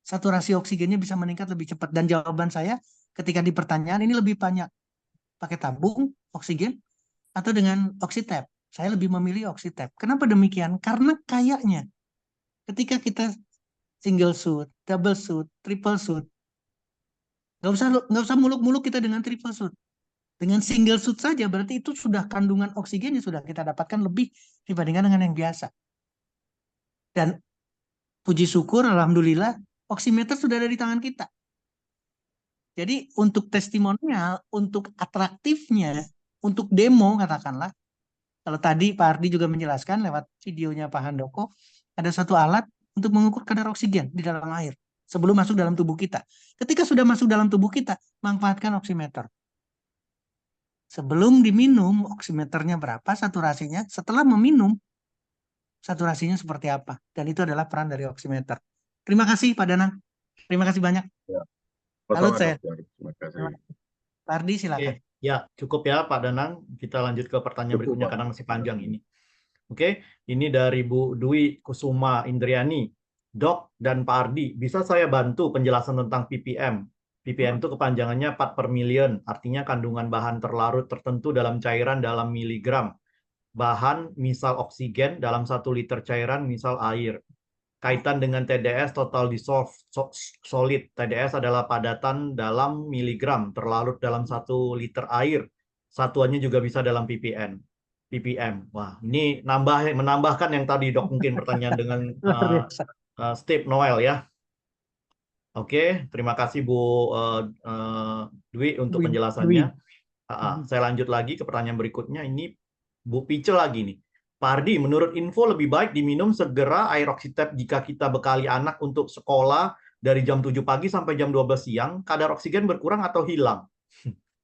Speaker 4: Saturasi oksigennya bisa meningkat lebih cepat. Dan jawaban saya ketika di pertanyaan ini lebih banyak pakai tabung oksigen atau dengan Oxytep. Saya lebih memilih Oxytep. Kenapa demikian? Karena kayaknya ketika kita single shoot, double shoot, triple shoot, nggak usah muluk-muluk kita dengan triple shoot. Dengan single shoot saja berarti itu sudah kandungan oksigennya sudah kita dapatkan lebih dibandingkan dengan yang biasa. Dan puji syukur, alhamdulillah, oximeter sudah ada di tangan kita. Jadi untuk testimonial, untuk atraktifnya, untuk demo katakanlah, kalau tadi Pak Ardi juga menjelaskan lewat videonya Pak Handoko, ada satu alat untuk mengukur kadar oksigen di dalam air. sebelum masuk dalam tubuh kita. Ketika sudah masuk dalam tubuh kita, manfaatkan oximeter. Sebelum diminum, oximeternya berapa, saturasinya. Setelah meminum, saturasinya seperti apa. Dan itu adalah peran dari oximeter. Terima kasih Pak Danang. Terima kasih banyak.
Speaker 5: Ya,
Speaker 4: Salut
Speaker 5: sama-sama,
Speaker 4: saya.
Speaker 5: dokter. Terima kasih.
Speaker 4: Pak Ardi silakan.
Speaker 1: Oke, ya cukup ya Pak Danang. Kita lanjut ke pertanyaan
Speaker 5: Cukup,
Speaker 1: berikutnya
Speaker 5: Pak.
Speaker 1: karena masih panjang ini. Oke, ini dari Bu Dwi Kusuma Indriani. Dok dan Pak Ardi, bisa saya bantu penjelasan tentang ppm? ppm itu kepanjangannya part per million, artinya kandungan bahan terlarut tertentu dalam cairan dalam miligram. Bahan misal oksigen dalam 1 liter cairan misal air. Kaitan dengan TDS total dissolved solid. TDS adalah padatan dalam miligram terlarut dalam 1 liter air. Satuannya juga bisa dalam ppm. Wah, ini menambahkan yang tadi Dok mungkin pertanyaan dengan
Speaker 4: Luar biasa.
Speaker 1: Steve Noel ya. Oke, terima kasih Bu Dwi untuk
Speaker 4: Dwi.
Speaker 1: penjelasannya. Saya lanjut lagi ke pertanyaan berikutnya. Ini Bu Pice lagi nih. Pak Ardi, menurut info lebih baik diminum segera air oksitab jika kita bekali anak untuk sekolah dari jam 7 pagi sampai jam 12 siang, kadar oksigen berkurang atau hilang?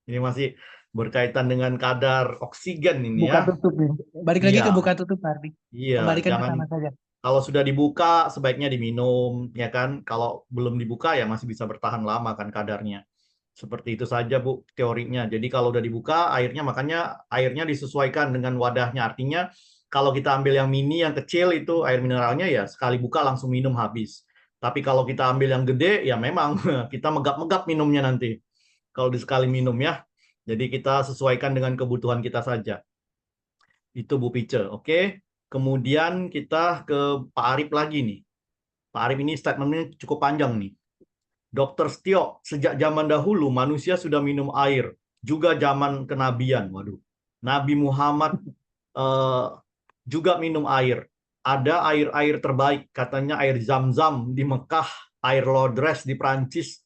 Speaker 1: Ini masih berkaitan dengan kadar oksigen ini
Speaker 4: Buka
Speaker 1: ya.
Speaker 4: tutup nih. Balik lagi
Speaker 1: Iya.
Speaker 4: ke buka tutup Pak Ardi.
Speaker 1: Iya,
Speaker 4: Kembalikan ke
Speaker 1: jangan
Speaker 4: sana saja.
Speaker 1: kalau sudah dibuka sebaiknya diminum ya kan. Kalau belum dibuka ya masih bisa bertahan lama kan kadarnya. Seperti itu saja Bu teorinya. Jadi kalau udah dibuka makanya airnya disesuaikan dengan wadahnya. Artinya kalau kita ambil yang mini yang kecil itu air mineralnya ya sekali buka langsung minum habis. Tapi kalau kita ambil yang gede ya memang kita megap-megap minumnya nanti. Kalau di sekali minum ya. Jadi kita sesuaikan dengan kebutuhan kita saja. Itu Bu Pice, oke. Kemudian kita ke Pak Arif lagi nih. Pak Arif ini statementnya cukup panjang nih. Dr. Setio, sejak zaman dahulu manusia sudah minum air. Juga zaman kenabian. Waduh. Nabi Muhammad juga minum air. Ada air-air terbaik. Katanya air Zam-Zam di Mekah, air Lodres di Prancis,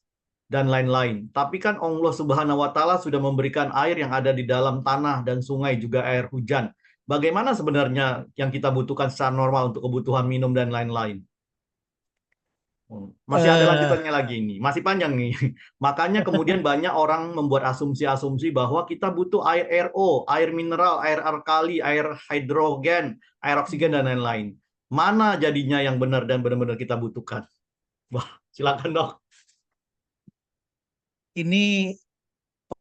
Speaker 1: dan lain-lain. Tapi kan Allah Subhanahu wa Ta'ala sudah memberikan air yang ada di dalam tanah dan sungai, juga air hujan. Bagaimana sebenarnya yang kita butuhkan secara normal untuk kebutuhan minum dan lain-lain? Masih ada lanjutannya lagi ini, masih panjang nih. Makanya kemudian banyak orang membuat asumsi-asumsi bahwa kita butuh air RO, air mineral, air alkali, air hidrogen, air oksigen, dan lain-lain. Mana jadinya yang benar dan benar-benar kita butuhkan? Wah, silakan Dok.
Speaker 4: Ini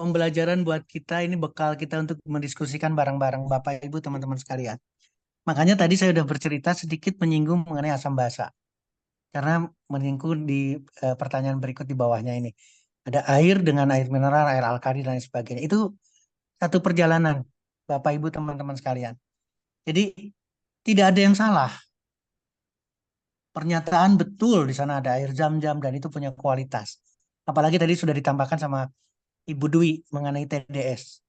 Speaker 4: pembelajaran buat kita, ini bekal kita untuk mendiskusikan bareng-bareng Bapak Ibu teman-teman sekalian. Makanya tadi saya sudah bercerita sedikit menyinggung mengenai asam basa. Karena menyinggung di pertanyaan berikut di bawahnya ini. Ada air dengan air mineral, air alkali dan sebagainya. Itu satu perjalanan Bapak Ibu teman-teman sekalian. Jadi tidak ada yang salah. Pernyataan betul di sana ada air Zam-Zam dan itu punya kualitas. Apalagi tadi sudah ditambahkan sama Ibu Dwi mengenai TDS.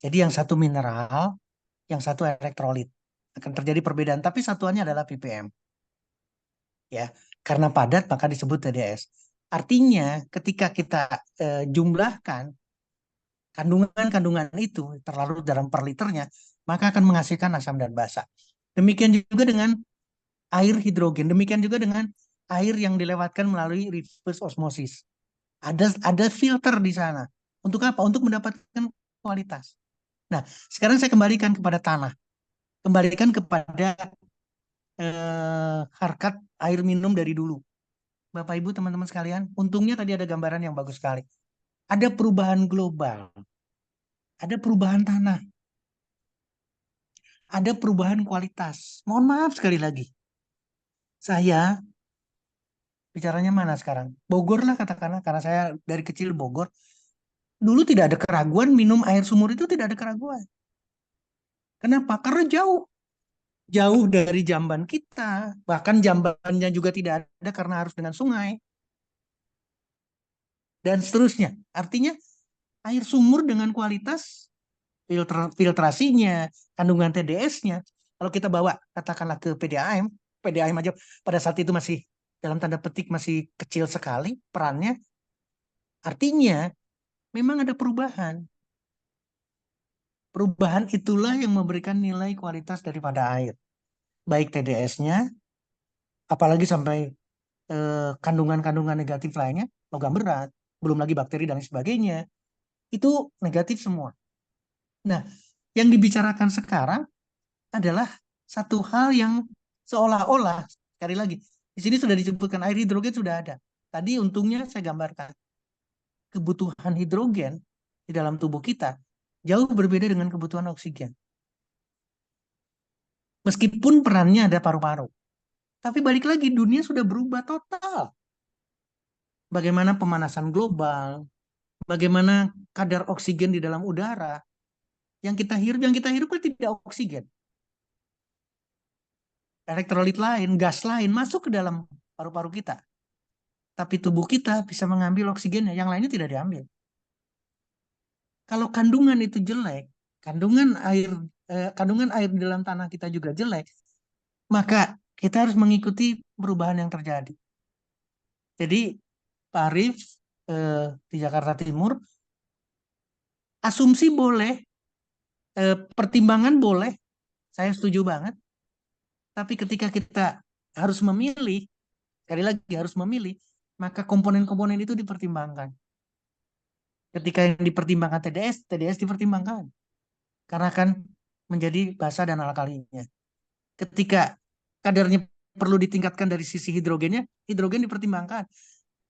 Speaker 4: Jadi yang satu mineral, yang satu elektrolit. Akan terjadi perbedaan, tapi satuannya adalah ppm. Ya, karena padat maka disebut TDS. Artinya ketika kita jumlahkan kandungan-kandungan itu terlarut dalam per liternya, maka akan menghasilkan asam dan basa. Demikian juga dengan air hidrogen, demikian juga dengan air yang dilewatkan melalui reverse osmosis. Ada filter di sana. Untuk apa? Untuk mendapatkan kualitas. Nah, sekarang saya kembalikan kepada tanah. Kembalikan kepada harkat air minum dari dulu. Bapak Ibu teman-teman sekalian, untungnya tadi ada gambaran yang bagus sekali. Ada perubahan global. Ada perubahan tanah. Ada perubahan kualitas. Mohon maaf sekali lagi. Saya bicaranya mana sekarang? Bogor lah katakanlah, karena saya dari kecil Bogor. Dulu tidak ada keraguan minum air sumur itu, tidak ada keraguan. Kenapa? Karena jauh. Jauh dari jamban kita. Bahkan jambannya juga tidak ada karena harus dengan sungai. Dan seterusnya. Artinya air sumur dengan kualitas filtrasinya, kandungan TDS-nya. Kalau kita bawa katakanlah ke PDAM aja pada saat itu masih dalam tanda petik masih kecil sekali perannya. Artinya memang ada perubahan. Perubahan itulah yang memberikan nilai kualitas daripada air. Baik TDS-nya, apalagi sampai kandungan-kandungan negatif lainnya, logam berat, belum lagi bakteri dan sebagainya, itu negatif semua. Nah, yang dibicarakan sekarang adalah satu hal yang seolah-olah, sekali lagi, di sini sudah disebutkan air hidrogen sudah ada. Tadi untungnya saya gambarkan kebutuhan hidrogen di dalam tubuh kita jauh berbeda dengan kebutuhan oksigen. Meskipun perannya ada paru-paru. Tapi balik lagi, dunia sudah berubah total. Bagaimana pemanasan global, bagaimana kadar oksigen di dalam udara, yang kita hirup kan tidak oksigen. Elektrolit lain, gas lain masuk ke dalam paru-paru kita. Tapi tubuh kita bisa mengambil oksigennya, yang lainnya tidak diambil. Kalau kandungan itu jelek, kandungan air di dalam tanah kita juga jelek, maka kita harus mengikuti perubahan yang terjadi. Jadi Pak Arif di Jakarta Timur, asumsi boleh, pertimbangan boleh, saya setuju banget. Tapi ketika kita harus memilih, sekali lagi harus memilih, maka komponen-komponen itu dipertimbangkan. Ketika yang dipertimbangkan TDS dipertimbangkan. Karena akan menjadi basa dan alkalinya. Ketika kadarnya perlu ditingkatkan dari sisi hidrogennya, hidrogen dipertimbangkan.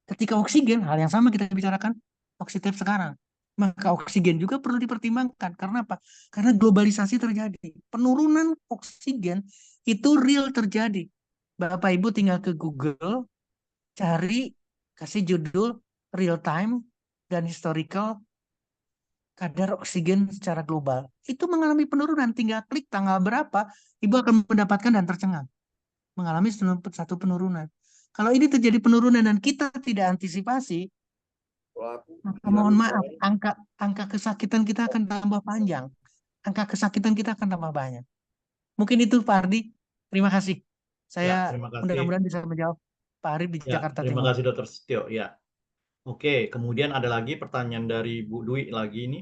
Speaker 4: Ketika oksigen, hal yang sama kita bicarakan oksitep sekarang. Maka oksigen juga perlu dipertimbangkan. Karena apa? Karena globalisasi terjadi. Penurunan oksigen itu real terjadi. Bapak Ibu tinggal ke Google, cari, kasih judul real time dan historical kadar oksigen secara global. Itu mengalami penurunan. Tinggal klik tanggal berapa, Ibu akan mendapatkan dan tercengang. Mengalami satu penurunan. Kalau ini terjadi penurunan dan kita tidak antisipasi, maka mohon maaf, angka kesakitan kita akan tambah panjang. Angka kesakitan kita akan tambah banyak. Mungkin itu Pak Ardi. Terima kasih. Saya
Speaker 1: terima kasih.
Speaker 4: mudah-mudahan bisa menjawab Pak Arif di Jakarta
Speaker 1: Terima
Speaker 4: Timur.
Speaker 1: kasih Dr. Setio. Ya. Oke, kemudian ada lagi pertanyaan dari Bu Dwi lagi ini.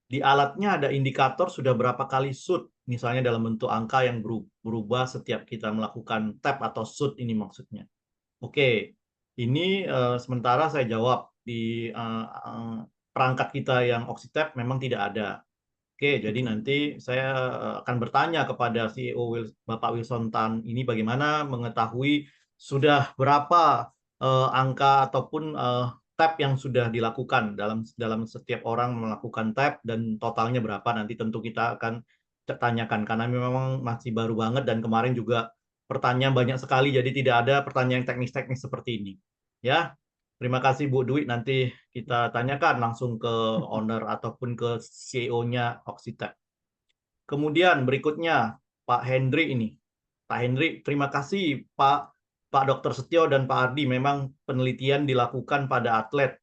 Speaker 1: Di alatnya ada indikator sudah berapa kali shoot, misalnya dalam bentuk angka yang berubah setiap kita melakukan tap atau shoot ini maksudnya. Oke, ini sementara saya jawab di perangkat kita yang Oxitap memang tidak ada. Oke, jadi nanti saya akan bertanya kepada CEO Bapak Wilson Tan ini bagaimana mengetahui sudah berapa angka ataupun tap yang sudah dilakukan dalam setiap orang melakukan tap dan totalnya berapa nanti tentu kita akan tanyakan karena memang masih baru banget dan kemarin juga pertanyaan banyak sekali jadi tidak ada pertanyaan teknis-teknis seperti ini. Ya. Terima kasih Bu Dwi, nanti kita tanyakan langsung ke owner ataupun ke CEO-nya Oxitec. Kemudian berikutnya Pak Hendri ini. Pak Hendri, terima kasih Pak Dr. Setio dan Pak Ardi. Memang penelitian dilakukan pada atlet.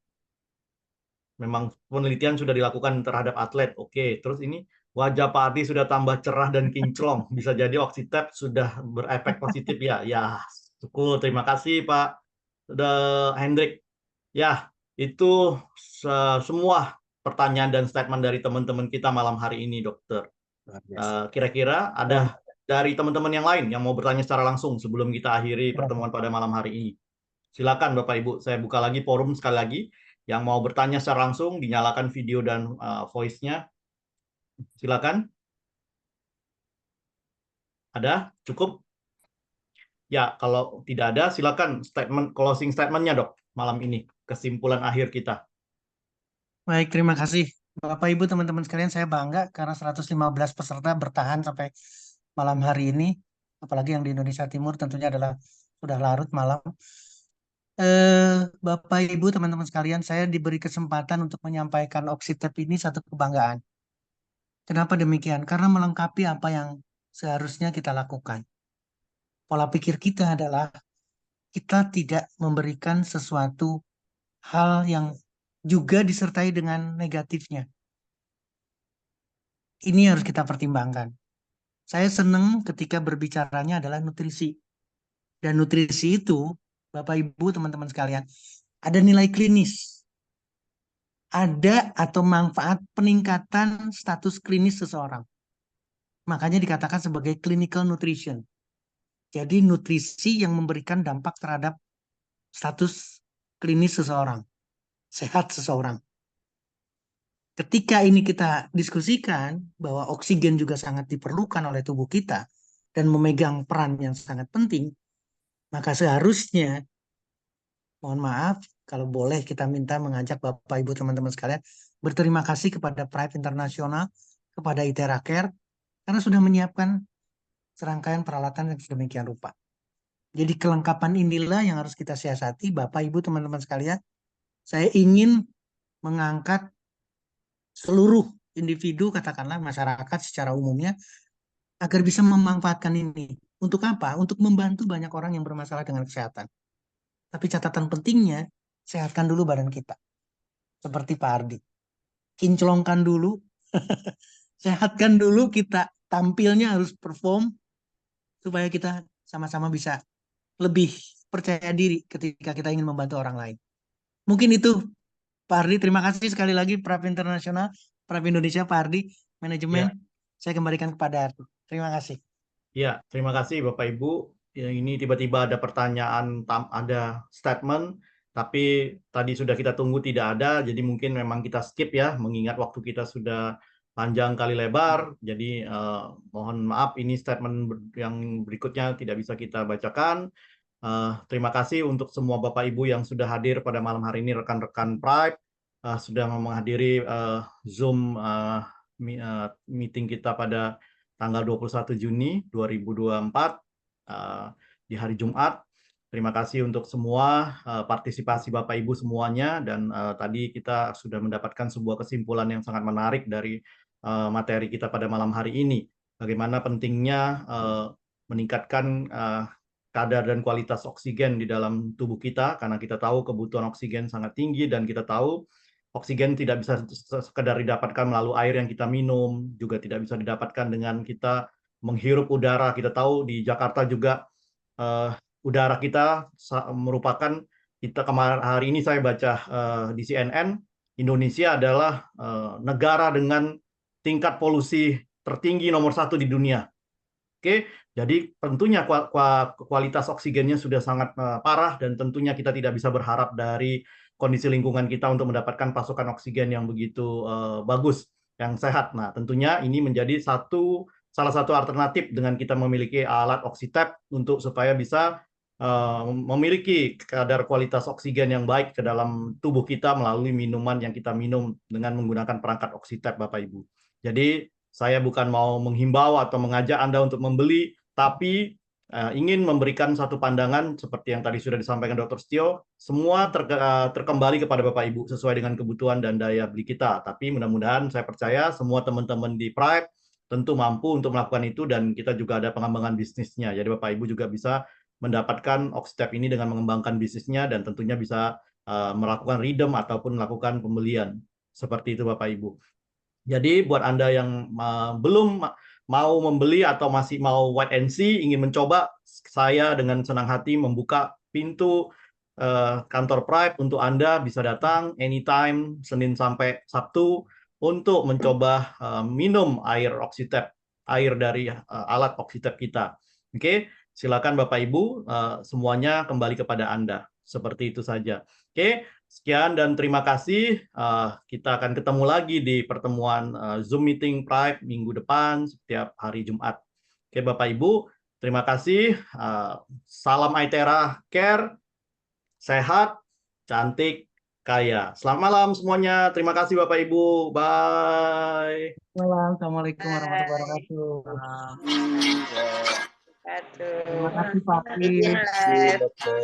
Speaker 1: Memang penelitian sudah dilakukan terhadap atlet. Oke, terus ini wajah Pak Ardi sudah tambah cerah dan kinclong. Bisa jadi Oxitec sudah berefek positif ya. Ya, syukur. Terima kasih Pak Hendrik. Ya, itu semua pertanyaan dan statement dari teman-teman kita malam hari ini, Dokter. Kira-kira ada dari teman-teman yang lain yang mau bertanya secara langsung sebelum kita akhiri pertemuan pada malam hari ini. Silakan Bapak Ibu, saya buka lagi forum sekali lagi. Yang mau bertanya secara langsung, dinyalakan video dan voice-nya. Silakan. Ada? Cukup? Ya, kalau tidak ada, silakan closing statement-nya, Dok, malam ini. Kesimpulan akhir kita.
Speaker 4: Baik, terima kasih. Bapak Ibu teman-teman sekalian, saya bangga karena 115 peserta bertahan sampai malam hari ini. Apalagi yang di Indonesia Timur tentunya adalah sudah larut malam. Bapak Ibu teman-teman sekalian, saya diberi kesempatan untuk menyampaikan Oxitep ini satu kebanggaan. Kenapa demikian? Karena melengkapi apa yang seharusnya kita lakukan. Pola pikir kita adalah kita tidak memberikan sesuatu hal yang juga disertai dengan negatifnya. Ini harus kita pertimbangkan. Saya senang ketika berbicaranya adalah nutrisi. Dan nutrisi itu, Bapak Ibu, teman-teman sekalian, ada nilai klinis. Ada atau manfaat peningkatan status klinis seseorang. Makanya dikatakan sebagai clinical nutrition. Jadi nutrisi yang memberikan dampak terhadap status klinis seseorang, sehat seseorang. Ketika ini kita diskusikan bahwa oksigen juga sangat diperlukan oleh tubuh kita dan memegang peran yang sangat penting, maka seharusnya, mohon maaf, kalau boleh kita minta mengajak Bapak Ibu teman-teman sekalian berterima kasih kepada Pride International, kepada ITERA Care, karena sudah menyiapkan serangkaian peralatan yang sedemikian rupa. Jadi kelengkapan inilah yang harus kita siasati, Bapak Ibu teman-teman sekalian. Saya ingin mengangkat seluruh individu, katakanlah masyarakat secara umumnya, agar bisa memanfaatkan ini. Untuk apa? Untuk membantu banyak orang yang bermasalah dengan kesehatan. Tapi catatan pentingnya, sehatkan dulu badan kita. Seperti Pak Ardi. Kinclongkan dulu, sehatkan dulu kita, tampilnya harus perform, supaya kita sama-sama bisa lebih percaya diri ketika kita ingin membantu orang lain. Mungkin itu, Pak Ardi. Terima kasih sekali lagi, Pride International, Pride Indonesia, Pak Ardi, manajemen. Saya kembalikan kepada Ardi. Terima kasih.
Speaker 1: Ya, terima kasih Bapak Ibu. Ya, ini tiba-tiba ada pertanyaan, ada statement, tapi tadi sudah kita tunggu tidak ada, jadi mungkin memang kita skip ya, mengingat waktu kita sudah panjang kali lebar. Jadi mohon maaf, ini statement yang berikutnya tidak bisa kita bacakan. Terima kasih untuk semua Bapak Ibu yang sudah hadir pada malam hari ini, rekan-rekan Pride, sudah menghadiri Zoom meeting kita pada tanggal 21 Juni 2024 di hari Jumat. Terima kasih untuk semua partisipasi Bapak Ibu semuanya, dan tadi kita sudah mendapatkan sebuah kesimpulan yang sangat menarik dari materi kita pada malam hari ini. Bagaimana pentingnya meningkatkan kadar dan kualitas oksigen di dalam tubuh kita, karena kita tahu kebutuhan oksigen sangat tinggi, dan kita tahu oksigen tidak bisa sekedar didapatkan melalui air yang kita minum, juga tidak bisa didapatkan dengan kita menghirup udara. Kita tahu di Jakarta juga udara kita merupakan, kita kemarin hari ini saya baca di CNN, Indonesia adalah negara dengan tingkat polusi tertinggi nomor 1 di dunia. Oke, jadi tentunya kualitas oksigennya sudah sangat parah, dan tentunya kita tidak bisa berharap dari kondisi lingkungan kita untuk mendapatkan pasokan oksigen yang begitu bagus, yang sehat. Nah, tentunya ini menjadi salah satu alternatif dengan kita memiliki alat Oxitep untuk supaya bisa memiliki kadar kualitas oksigen yang baik ke dalam tubuh kita melalui minuman yang kita minum dengan menggunakan perangkat Oxitep, Bapak Ibu. Jadi saya bukan mau menghimbau atau mengajak Anda untuk membeli, tapi ingin memberikan satu pandangan seperti yang tadi sudah disampaikan Dr. Setio, semua terkembali kepada Bapak Ibu sesuai dengan kebutuhan dan daya beli kita. Tapi mudah-mudahan saya percaya semua teman-teman di Pride tentu mampu untuk melakukan itu, dan kita juga ada pengembangan bisnisnya. Jadi Bapak Ibu juga bisa mendapatkan Oxitep ini dengan mengembangkan bisnisnya, dan tentunya bisa melakukan redeem ataupun melakukan pembelian. Seperti itu Bapak Ibu. Jadi buat Anda yang belum mau membeli atau masih mau wait and see, ingin mencoba, saya dengan senang hati membuka pintu kantor Pride untuk Anda bisa datang anytime, Senin sampai Sabtu, untuk mencoba minum air Oxitep, air dari alat Oxitep kita. Oke, silakan Bapak Ibu, semuanya kembali kepada Anda. Seperti itu saja. Oke. Sekian dan terima kasih. Kita akan ketemu lagi di pertemuan Zoom meeting Pride minggu depan setiap hari Jumat. Oke Bapak Ibu, terima kasih. Salam ITERA Care, sehat, cantik, kaya. Selamat malam semuanya. Terima kasih Bapak Ibu. Bye.
Speaker 4: Assalamualaikum warahmatullahi wabarakatuh. Terima kasih Pak Ardi.
Speaker 3: Terima kasih, Dokter.